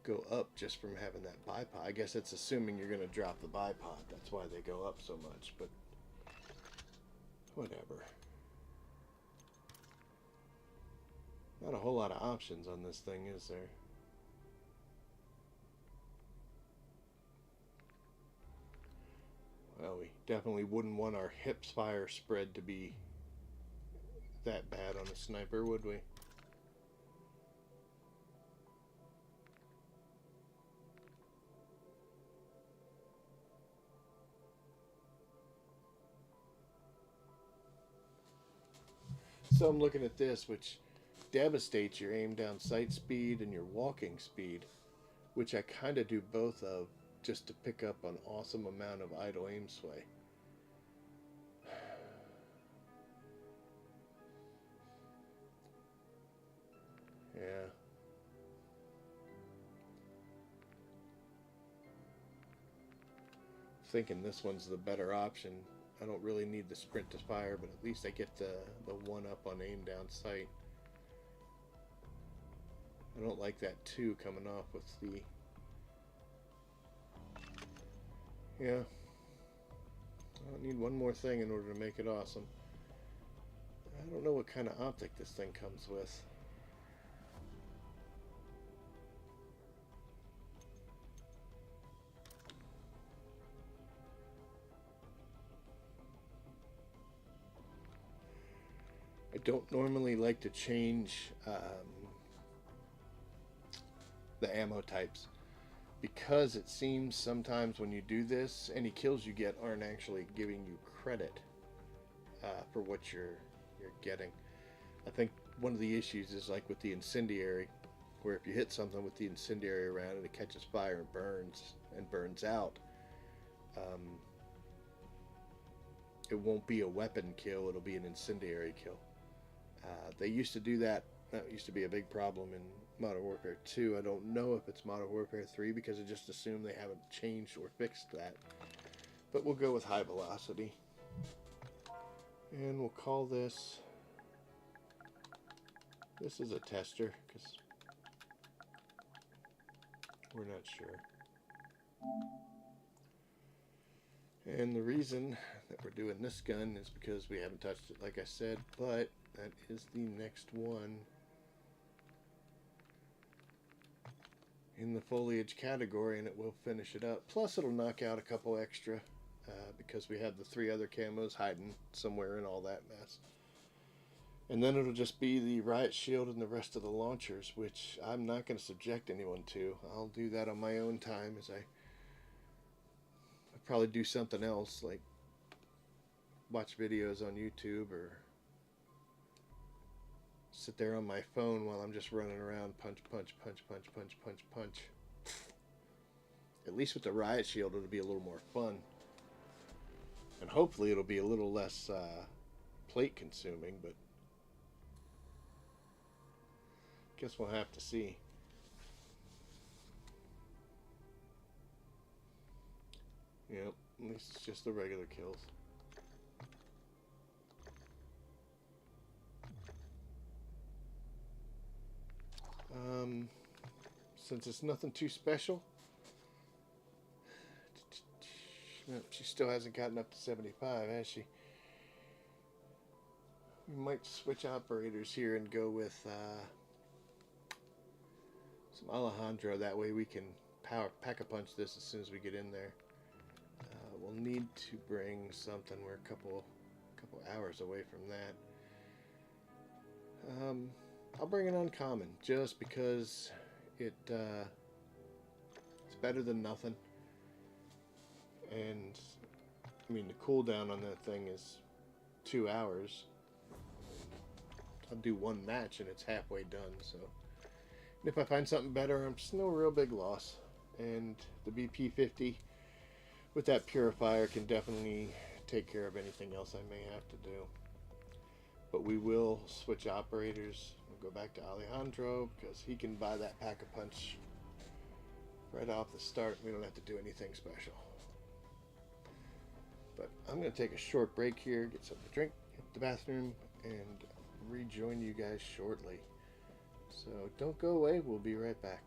go up just from having that bipod. I guess that's assuming you're going to drop the bipod. That's why they go up so much. But whatever. Not a whole lot of options on this thing, is there? Well, we definitely wouldn't want our hips fire spread to be that bad on a sniper, would we? also I'm looking at this, which devastates your aim down sight speed and your walking speed, which I kind of do both of just to pick up an awesome amount of idle aim sway. Yeah. Thinking this one's the better option. I don't really need the sprint to fire, but at least I get the one up on aim down sight. I don't like that 2 coming off with the... Yeah. I need one more thing in order to make it awesome. I don't know what kind of optic this thing comes with. I don't normally like to change the ammo types, because it seems sometimes when you do this, any kills you get aren't actually giving you credit for what you're getting. I think one of the issues is like with the incendiary, where if you hit something with the incendiary round and it catches fire and burns out, it won't be a weapon kill, it'll be an incendiary kill. They used to do that. That used to be a big problem in Modern Warfare 2. I don't know if it's Modern Warfare 3 because I just assume they haven't changed or fixed that. But we'll go with high velocity. And we'll call this... This is a tester because we're not sure. And the reason that we're doing this gun is because we haven't touched it, like I said, but that is the next one in the foliage category, and it will finish it up. Plus it'll knock out a couple extra because we have the 3 other camos hiding somewhere in all that mess. And then it'll just be the riot shield and the rest of the launchers, which I'm not going to subject anyone to. I'll do that on my own time, as I'll probably do something else, like watch videos on YouTube or sit there on my phone while I'm just running around, punch, punch, punch, punch, punch, punch, punch. At least with the riot shield it'll be a little more fun. And hopefully it'll be a little less plate consuming, but guess we'll have to see. Yep, at least it's just the regular kills. Since it's nothing too special, she still hasn't gotten up to 75, has she? We might switch operators here and go with some Alejandro. That way we can pack-a-punch this as soon as we get in there. We'll need to bring something. We're a couple hours away from that. I'll bring an uncommon just because it's better than nothing. And I mean, the cooldown on that thing is 2 hours. I'll do one match and it's halfway done. So and if I find something better, it's no real big loss. And the BP-50 with that purifier can definitely take care of anything else I may have to do. But we will switch operators. We'll go back to Alejandro because he can buy that pack-a-punch right off the start. We don't have to do anything special. But I'm going to take a short break here, get something to drink, hit the bathroom, and rejoin you guys shortly. So don't go away. We'll be right back.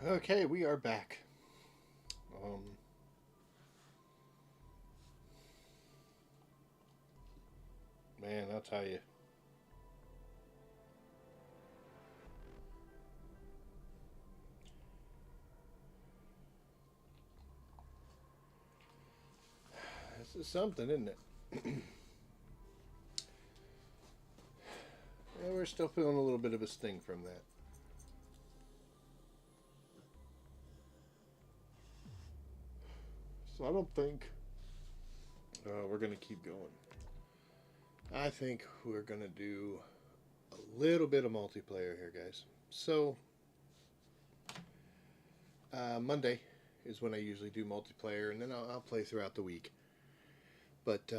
Okay, we are back. Man, I'll tell you. This is something, isn't it? Yeah, we're still feeling a little bit of a sting from that. So I don't think we're going to keep going. I think we're going to do a little bit of multiplayer here, guys. So, Monday is when I usually do multiplayer, and then I'll play throughout the week. But,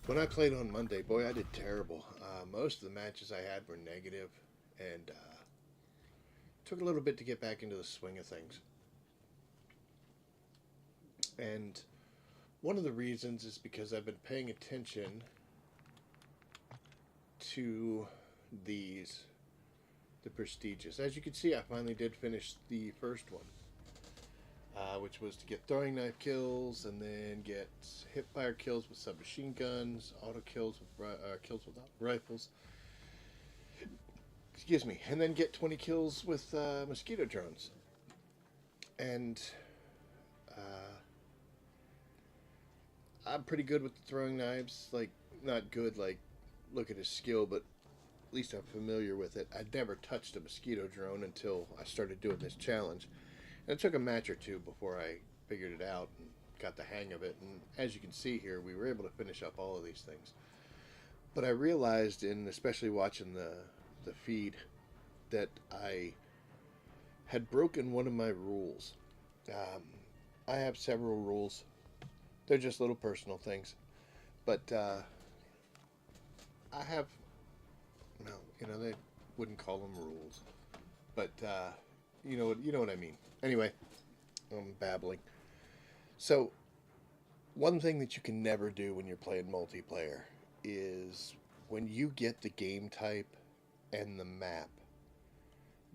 when I played on Monday, boy, I did terrible. Most of the matches I had were negative, and took a little bit to get back into the swing of things. And one of the reasons is because I've been paying attention to the prestigious. As you can see, I finally did finish the first one, which was to get throwing knife kills, and then get hipfire kills with submachine guns, auto kills with kills without rifles. Excuse me, and then get 20 kills with mosquito drones. And I'm pretty good with the throwing knives. Like, not good, like, look at his skill, but at least I'm familiar with it. I'd never touched a mosquito drone until I started doing this challenge. And it took a match or two before I figured it out and got the hang of it. And as you can see here, we were able to finish up all of these things. But I realized, in especially watching the feed, that I had broken one of my rules. I have several rules. They're just little personal things. But I have, no, they wouldn't call them rules. But you know what I mean. Anyway, I'm babbling. So, one thing that you can never do when you're playing multiplayer is when you get the game type and the map,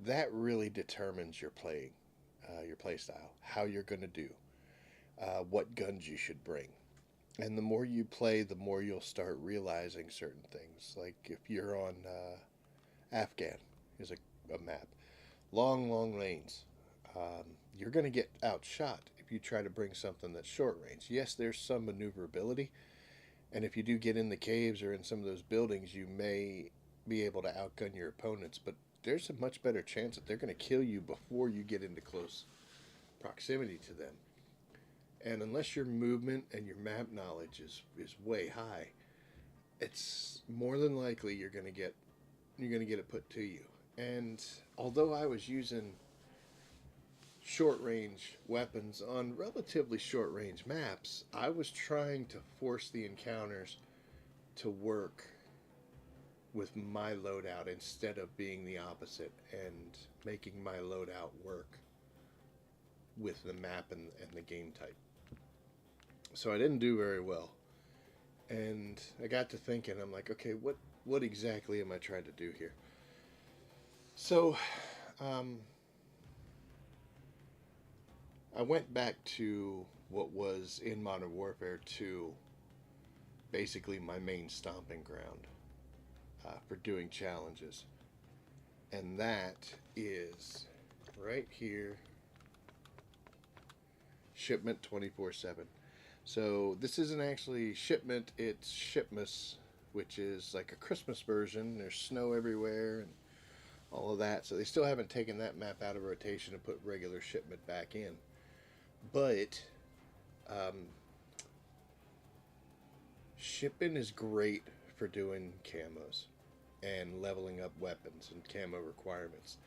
that really determines your play style, how you're going to do, what guns you should bring. And the more you play, the more you'll start realizing certain things. Like if you're on Afghan is a map, long lanes, you're going to get outshot if you try to bring something that's short range. Yes, there's some maneuverability, and if you do get in the caves or in some of those buildings, you may be able to outgun your opponents, but there's a much better chance that they're going to kill you before you get into close proximity to them. And unless your movement and your map knowledge is way high, it's more than likely you're going to get it put to you. And although I was using short range weapons on relatively short range maps, I was trying to force the encounters to work with my loadout instead of being the opposite and making my loadout work with the map and the game type. So I didn't do very well. And I got to thinking, I'm like, okay, what exactly am I trying to do here? So I went back to what was in Modern Warfare 2 basically my main stomping ground for doing challenges. And that is right here, Shipment 24/7. So this isn't actually Shipment, it's Shipmas, which is like a Christmas version. There's snow everywhere and all of that. So they still haven't taken that map out of rotation and put regular Shipment back in. But Shipment is great for doing camos and leveling up weapons and camo requirements.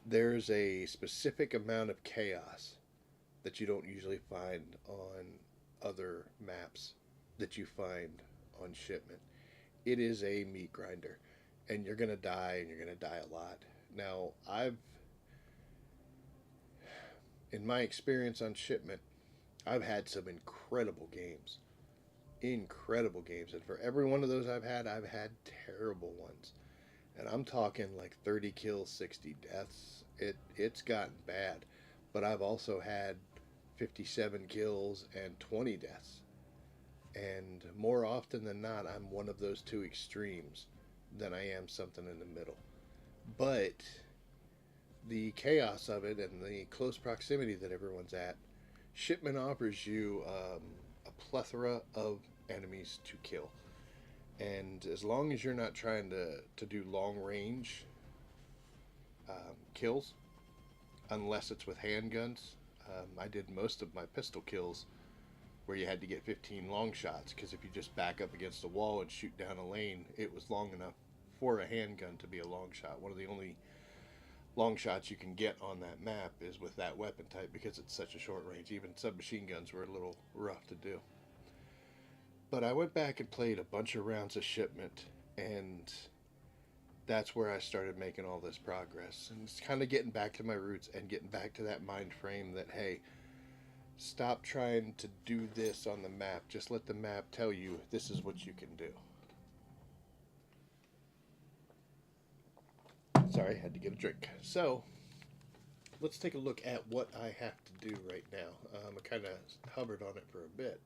There's a specific amount of chaos that you don't usually find on other maps that you find on Shipment. It is a meat grinder, and you're going to die, and you're going to die a lot. Now, in my experience on Shipment, I've had some incredible games. And for every one of those I've had terrible ones. And I'm talking like 30 kills, 60 deaths. It's gotten bad. But I've also had 57 kills and 20 deaths. And more often than not, I'm one of those two extremes than I am something in the middle. But the chaos of it and the close proximity that everyone's at, Shipment offers you a plethora of enemies to kill. And as long as you're not trying to do long range kills, unless it's with handguns, I did most of my pistol kills where you had to get 15 long shots, because if you just back up against a wall and shoot down a lane, it was long enough for a handgun to be a long shot. One of the only long shots you can get on that map is with that weapon type, because it's such a short range. Even submachine guns were a little rough to do. But I went back and played a bunch of rounds of Shipment, and that's where I started making all this progress. And it's kind of getting back to my roots and getting back to that mind frame that, hey, stop trying to do this on the map. Just let the map tell you this is what you can do. Sorry, I had to get a drink. So, let's take a look at what I have to do right now. I kind of hovered on it for a bit.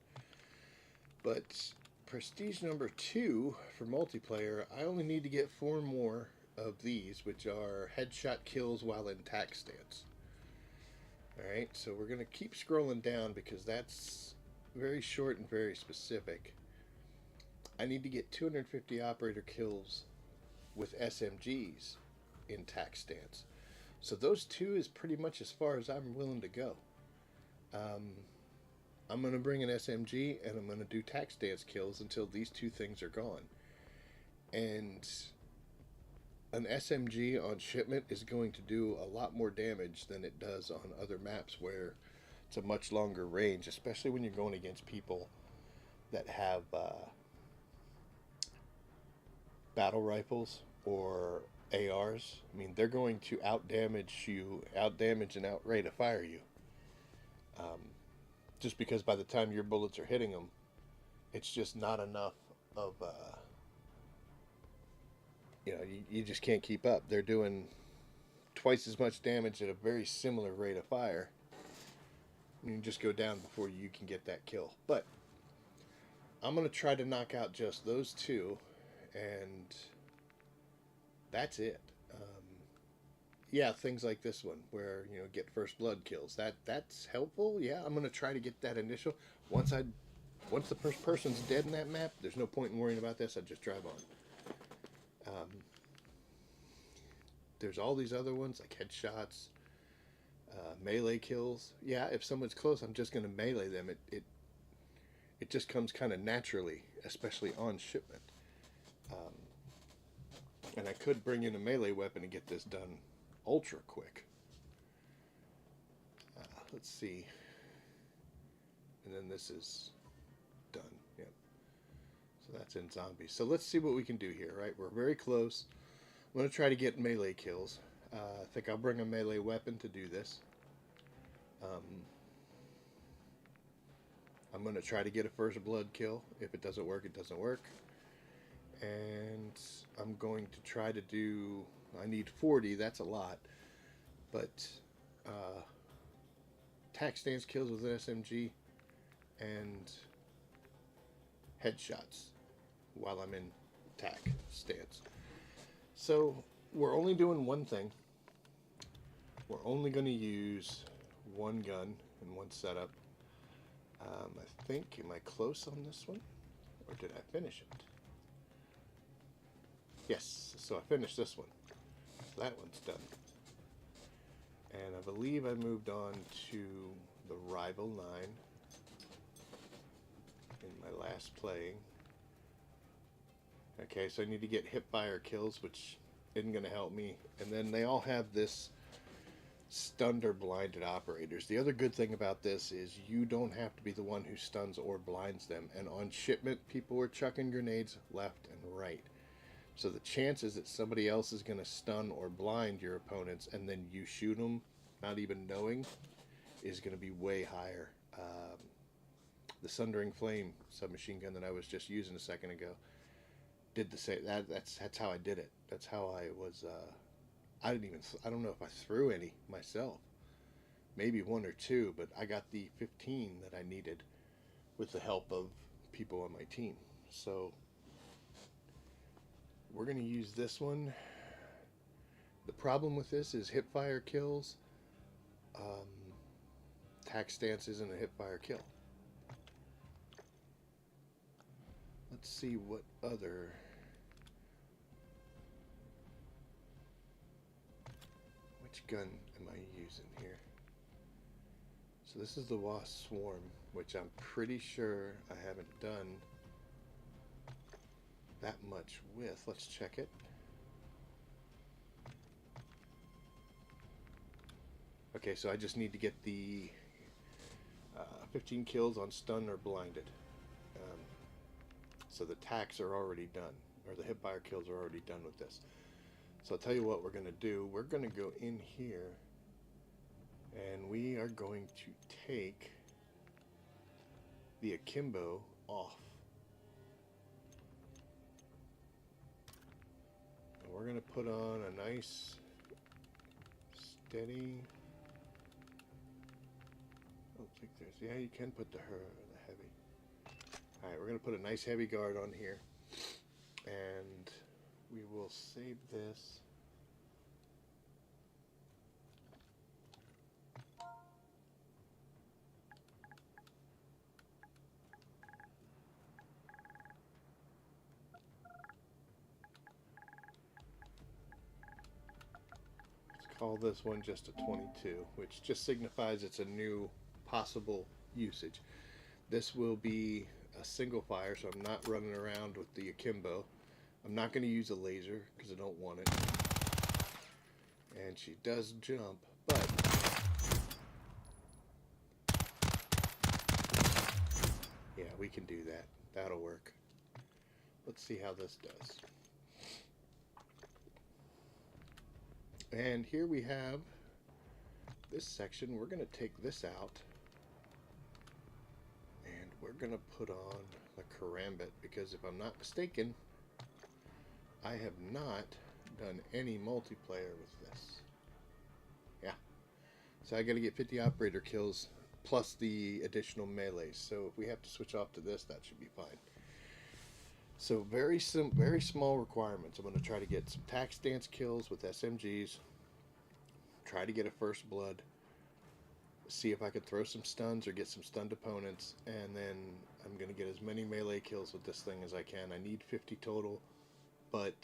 But prestige number 2 for multiplayer, I only need to get 4 more of these, which are headshot kills while in tac stance. Alright, so we're going to keep scrolling down because that's very short and very specific. I need to get 250 operator kills with SMGs in tac stance. So those 2 is pretty much as far as I'm willing to go. I'm going to bring an SMG and I'm going to do tac stance kills until these 2 things are gone. And an SMG on Shipment is going to do a lot more damage than it does on other maps where it's a much longer range, especially when you're going against people that have battle rifles or ARs. I mean, they're going to outdamage you, outdamage and outrate a fire you. Just because by the time your bullets are hitting them, it's just not enough of, you just can't keep up. They're doing twice as much damage at a very similar rate of fire. You can just go down before you can get that kill. But I'm going to try to knock out just those 2, and that's it. Yeah, things like this one where, get first blood kills. That's helpful. Yeah, I'm going to try to get that initial. Once the first person's dead in that map, there's no point in worrying about this. I just drive on. There's all these other ones like headshots, melee kills. Yeah, if someone's close, I'm just going to melee them. It just comes kind of naturally, especially on Shipment. And I could bring in a melee weapon and get this done ultra quick. Let's see. And then this is done. Yep. So that's in zombies. So let's see what we can do here, right? We're very close. I'm going to try to get melee kills. I think I'll bring a melee weapon to do this. I'm going to try to get a first blood kill. If it doesn't work, it doesn't work. And I'm going to try to do... I need 40, that's a lot. But tac stance kills with an SMG and headshots while I'm in tac stance. So we're only doing one thing. We're only going to use one gun and one setup. I think, am I close on this one? Or did I finish it? Yes, so I finished this one. That one's done. And I believe I moved on to the Rival 9 in my last playing. Okay, so I need to get hipfire kills, which isn't going to help me. And then they all have this stunned or blinded operators. The other good thing about this is you don't have to be the one who stuns or blinds them. And on Shipment, people were chucking grenades left and right. So the chances that somebody else is going to stun or blind your opponents and then you shoot them, not even knowing, is going to be way higher. The Sundering Flame submachine gun that I was just using a second ago did the same. That's how I did it. That's how I was. I don't know if I threw any myself. Maybe one or two, but I got the 15 that I needed with the help of people on my team. So we're gonna use this one. The problem with this is hipfire kills. Tac stance isn't a hipfire kill. Let's see what other. Which gun am I using here? So this is the Wasp Swarm, which I'm pretty sure I haven't done that much with. Let's check it. Okay, so I just need to get the 15 kills on stun or blinded. So the tacs are already done, or the hipfire kills are already done with this. So I'll tell you what we're going to do. We're going to go in here, and we are going to take the akimbo off. And we're going to put on a nice, steady. I don't think there's. Yeah, you can put the heavy. Alright, we're going to put a nice heavy guard on here, and we will save this. Let's call this one just a 22, which just signifies it's a new possible usage. This will be a single fire, so I'm not running around with the akimbo. I'm not going to use a laser because I don't want it. And she does jump, but yeah, we can do that. That'll work. Let's see how this does. And here we have this section. We're going to take this out. We're going to put on the karambit, because if I'm not mistaken, I have not done any multiplayer with this. Yeah. So I got to get 50 operator kills plus the additional melees. So if we have to switch off to this, that should be fine. So very small requirements. I'm going to try to get some tac stance kills with SMGs. Try to get a first blood. See if I could throw some stuns or get some stunned opponents, and then I'm going to get as many melee kills with this thing as I can. I need 50 total, but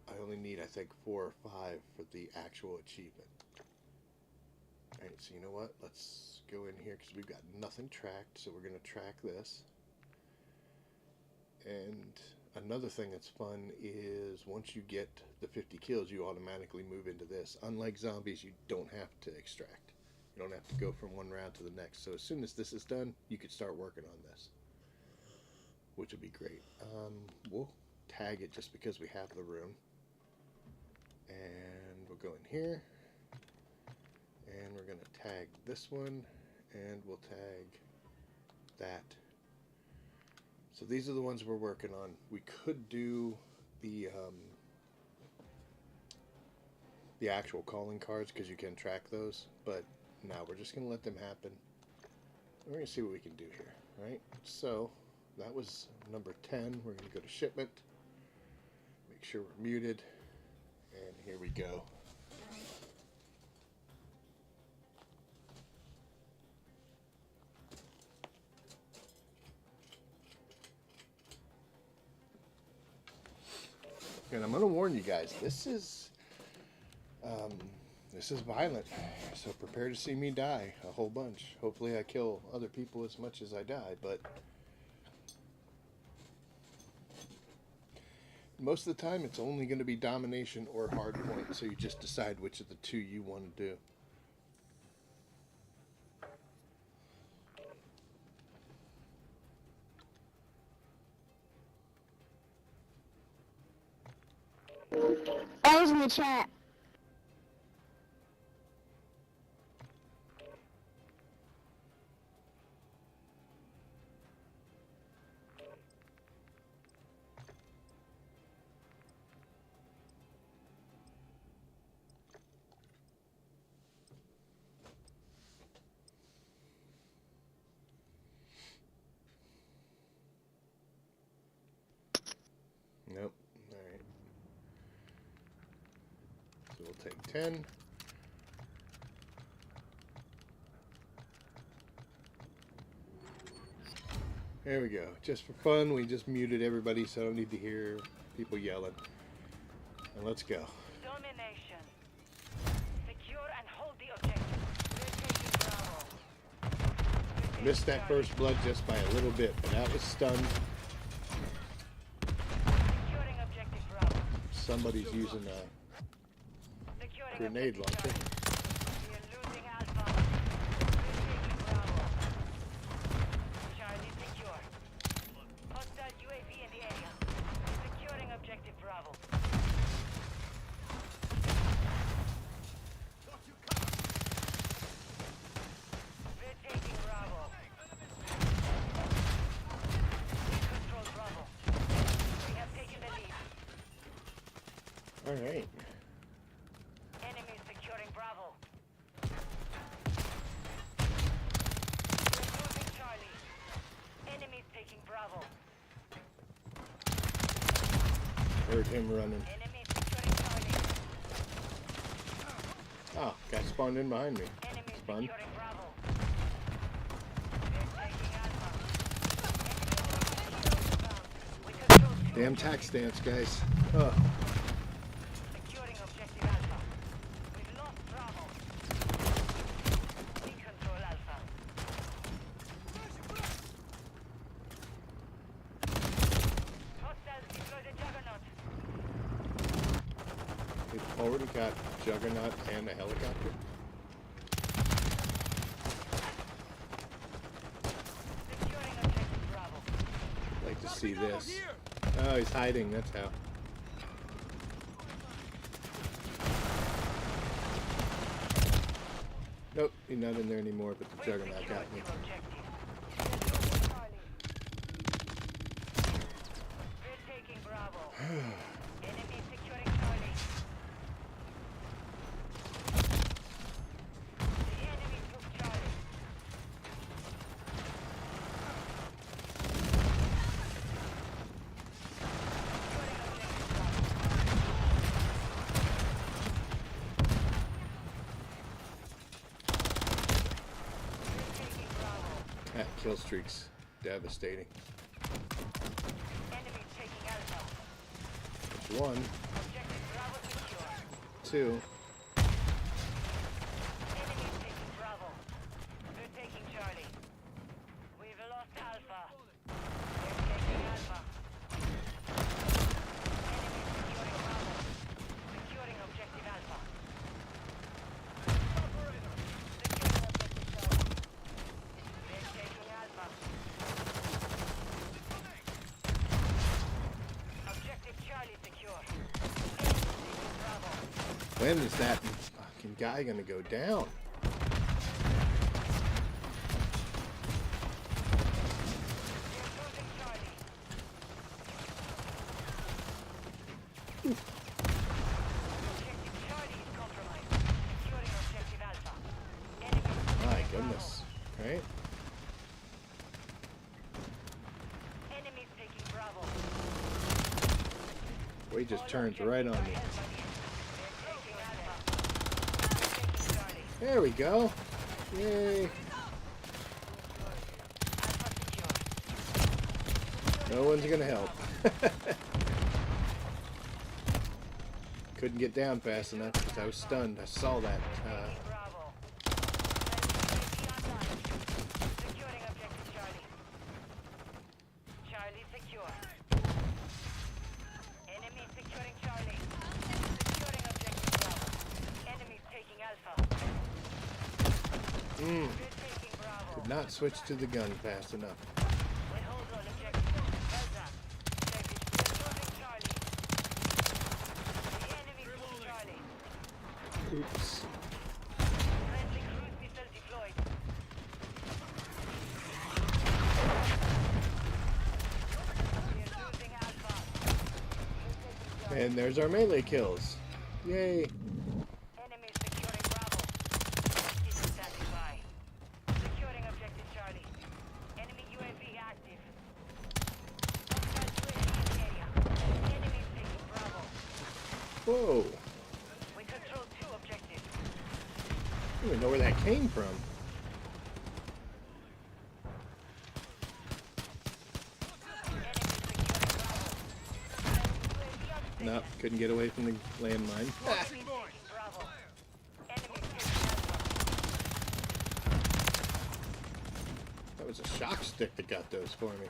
I only need, I think, 4 or 5 for the actual achievement. Alright, so you know what? Let's go in here because we've got nothing tracked, so we're going to track this. And another thing that's fun is once you get the 50 kills, you automatically move into this. Unlike zombies, you don't have to extract. You don't have to go from one round to the next. So as soon as this is done, you could start working on this, which would be great. We'll tag it just because we have the room. And we'll go in here. And we're going to tag this one. And we'll tag that. So these are the ones we're working on. We could do the actual calling cards because you can track those, but now we're just going to let them happen. We're going to see what we can do here, right? So that was number 10. We're going to go to shipment, make sure we're muted, and here we go. And I'm going to warn you guys, this is violent, so prepare to see me die a whole bunch. Hopefully I kill other people as much as I die, but most of the time it's only going to be domination or hardpoint, so you just decide which of the two you want to do. I was in the chat. Nope. Alright. So we'll take 10. There we go. Just for fun, we just muted everybody so I don't need to hear people yelling. And let's go. Domination. Secure and hold the objective. We're taking Bravo. Missed that first blood just by a little bit, but that was stunned. Securing objective Bravo. Somebody's using a Securing grenade objective launcher. Charlie. We are losing Alpha. We're taking Bravo. Charlie secure. Hostile UAV in the area. Securing objective Bravo. We're taking Bravo. We control Bravo. We have taken the lead. Alright. Enemies securing Bravo. We're losing Charlie. Enemies taking Bravo. Heard him running. Enemies securing Charlie. Oh, guy spawned in behind me. Enemies Fun. securing Bravo. We're taking Alpha. We control two Damn tax stance, guys. Oh. securing objective Alpha. We've lost Bravo. We control Alpha. Hostiles deploy the Juggernaut. We've already got Juggernaut and a helicopter. Securing objective Bravo. I'd like to see this. Oh, he's hiding, that's how. Nope, he's not in there anymore, but the We Juggernaut secured got me. the objective. We're taking Bravo. Enemy securing Charlie. The enemy took Charlie. Securing objective Bravo. We're taking Bravo. That kill streak's devastating. Enemy taking Alpha. That's one, Objective Bravo secure. two. Enemy taking Bravo. We're taking Charlie. We've lost Alpha. We're taking Alpha. Enemy securing Bravo. Securing objective Alpha. Securing objective Charlie. We're taking Alpha. Objective Charlie secure. Enemy taking Bravo. When is that fucking guy gonna go down? We're losing Charlie. Objective Charlie is compromised. Securing objective Alpha. Enemy My securing goodness. Right? Bravo. Enemies taking Bravo. Well, he just All turns objectives right on are me. held by the enemy. They're taking Alpha. Taking Charlie. There we go. Yay. Alpha secure. No one's gonna help. Couldn't get down fast enough because I was stunned. I saw that. Taking Bravo. Securing objective Charlie. Charlie secure. Enemy securing Charlie. Securing objective Bravo. Enemies taking Alpha. We're taking Bravo. Could not switch to the gun fast enough. We hold all objectives. Well done. David, we're losing Charlie. The enemy took Charlie. Oops. Friendly cruise missile deployed. We are losing Alpha. And there's our melee kills. Yay. Enemy securing Bravo. Is standing by. Securing objective Charlie. Enemy UAV active. Hostile UAV in the area. Enemy Whoa. We control 2 objectives. I don't even know where that came from. Nope, couldn't get away from the landmine. Ah, Enemy taking Bravo. Enemy taking Alpha. that was a shock stick that got those for me.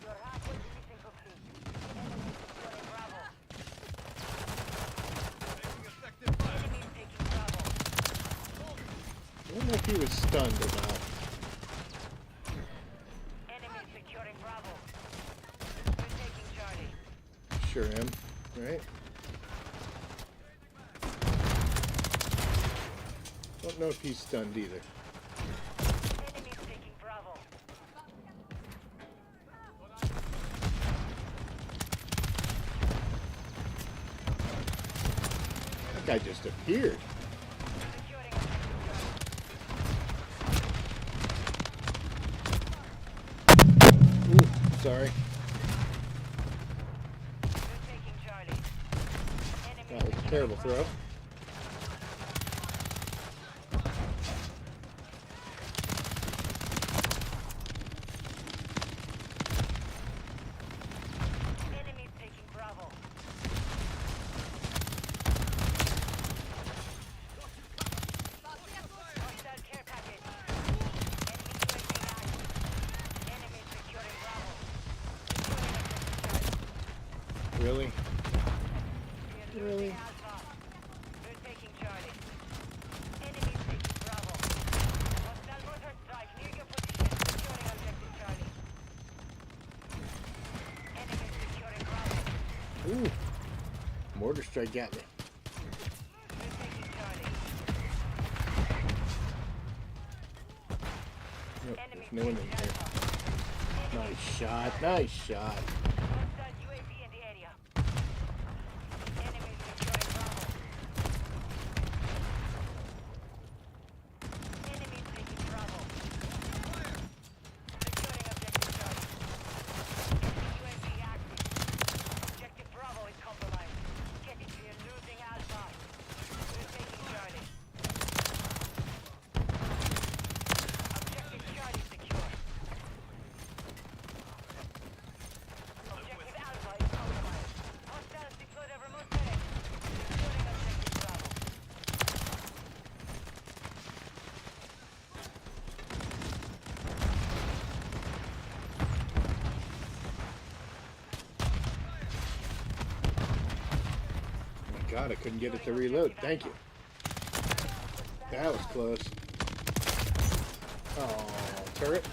You're halfway to mission complete. Enemy securing Bravo. Enemy taking Bravo. I don't know if he was stunned or not. Enemy securing Bravo. We're taking Charlie. Sure am. Right? Don't know if he's stunned either. Enemy taking Bravo. That guy just appeared. Securing objective Charlie. Ooh, sorry. We're taking Charlie. Enemy That was a securing terrible Bravo. throw. Enemy taking Bravo. Hostile care package. Enemy UAV active. Enemy securing Bravo. Securing objective Charlie. Really? We are losing Alpha. We're taking Charlie. Enemy taking Bravo. Hostile mortar strike near your position. Securing objective Charlie. Enemy securing Bravo. Ooh. Mortar strike got me. We're taking Charlie. Yep, Enemy there's no one in taking here. Alpha. Enemy Nice shot. Nice shot. hostile UAV in the area. Enemy securing Bravo. Enemy taking Bravo. Securing objective Charlie. Enemy UAV active. Objective Bravo is compromised. Get it, we are losing Alpha. We're taking Charlie. Objective Charlie secure. Objective Alpha is compromised. Hostiles deployed a remote turret. Securing objective Bravo. Oh my god, I couldn't get it to reload. Thank you. That was close. Oh, turret.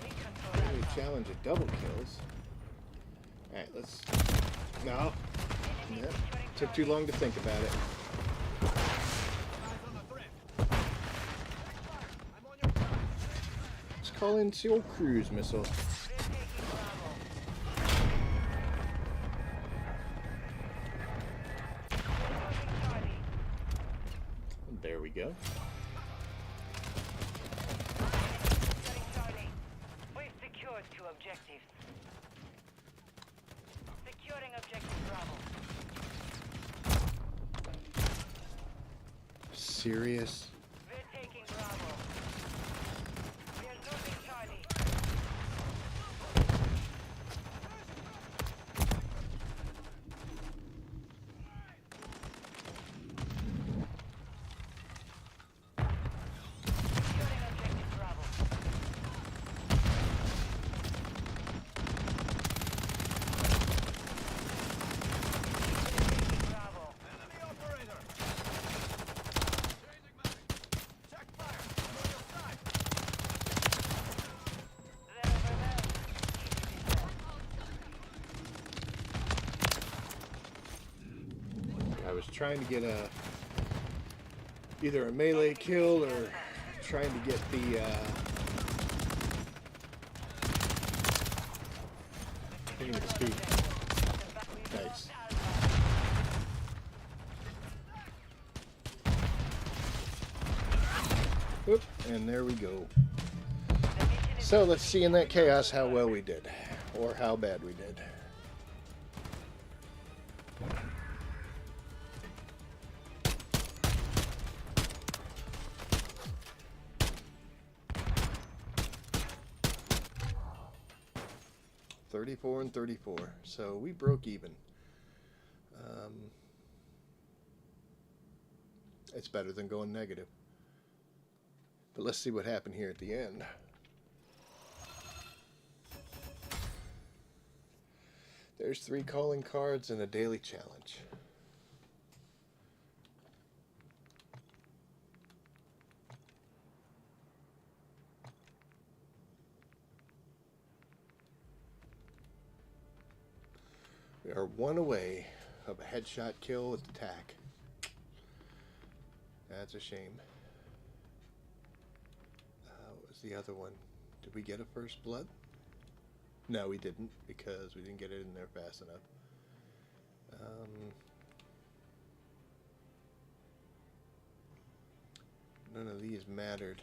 We control Really Alpha. challenge of double kills. Alright, let's... No. Yep. Took too long to think about it. Let's call in SEAL cruise missile. We're taking Bravo. We're losing Charlie. There we go. Securing Charlie. We've secured 2 objectives. Securing objective Bravo. Serious? We're taking Bravo. We are losing Charlie. Securing objective Bravo. Taking Bravo. They're overwhelmed. I was trying to get a... either a melee kill or trying to get the Getting the speed. Nice. Oop, and there we go. So let's see in that chaos how well we did, or how bad we did. $34 and $34, so we broke even. It's better than going negative. But let's see what happened here at the end. There's 3 calling cards and a daily challenge. We are 1 away of a headshot kill with the tac. That's a shame. What was the other one? Did we get a first blood? No, we didn't, because we didn't get it in there fast enough. None of these mattered.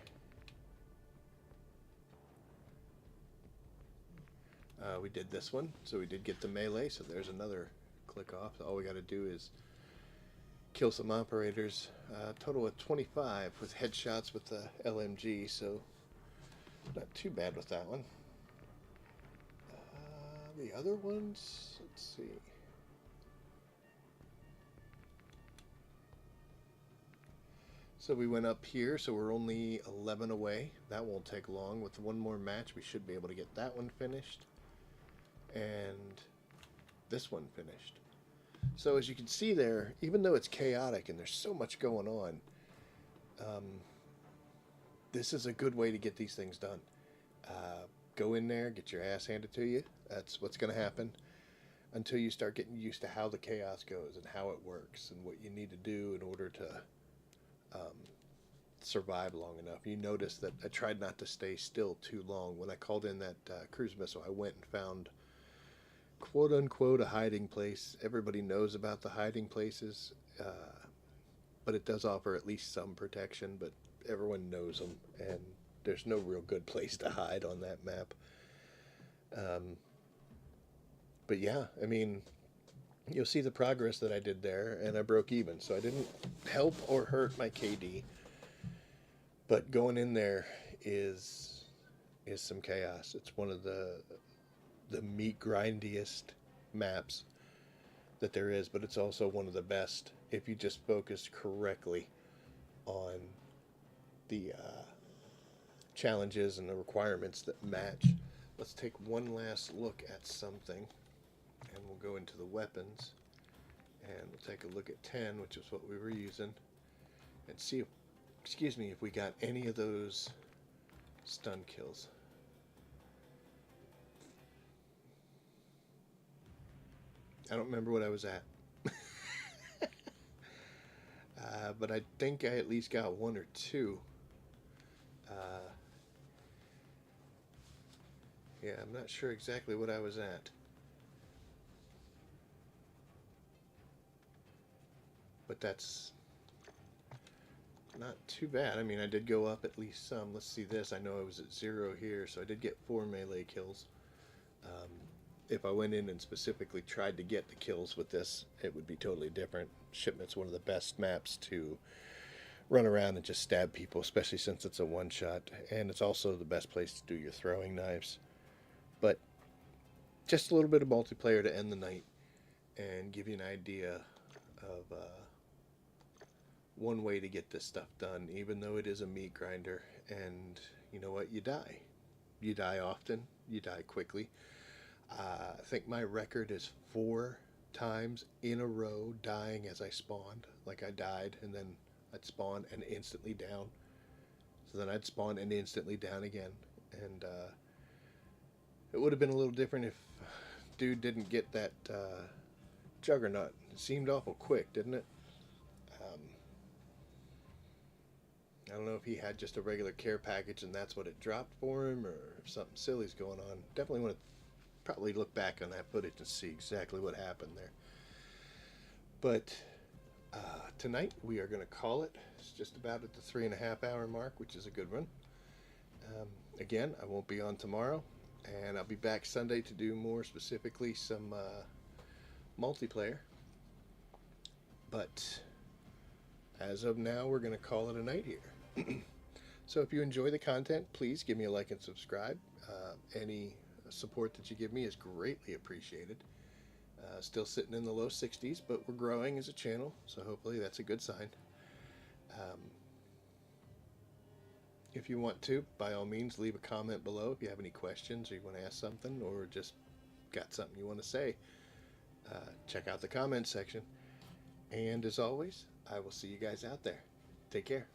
We did this one, so we did get the melee, so there's another click off. All we got to do is kill some operators. Total of 25 with headshots with the LMG, so not too bad with that one. The other ones, let's see. So we went up here, so we're only 11 away. That won't take long. With 1 more match, we should be able to get that one finished. And this one finished. So as you can see there, even though it's chaotic and there's so much going on, this is a good way to get these things done. Go in there, get your ass handed to you. That's what's going to happen until you start getting used to how the chaos goes and how it works and what you need to do in order to survive long enough. You notice that I tried not to stay still too long. When I called in that cruise missile, I went and found quote-unquote a hiding place. Everybody knows about the hiding places, but it does offer at least some protection, but everyone knows them, and there's no real good place to hide on that map. But yeah, I mean, you'll see the progress that I did there, and I broke even, so I didn't help or hurt my KD, but going in there is some chaos. It's one of the meat grindiest maps that there is, but it's also one of the best if you just focus correctly on the challenges and the requirements that match. Let's take one last look at something, and we'll go into the weapons, and we'll take a look at 10, which is what we were using, and see if, excuse me, if we got any of those stun kills. I don't remember what I was at. But I think I at least got 1 or 2. Yeah, I'm not sure exactly what I was at. But that's not too bad. I mean, I did go up at least some. Let's see this. I know I was at 0 here, so I did get 4 melee kills. If I went in and specifically tried to get the kills with this, it would be totally different. Shipment's one of the best maps to run around and just stab people, especially since it's a one-shot, and it's also the best place to do your throwing knives. But just a little bit of multiplayer to end the night and give you an idea of one way to get this stuff done, even though it is a meat grinder. And you know what? You die. You die often. You die quickly. I think my record is 4 times in a row dying as I spawned. Like I died and then I'd spawn and instantly down. So then I'd spawn and instantly down again. And it would have been a little different if dude didn't get that juggernaut. It seemed awful quick, didn't it? I don't know if he had just a regular care package and that's what it dropped for him, or if something silly's going on. Definitely want to probably look back on that footage and see exactly what happened there. But tonight we are going to call it. It's just about at the 3.5 hour mark, which is a good one. Again, I won't be on tomorrow, and I'll be back Sunday to do more specifically some multiplayer. But as of now, we're going to call it a night here. So if you enjoy the content, please give me a like and subscribe. Any support that you give me is greatly appreciated. Still sitting in the low 60s, but we're growing as a channel, so hopefully that's a good sign. If you want to, by all means, leave a comment below if you have any questions or you want to ask something or just got something you want to say. Check out the comment section. And as always, I will see you guys out there. Take care.